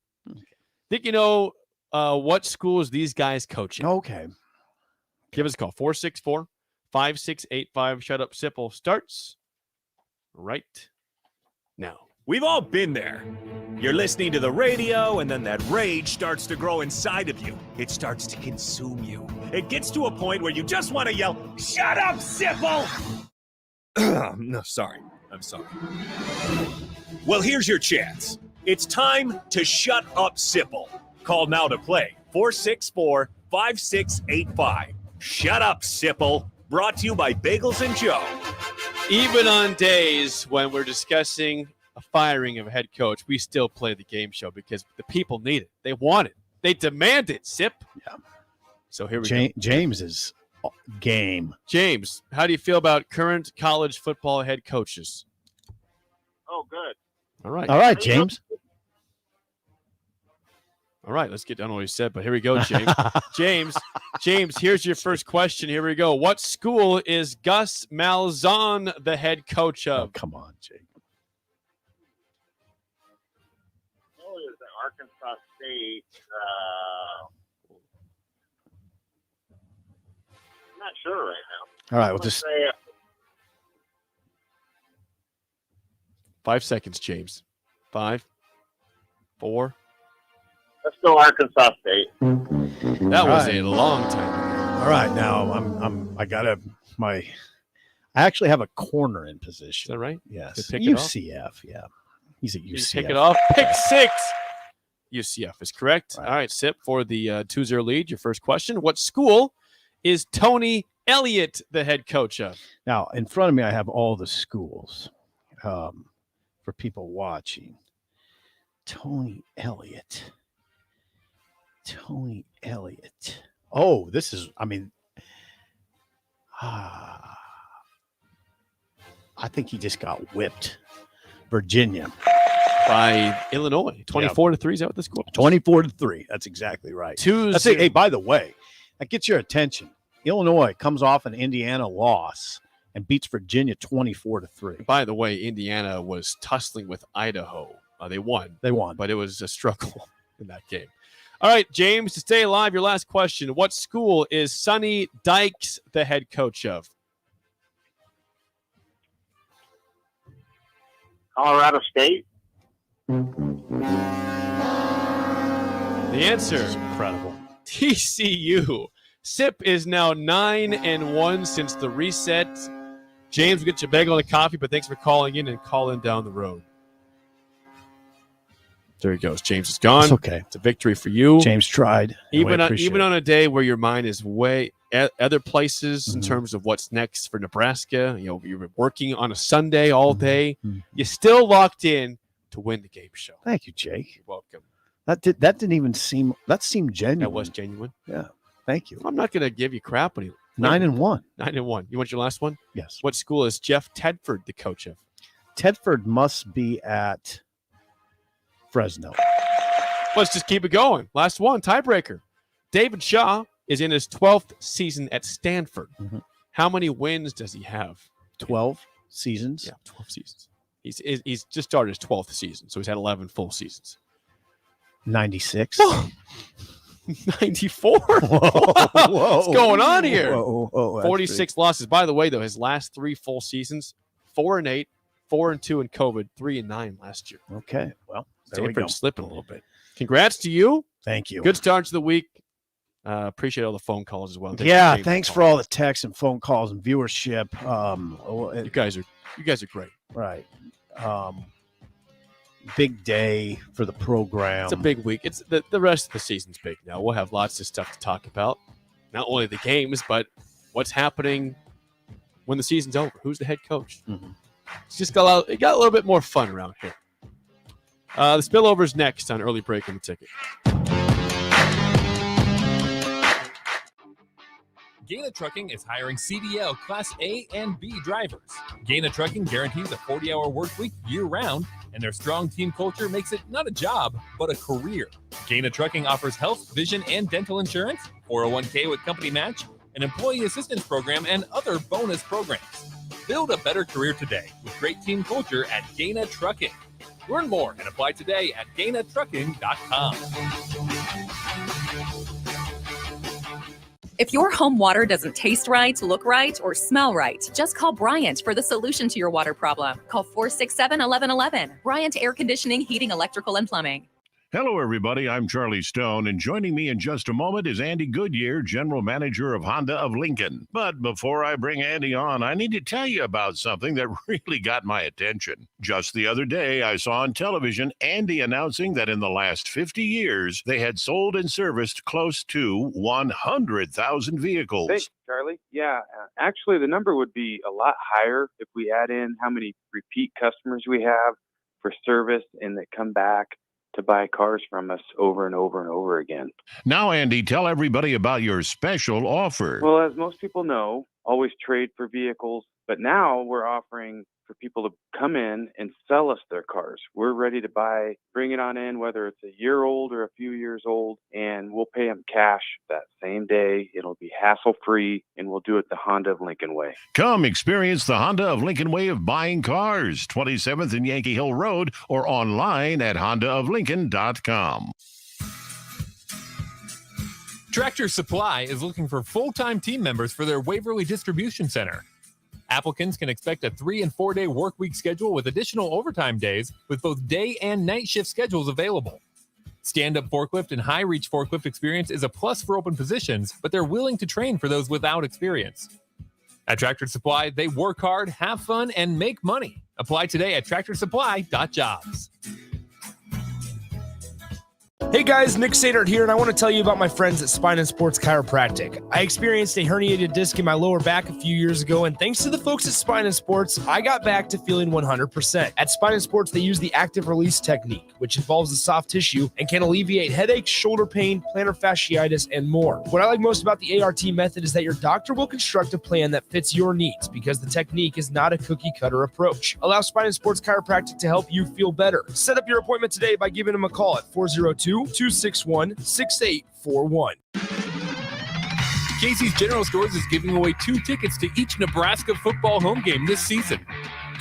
Think you know what schools these guys coaching? Okay. Give us a call. 464-5685. Shut up, Sipple starts right now. We've all been there. You're listening to the radio, and then that rage starts to grow inside of you. It starts to consume you. It gets to a point where you just want to yell, "Shut up, Sipple!" No, sorry. I'm sorry. Well, here's your chance. It's time to shut up, Sipple. Call now to play. 464-5685. Shut up, Sipple. Brought to you by Bagels and Joe. Even on days when we're discussing a firing of a head coach, we still play the game show because the people need it. They want it. They demand it, Sip. Yeah. So here we go. James is game. James, how do you feel about current college football head coaches? Oh, good. All right. All right, James. All right, let's get down what he said, but here we go, James. James, here's your first question. Here we go. What school is Gus Malzahn the head coach of? Oh, come on, Jake. Oh, is it Arkansas State? I'm not sure right now. All right, we'll just. 5 seconds, James. 5, 4. Let's go Arkansas State. That was a long time ago. All right, now I actually have a corner in position. Is that right? Yes. To pick it off? UCF, yeah. He's at You UCF. pick it off. Pick 6. UCF is correct. Right. All right, Sip, for the 2-0 lead, your first question. What school is Tony Elliott the head coach of? Now, in front of me, I have all the schools for people watching. Tony Elliott. Oh, this is, I think he just got whipped. Virginia. By Illinois. 24-3, is that what the score? 24-3. That's exactly right. That's it. Hey, by the way, that gets your attention. Illinois comes off an Indiana loss and beats Virginia 24-3. By the way, Indiana was tussling with Idaho. They won. But it was a struggle in that game. All right, James, to stay alive, your last question. What school is Sonny Dykes the head coach of? Colorado State. The answer. Incredible. TCU. Sip is now 9-1 since the reset. James, we'll get you a bagel and a coffee, but thanks for calling in and calling down the road. There he goes. James is gone. It's okay. It's a victory for you. James tried. Even on a day where your mind is way other places in terms of what's next for Nebraska, you're working on a Sunday all day. You're still locked in to win the game show. Thank you, Jake. You're welcome. That didn't even seem. That seemed genuine. That was genuine. Yeah. Thank you. I'm not going to give you crap when you 9-1. 9-1. You want your last one? Yes. What school is Jeff Tedford the coach of? Tedford must be at Fresno. Let's just keep it going. Last one, tiebreaker. David Shaw is in his 12th season at Stanford. How many wins does he have? 12 seasons. Yeah, 12 seasons. He's just started his 12th season, so he's had 11 full seasons. 96. 94. What's going on here? Whoa, 46 losses. By the way, though, his last 3 full seasons, 4-8, 4-2 in COVID, 3-9 last year. Okay, well, there we go. Slipping a little bit. Congrats to you. Thank you. Good start to the week. Appreciate all the phone calls as well. Thanks for all the texts and phone calls and viewership. You guys are great. Right. Big day for the program. It's a big week. It's the rest of the season's big now. We'll have lots of stuff to talk about. Not only the games, but what's happening when the season's over. Who's the head coach? Mm-hmm. It's just got a little bit more fun around here. The spillover's next on Early Break in the Ticket. Gaina Trucking is hiring CDL Class A and B drivers. Gaina Trucking guarantees a 40-hour work week year-round, and their strong team culture makes it not a job, but a career. Gaina Trucking offers health, vision, and dental insurance, 401k with company match, an employee assistance program, and other bonus programs. Build a better career today with great team culture at Gaina Trucking. Learn more and apply today at GainaTrucking.com. If your home water doesn't taste right, look right, or smell right, just call Bryant for the solution to your water problem. Call 467-1111. Bryant Air Conditioning, Heating, Electrical, and Plumbing. Hello, everybody. I'm Charlie Stone, and joining me in just a moment is Andy Goodyear, General Manager of Honda of Lincoln. But before I bring Andy on, I need to tell you about something that really got my attention. Just the other day, I saw on television Andy announcing that in the last 50 years, they had sold and serviced close to 100,000 vehicles. Thanks, Charlie. Yeah, actually, the number would be a lot higher if we add in how many repeat customers we have for service and that come back to buy cars from us over and over and over again. Now, Andy, tell everybody about your special offer. Well, as most people know, always trade for vehicles, but now we're offering for people to come in and sell us their cars. We're ready to buy, bring it on in, whether it's a year old or a few years old, and we'll pay them cash that same day. It'll be hassle-free, and we'll do it the Honda of Lincoln way. Come experience the Honda of Lincoln way of buying cars, 27th and Yankee Hill Road, or online at hondaoflincoln.com. Tractor Supply is looking for full-time team members for their Waverly Distribution Center. Applicants can expect a 3- and 4-day work week schedule with additional overtime days with both day and night shift schedules available. Stand-up forklift and high-reach forklift experience is a plus for open positions, but they're willing to train for those without experience. At Tractor Supply, they work hard, have fun, and make money. Apply today at tractorsupply.jobs. Hey guys, Nick Sadert here, and I want to tell you about my friends at Spine and Sports Chiropractic. I experienced a herniated disc in my lower back a few years ago, and thanks to the folks at Spine and Sports, I got back to feeling 100%. At Spine and Sports, they use the active release technique, which involves the soft tissue and can alleviate headaches, shoulder pain, plantar fasciitis, and more. What I like most about the ART method is that your doctor will construct a plan that fits your needs because the technique is not a cookie-cutter approach. Allow Spine and Sports Chiropractic to help you feel better. Set up your appointment today by giving them a call at 402-261-6841. Casey's General Stores is giving away 2 tickets to each Nebraska football home game this season.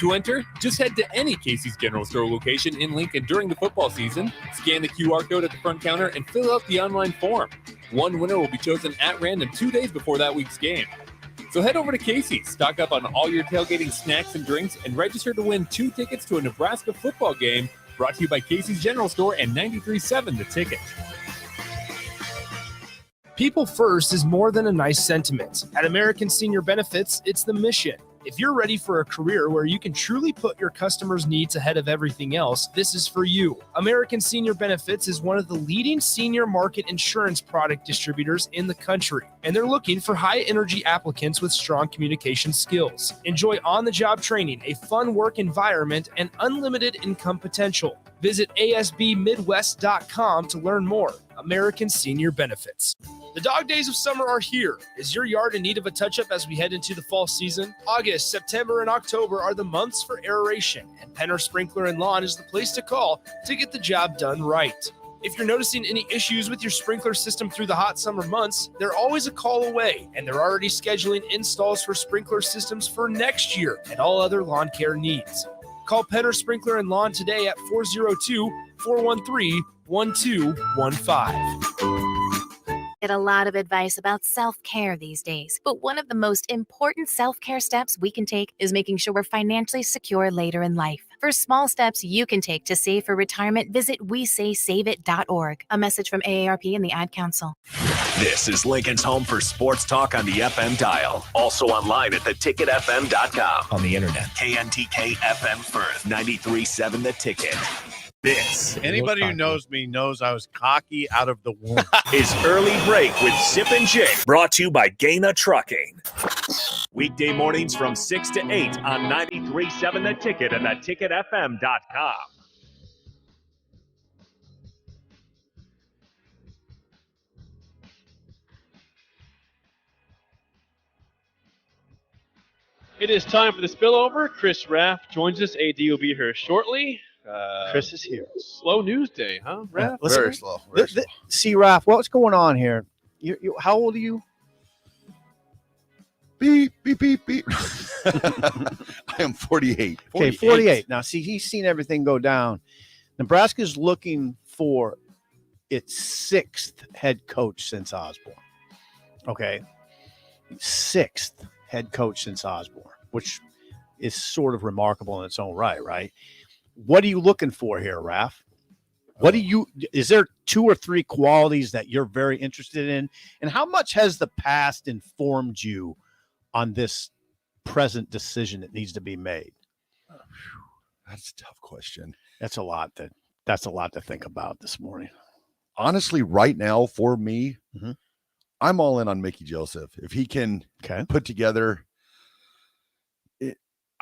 To enter, just head to any Casey's General Store location in Lincoln during the football season, scan the QR code at the front counter, and fill out the online form. One winner will be chosen at random 2 days before that week's game. So head over to Casey's, stock up on all your tailgating snacks and drinks, and register to win 2 tickets to a Nebraska football game, brought to you by Casey's General Store and 93.7 The Ticket. People first is more than a nice sentiment. At American Senior Benefits, it's the mission. If you're ready for a career where you can truly put your customers' needs ahead of everything else, this is for you. American Senior Benefits is one of the leading senior market insurance product distributors in the country, and they're looking for high-energy applicants with strong communication skills. Enjoy on-the-job training, a fun work environment, and unlimited income potential. Visit asbmidwest.com to learn more. American Senior Benefits. The dog days of summer are here. Is your yard in need of a touch-up as we head into the fall season? August, September, and October are the months for aeration, and Penner Sprinkler and Lawn is the place to call to get the job done right. If you're noticing any issues with your sprinkler system through the hot summer months, they're always a call away, and they're already scheduling installs for sprinkler systems for next year and all other lawn care needs. Call Penner Sprinkler and Lawn today at 402-413-1215. Get a lot of advice about self-care these days, but one of the most important self-care steps we can take is making sure we're financially secure later in life. For small steps you can take to save for retirement, visit WeSaySaveIt.org. A message from AARP and the Ad Council. This is Lincoln's home for sports talk on the FM dial. Also online at theticketfm.com. On the internet. KNTK FM Firth, 93.7 The Ticket. This Anybody who knows me knows I was cocky out of the womb. is Early Break with Sip and Jake, brought to you by Gaina Trucking. Weekday mornings from 6 to 8 on 93.7 The Ticket and theticketfm.com. It is time for the spillover. Chris Raff joins us. AD will be here shortly. Chris is here. Slow news day, huh, Raff? Listen, Very slow. Very slow. See, Raph, what's going on here? How old are you? Beep, beep, beep, beep. I am 48. Okay, 48. Now, see, he's seen everything go down. Nebraska's looking for its 6th head coach since Osborne. Okay. 6th head coach since Osborne, which is sort of remarkable in its own right? What are you looking for here, Raph? Is there 2 or 3 qualities that you're very interested in? And how much has the past informed you on this present decision that needs to be made? That's a tough question. That's a lot to think about this morning. Honestly, right now for me, I'm all in on Mickey Joseph. If he can put together,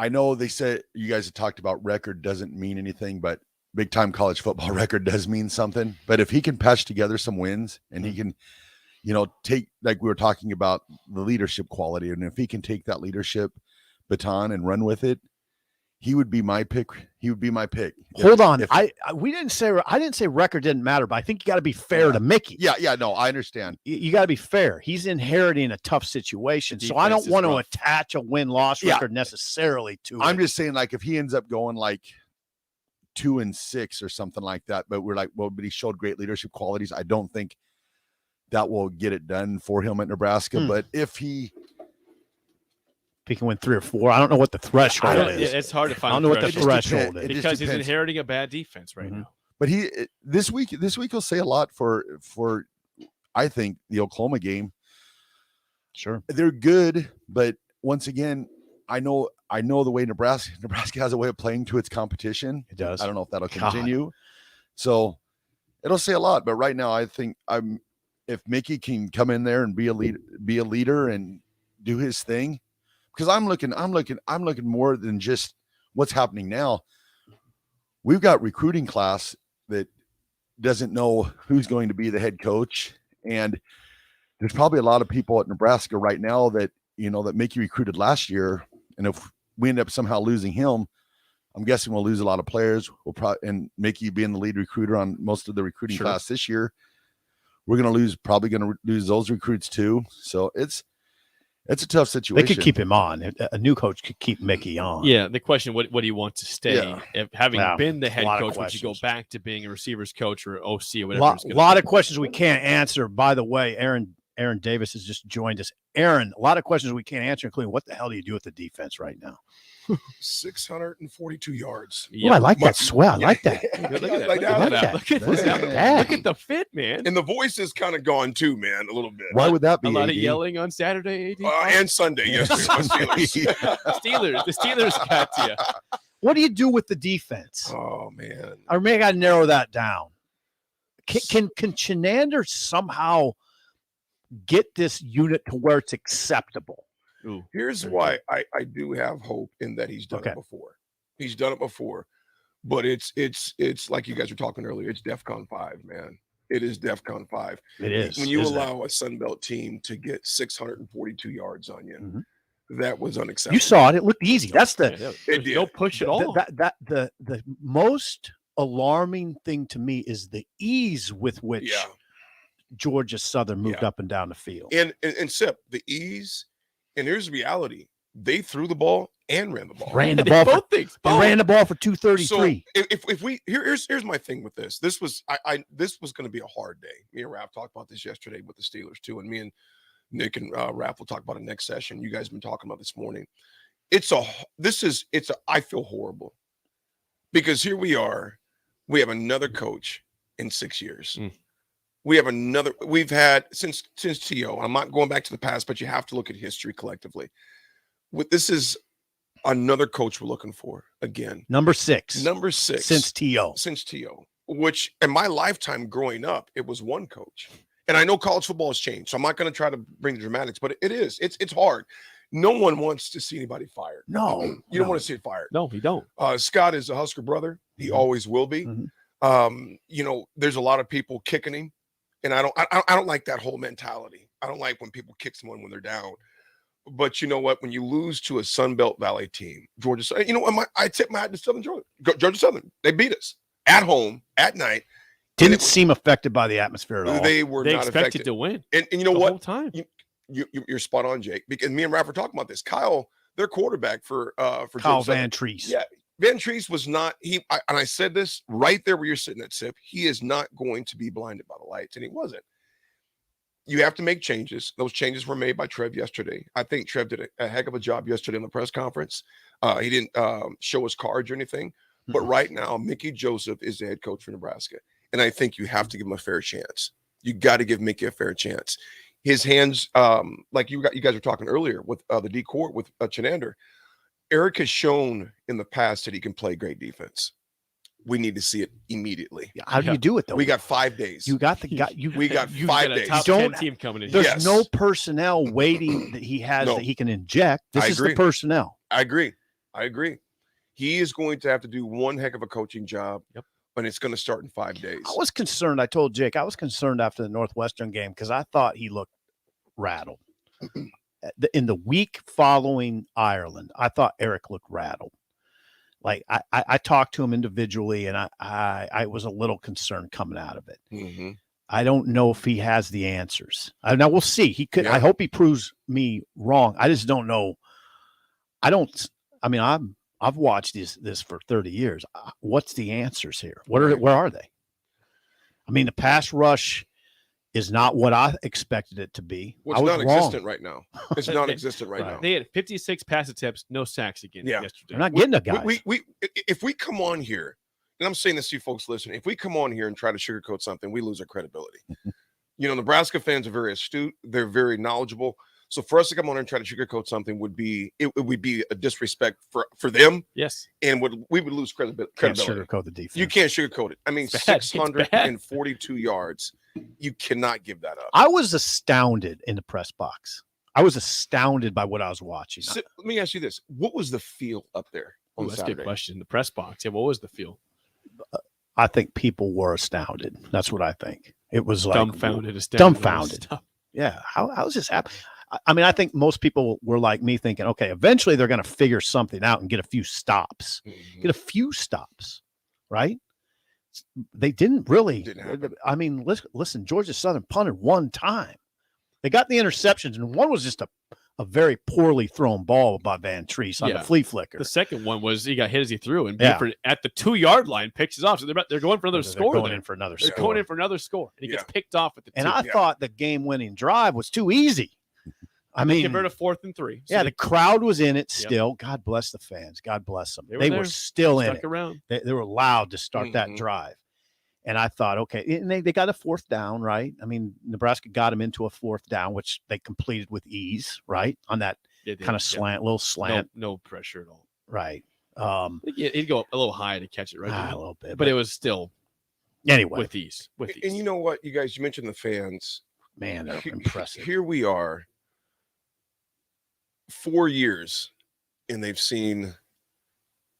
I know they said you guys have talked about record doesn't mean anything, but big time college football record does mean something. But if he can patch together some wins and he can, take, like we were talking about, the leadership quality, and if he can take that leadership baton and run with it, he would be my pick. He would be my pick. Hold on. I didn't say record didn't matter, but I think you got to be fair to Mickey. Yeah, no, I understand. You got to be fair. He's inheriting a tough situation, so I don't want to attach a win-loss record necessarily to it. I'm just saying, like, if he ends up going like 2-6 or something like that, but we're like, well, but he showed great leadership qualities. I don't think that will get it done for him at Nebraska. But if he can win 3 or 4. I don't know what the threshold is. It's hard to find. I don't know what the threshold is because he's inheriting a bad defense right now. But this week will say a lot for I think the Oklahoma game. Sure, they're good, but once again, I know the way Nebraska has a way of playing to its competition. It does. I don't know if that'll continue. So it'll say a lot. But right now, I think if Mickey can come in there and be a leader and do his thing. Because I'm looking more than just what's happening now. We've got recruiting class that doesn't know who's going to be the head coach, and there's probably a lot of people at Nebraska right now that that Mickey recruited last year, and if we end up somehow losing him, I'm guessing we'll lose a lot of players. And Mickey being the lead recruiter on most of the recruiting class this year, we're probably going to lose those recruits too. So it's a tough situation. They could keep him on. A new coach could keep Mickey on. Yeah, the question, what do you want to stay? Yeah. If having been the head coach, would you go back to being a receivers coach or OC or whatever? A lot of questions we can't answer. By the way, Aaron Davis has just joined us. Aaron, a lot of questions we can't answer, including what the hell do you do with the defense right now? 642 yards. Oh, I like that swell. I like that. Look at the fit, man. And the voice is kind of gone too, man, a little bit. Why would that be? A lot AD? of yelling on Saturday, AD? And Sunday, yes. The Steelers got to you. What do you do with the defense? Oh, man. I may got to narrow that down. Can Chenander somehow get this unit to where it's acceptable? Ooh. Here's why I do have hope in that he's done it before. He's done it before, but it's like you guys were talking earlier. It's DEFCON 5, man. It is DEFCON 5. It is. When you allow a Sunbelt team to get 642 yards on you, that was unacceptable. You saw it. It looked easy. That's no push at all. The most alarming thing to me is the ease with which Georgia Southern moved up and down the field. And Sip, the ease, and here's the reality. They threw the ball and ran the ball. Ran the ball for 233. So if we here's my thing with this. This was this was going to be a hard day. Me and Raph talked about this yesterday with the Steelers too, and me and Nick and Raph will talk about it next session. You guys have been talking about this morning. I feel horrible because here we are. We have another coach in 6 years. We've had since T.O. I'm not going back to the past, but you have to look at history collectively. This is another coach we're looking for again. Number six since T.O. Which in my lifetime growing up, it was one coach. And I know college football has changed, so I'm not going to try to bring the dramatics, but it is. It's hard. No one wants to see anybody fired. No, you don't want to see it fired. No, we don't. Scott is a Husker brother. He always will be. There's a lot of people kicking him, and I don't like that whole mentality. I don't like when people kick someone when they're down. But you know what? When you lose to a Sun Belt Valley team, Georgia, I tip my hat to Southern Georgia Southern. They beat us at home at night. Didn't seem affected by the atmosphere at all. They were not expected affected to win. And you know the what? Whole time. You're spot on, Jake. Because me and Raph were talking about this. Kyle, their quarterback for Kyle Georgia Van Southern. Treese. Yeah, Van Treese was not. And I said this right there where you're sitting at Sip. He is not going to be blinded by the lights, and he wasn't. You have to make changes. Those changes were made by Trev yesterday. I think Trev did a heck of a job yesterday in the press conference. He didn't show his cards or anything. But right now, Mickey Joseph is the head coach for Nebraska. And I think you have to give him a fair chance. You got to give Mickey a fair chance. His hands, like you guys were talking earlier with the D court with Chenander. Eric has shown in the past that he can play great defense. We need to see it immediately. How do you do it though? We got 5 days. You got the guy. We got 5 days. Top 10 team coming in. There's no personnel waiting that he has that he can inject. This is the personnel. I agree. He is going to have to do one heck of a coaching job. Yep. And it's going to start in 5 days. I was concerned. I told Jake I was concerned after the Northwestern game because I thought he looked rattled. In the week following Ireland, I thought Eric looked rattled. Like I talked to him individually, and I was a little concerned coming out of it. Mm-hmm. I don't know if he has the answers. Now we'll see. He could. Yeah. I hope he proves me wrong. I just don't know. I've watched this for 30 years. What's the answers here? Where are they? I mean, the pass rush is not what I expected it to be. Well, it's non-existent right now. It's non-existent right now. They had 56 pass attempts, no sacks again yesterday. They're not getting a guy. If we come on here, and I'm saying this to you folks listening, if we come on here and try to sugarcoat something, we lose our credibility. Nebraska fans are very astute. They're very knowledgeable. So for us to come on and try to sugarcoat something would be a disrespect for them. Yes, and we would lose credibility. Can't sugarcoat the defense. You can't sugarcoat it. I mean, 642 yards. You cannot give that up. I was astounded in the press box. I was astounded by what I was watching. So, let me ask you this: what was the feel up there on that's Saturday? a good question. The press box. Yeah, what was the feel? I think people were astounded. That's what I think. It was like dumbfounded. Yeah. How is this happening? I mean, I think most people were like me thinking, okay, eventually they're going to figure something out and get a few stops. Right? They didn't really. I mean, listen, Georgia Southern punted one time. They got the interceptions, and one was just a very poorly thrown ball by Van Treese on the flea flicker. The second one was he got hit as he threw, and Buford at the 2-yard line picks it off. So they're going for another score. They're going in for another score. They're going in for another score, and he gets picked off at the 2. And I thought the game-winning drive was too easy. I mean, convert a 4th and 3. So the crowd was in it still. God bless the fans. God bless them. They were still in it. Around. They were loud to start that drive. And I thought, okay, and they got a 4th down, right? I mean, Nebraska got them into a 4th down, which they completed with ease, right? On that kind of slant, little slant. No pressure at all. Right. He'd go a little high to catch it, right? A little bit. But it was still with ease. And you know what, you guys, you mentioned the fans. Man, they're impressive. Here we are, 4 years, and they've seen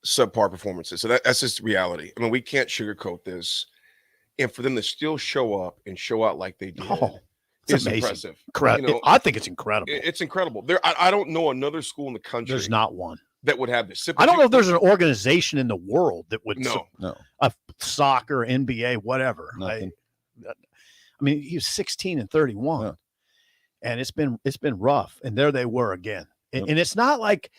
subpar performances. So that's just reality. I mean, we can't sugarcoat this. And for them to still show up and show out like they did is impressive. I think it's incredible. It's incredible. I don't know another school in the country. There's not one. that would have this. I don't know if there's an organization in the world that would No. Soccer, NBA, whatever. Nothing. I mean, he was 16 and 31, and it's been rough. And there they were again. And it's not like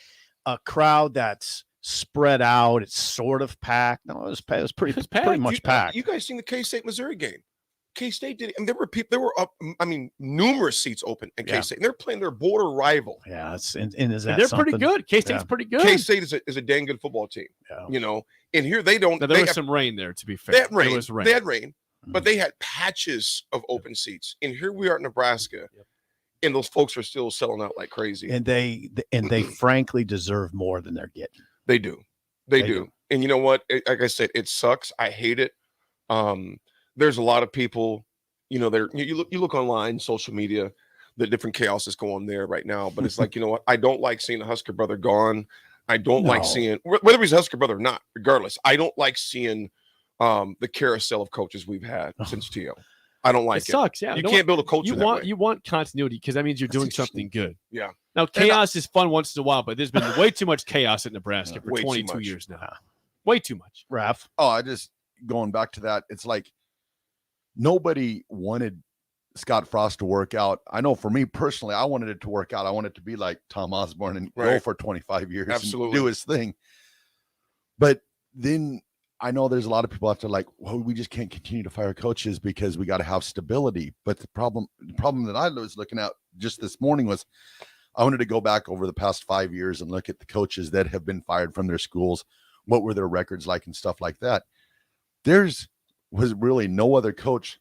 a crowd that's spread out. It's sort of packed. No, it was pretty much packed. You guys seen the K-State Missouri game? K-State did. I mean, there were people. There were numerous seats open at K-State. And they're playing their border rival. Yeah, they're pretty good. K-State's pretty good. K-State is a dang good football team. You know, and here they don't. Now, there was some rain there, to be fair. They had rain. There was rain. They had rain, but they had patches of open seats. And here we are in Nebraska, and those folks are still selling out like crazy. And they frankly deserve more than they're getting. They do. They do. And you know what? Like I said, it sucks. I hate it. There's a lot of people, you know, you look online, social media, the different chaos that's going on there right now. But it's like, you know what? I don't like seeing the Husker brother gone. I don't like seeing, whether he's a Husker brother or not, regardless, I don't like seeing the carousel of coaches we've had since T.O. I don't like it. It sucks. Yeah. You can't build a culture that way. You want continuity because that means you're doing something good. Yeah. Now, chaos is fun once in a while, but there's been way too much chaos at Nebraska for Way too 22 much. years now. Way too much. Raph. Oh, I just going back to that. It's like nobody wanted Scott Frost to work out. I know for me personally, I wanted it to work out. I wanted it to be like Tom Osborne and go for 25 years Absolutely. and do his thing. But then I know there's a lot of people out there like, well, we just can't continue to fire coaches because we got to have stability. But the problem that I was looking at just this morning was I wanted to go back over the past 5 years and look at the coaches that have been fired from their schools. What were their records like and stuff like that? Was really no other coach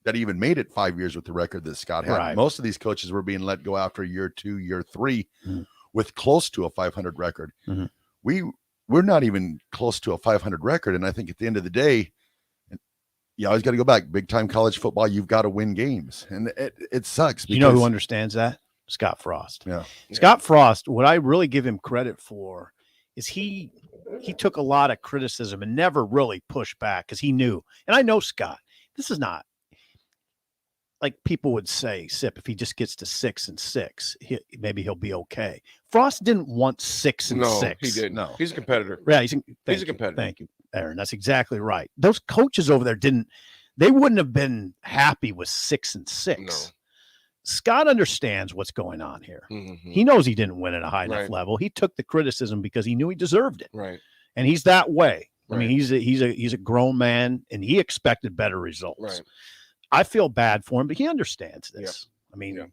that even made it 5 years with the record that Scott had. Right. Most of these coaches were being let go after year 2, year 3 with close to a 500 record. We're not even close to a 500 record. And I think at the end of the day, you always got to go back. Big time college football, you've got to win games. And it sucks. You know who understands that? Scott Frost. Yeah. Scott Frost, what I really give him credit for is he took a lot of criticism and never really pushed back because he knew. And I know Scott, this is not like people would say, Sip, if he just gets to 6-6, maybe he'll be okay. Frost didn't want 6-6. No, he didn't. No. He's a competitor. Yeah, He's a competitor. Thank you, Aaron. That's exactly right. Those coaches over there they wouldn't have been happy with 6-6. No. Scott understands what's going on here. Mm-hmm. He knows he didn't win at a high enough Right. level. He took the criticism because he knew he deserved it. Right. And he's that way. I Right. mean, he's a grown man and he expected better results. Right. I feel bad for him, but he understands this. I mean,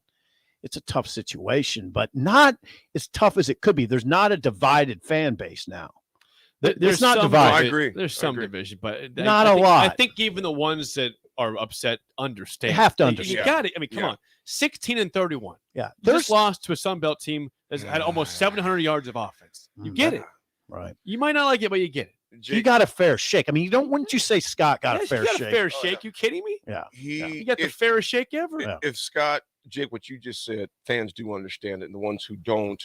it's a tough situation, but not as tough as it could be. There's not a divided fan base now. There's not some divided. I agree. There's some division, but Not I a think, lot. I think even the ones that are upset understand. They have to You understand. got it. I mean, come Yeah. on. 16-31. Yeah. You just lost to a Sun Belt team that's had almost 700 yards of offense. You get it. Right. You might not like it, but you get it. He got a fair shake. I mean, wouldn't you say Scott got a Yes, fair you got shake? a fair shake. You kidding me? Yeah. You got the fairest shake ever. If Scott, Jake, what you just said, fans do understand it, and the ones who don't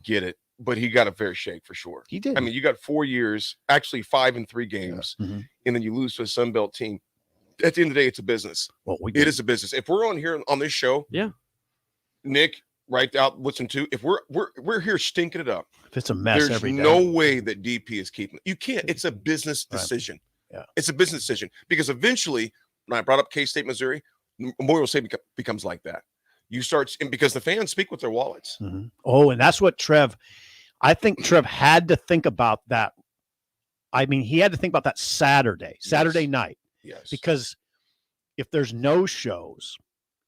get it. But he got a fair shake for sure. He did. I mean, you got 4 years, actually 5 and 3 games, and then you lose to a Sun Belt team. At the end of the day, it's a business. Well, it is a business. If we're on here on this show, Nick, right out, listen to. If we're here stinking it up, if it's a mess there's every day, no way that DP is keeping it. You can't. It's a business decision. Yeah, it's a business decision because eventually, when I brought up K-State, Missouri, Memorial State becomes like that. You start, and because the fans speak with their wallets. Oh, and that's what I think Trev had to think about that. I mean, he had to think about that Saturday night. Yes. Because if there's no shows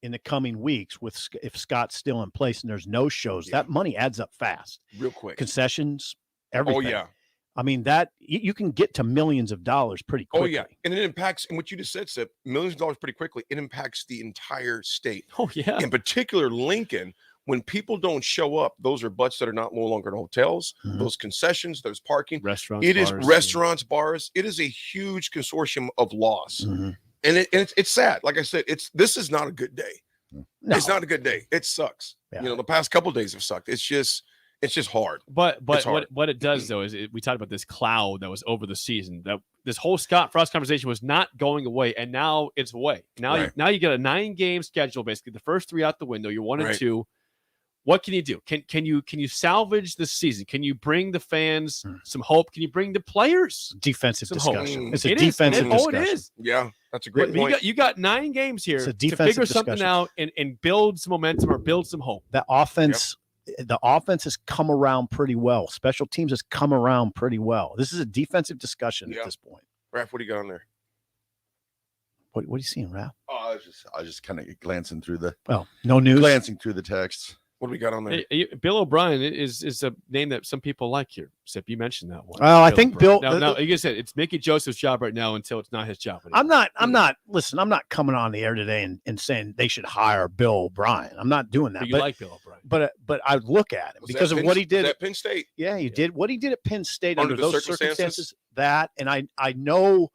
in the coming weeks, if Scott's still in place and there's no shows, that money adds up fast. Real quick. Concessions, everything. Oh, yeah. I mean, that you can get to millions of dollars pretty quickly. Oh, yeah. And it impacts, and what you just said, Sip, millions of dollars pretty quickly. It impacts the entire state. Oh, yeah. In particular, Lincoln, when people don't show up, those are butts that are no longer in hotels, those concessions, those parking. Restaurants, It is bars, restaurants, bars. It is a huge consortium of loss. And it's sad. Like I said, this is not a good day. No. It's not a good day. It sucks. Yeah. You know, the past couple of days have sucked. It's just hard. But It's hard. what it does though is we talked about this cloud that was over the season. That this whole Scott Frost conversation was not going away, and now it's away. Now Right. now you get a 9-game schedule, basically the first 3 out the window. You're 1 and Right. 2. What can you do? Can you salvage the season? Can you bring the fans some hope? Can you bring the players defensive some hope? discussion? It's a It is. defensive discussion. Oh, it is. Yeah, that's a great But point. you got 9 games here It's a to defensive figure something discussion. out and build some momentum or build some hope. That offense, the offense has come around pretty well. Special teams has come around pretty well. This is a defensive discussion at this point. Raph, what do you got on there? What are you seeing, Raph? Oh, I was just kind of glancing through the. Well, no news. Glancing through the texts. What do we got on there? Bill O'Brien is a name that some people like here. Sip, you mentioned that one. Well, I think O'Brien. Bill. No, like I said, it's Mickey Joseph's job right now until it's not his job anymore. I'm not. Listen, I'm not coming on the air today and saying they should hire Bill O'Brien. I'm not doing that. But you like Bill O'Brien. But I look at him Was because that of what he did at Penn State. Yeah, he did what he did at Penn State Under under the those circumstances. That, and I know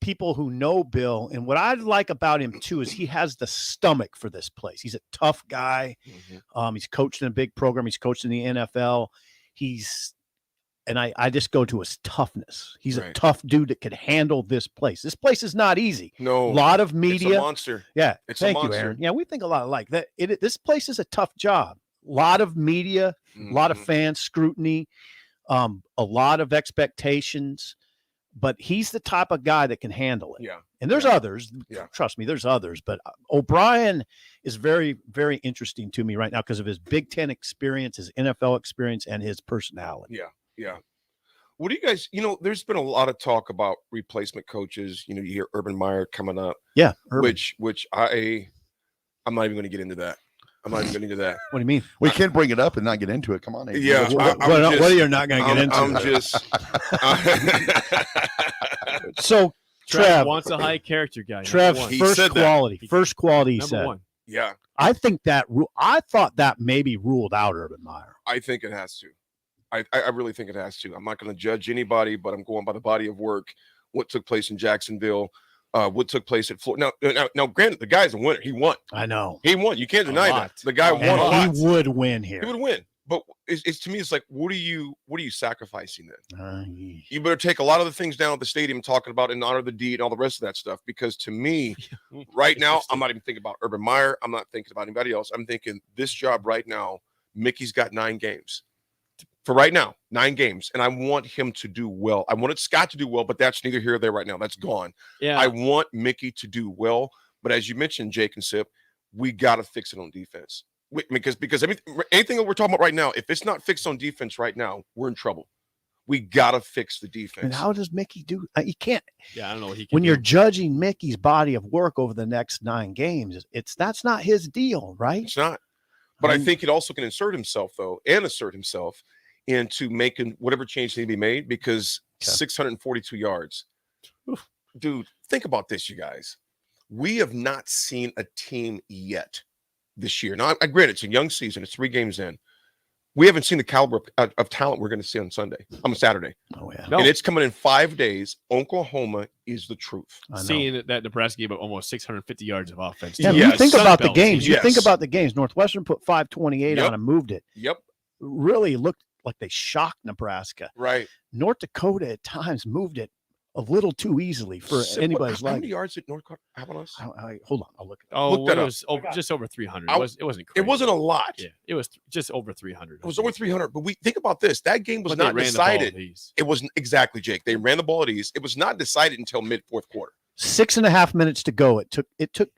people who know Bill, and what I like about him too is he has the stomach for this place. He's a tough guy. He's coached in a big program. He's coached in the NFL. I just go to his toughness. He's a tough dude that could handle this place. This place is not easy. No, a lot of media. It's a monster. Yeah, it's a thank you, monster. Aaron. Yeah, we think a lot alike. This place is a tough job. A lot of media, a lot of fans scrutiny, a lot of expectations. But he's the type of guy that can handle it. Yeah. And there's others. Yeah. Trust me, there's others. But O'Brien is very, very interesting to me right now because of his Big Ten experience, his NFL experience, and his personality. Yeah. Yeah. What do you guys, there's been a lot of talk about replacement coaches. You hear Urban Meyer coming up. Yeah. Urban. Which I'm not even going to get into that. I'm not even going to do that. What do you mean? We can't bring it up and not get into it. Come on. Adrian. Yeah. What are you not going to get into? I'm just. So, Trev Trev wants a high character guy. Trev, Number one. first quality. First quality, he Number said. one. Yeah. I think I thought that maybe ruled out Urban Meyer. I think it has to. I really think it has to. I'm not going to judge anybody, but I'm going by the body of work, what took place in Jacksonville, what took place at Florida. Now, granted, the guy's a winner. He won. I know. He won. You can't deny that. The guy won And a lot. he would win here. He would win. But it's to me, it's like, what are you sacrificing then? You better take a lot of the things down at the stadium talking about in honor of the deed and all the rest of that stuff. Because to me, right now, I'm not even thinking about Urban Meyer. I'm not thinking about anybody else. I'm thinking this job right now, Mickey's got 9 games. For right now, 9 games. And I want him to do well. I wanted Scott to do well, but that's neither here or there right now. That's gone. Yeah. I want Mickey to do well. But as you mentioned, Jake and Sip, we got to fix it on defense. Because anything that we're talking about right now, if it's not fixed on defense right now, we're in trouble. We got to fix the defense. And how does Mickey do? You can't. Yeah, I don't know what he can When do. you're judging Mickey's body of work over the next 9 games, that's not his deal, right? It's not. But I think it also can assert himself into making whatever change need to be made because 642 yards. Dude, think about this, you guys. We have not seen a team yet this year. Now, I grant it's a young season. It's 3 games in. We haven't seen the caliber of talent we're going to see on Saturday. Oh, yeah. And it's coming in 5 days. Oklahoma is the truth. Seeing that Nebraska gave up almost 650 yards of offense. Yeah, you think about the games. You think about the games. Northwestern put 528 on and moved it. Yep. Really looked like they shocked Nebraska. Right. North Dakota at times moved it a little too easily for anybody's How life. many yards did North Dakota have on us? Hold on, I'll look at that. Oh, Look that it up. was just over 300. I- It wasn't crazy. It wasn't a lot. Yeah, it was just over 300. It was over 300. But we think about this. That game was But they not ran the ball at decided. ease. It wasn't exactly, Jake. They ran the ball at ease. It was not decided until mid-4th quarter. 6.5 minutes to go. It took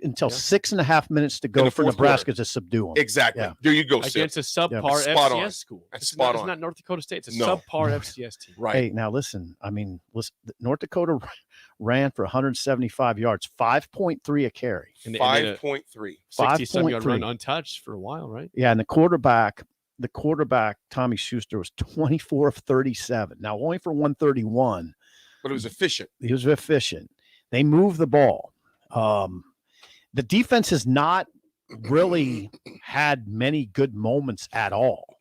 until 6.5 minutes to In go the for fourth Nebraska to subdue them. Exactly. Yeah. There you go, Sid. Against a subpar Spot FCS on. school. That's It's spot not, on. It's not North Dakota State. It's a No. subpar FCS team. Right. Hey, now listen. North Dakota ran for 175 yards, 5.3 a carry. And they made a 5.3. 60-some yard 5.3. run untouched for a while, right? Yeah, and the quarterback, Tommy Schuster, was 24 of 37. Now only for 131. But it was efficient. He was efficient. They moved the ball. The defense has not really had many good moments at all.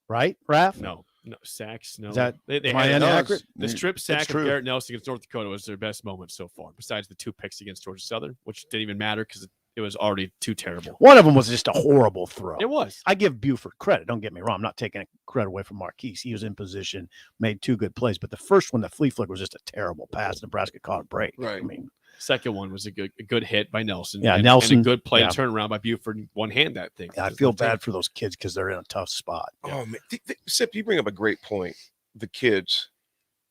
Right, Raph? No sacks. No, Is that- they am I had inaccurate? the strip sack It's of true. Garrett Nelson against North Dakota was their best moment so far. Besides the 2 picks against Georgia Southern, which didn't even matter because it was already too terrible. One of them was just a horrible throw. It was. I give Buford credit. Don't get me wrong. I'm not taking credit away from Marquise. He was in position, made 2 good plays. But the first one, the flea flicker, was just a terrible pass. Nebraska caught a break. Right. I mean, Second one was a good hit by Nelson. Yeah, and Nelson. And a good play yeah. turnaround by Buford. One hand that thing. I feel bad for those kids because they're in a tough spot. Oh man, Sip, you bring up a great point. The kids.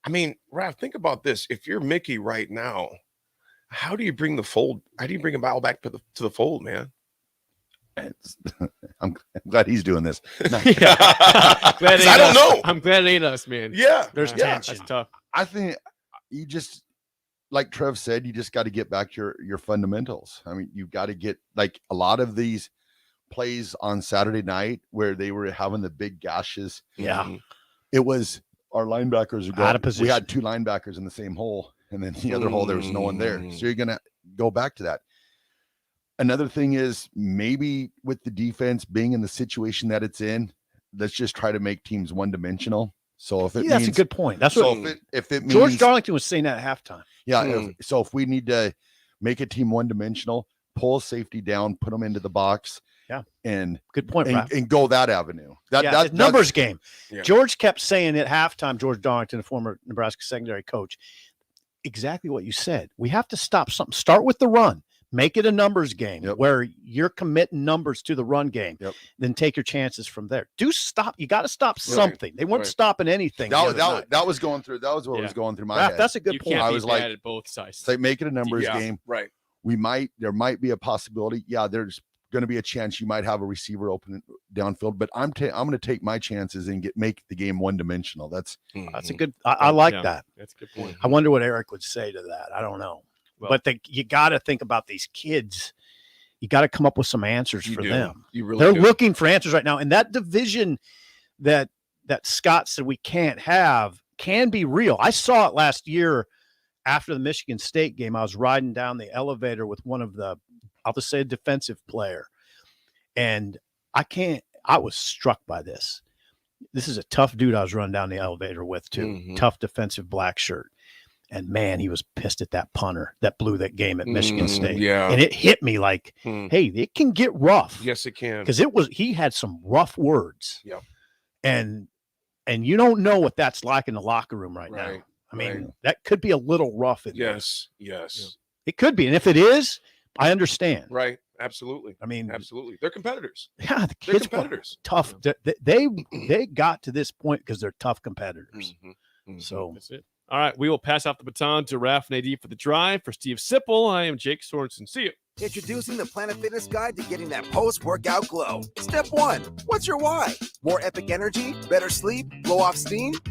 I mean, Raph, think about this. If you're Mickey right now, how do you bring the fold? How do you bring a ball back to the fold, man? I'm glad he's doing this. I don't know. I'm glad it ain't us, man. Yeah, there's tension. That's tough. I think you just, like Trev said, you just got to get back to your fundamentals. I mean, you've got to get, like, a lot of these plays on Saturday night where they were having the big gashes. Yeah. It was our linebackers are Out of position. We had two linebackers in the same hole, and then the other hole there was no one there. So you're gonna go back to that. Another thing is maybe with the defense being in the situation that it's in, let's just try to make teams one-dimensional. So if it that's a good point. That's what if it means George Darlington was saying that at halftime. Yeah. If we need to make a team one-dimensional, pull safety down, put them into the box. Yeah. And good point, and go that avenue. That numbers game. Yeah. George kept saying at halftime, George Darlington, a former Nebraska secondary coach, exactly what you said. We have to stop something. Start with the run. Make it a numbers game where you're committing numbers to the run game. Then take your chances from there. You got to stop something. They weren't stopping anything. That was going through. That was what was going through my head. That's a good point. Can't I be was bad like, at both sides. Say, make it a numbers game. Right. There might be a possibility. Yeah, there's going to be a chance you might have a receiver open downfield, but I'm going to take my chances and make the game one-dimensional. That's a good. I like that. That's a good point. I wonder what Eric would say to that. I don't know. Well, but you got to think about these kids. You got to come up with some answers for them. You really They're do. looking for answers right now. And that division that Scott said we can't have can be real. I saw it last year after the Michigan State game. I was riding down the elevator with one of the, I'll just say a defensive player. And I was struck by this. This is a tough dude I was running down the elevator with too. Tough defensive black shirt. And man, he was pissed at that punter that blew that game at Michigan State. Yeah. And it hit me like, hey, it can get rough. Yes, it can. Because he had some rough words. Yeah. And you don't know what that's like in the locker room right now. I mean, that could be a little rough. Yes. It could be. And if it is, I understand. Right. Absolutely. I mean, absolutely. They're competitors. Yeah, the They're kids competitors. Tough. They got to this point because they're tough competitors. So that's it. All right, we will pass off the baton to Raph and AD for the drive. For Steve Sipple, I am Jake Sorensen. See you. Introducing the Planet Fitness Guide to getting that post-workout glow. Step 1. What's your why? More epic energy? Better sleep? Blow off steam?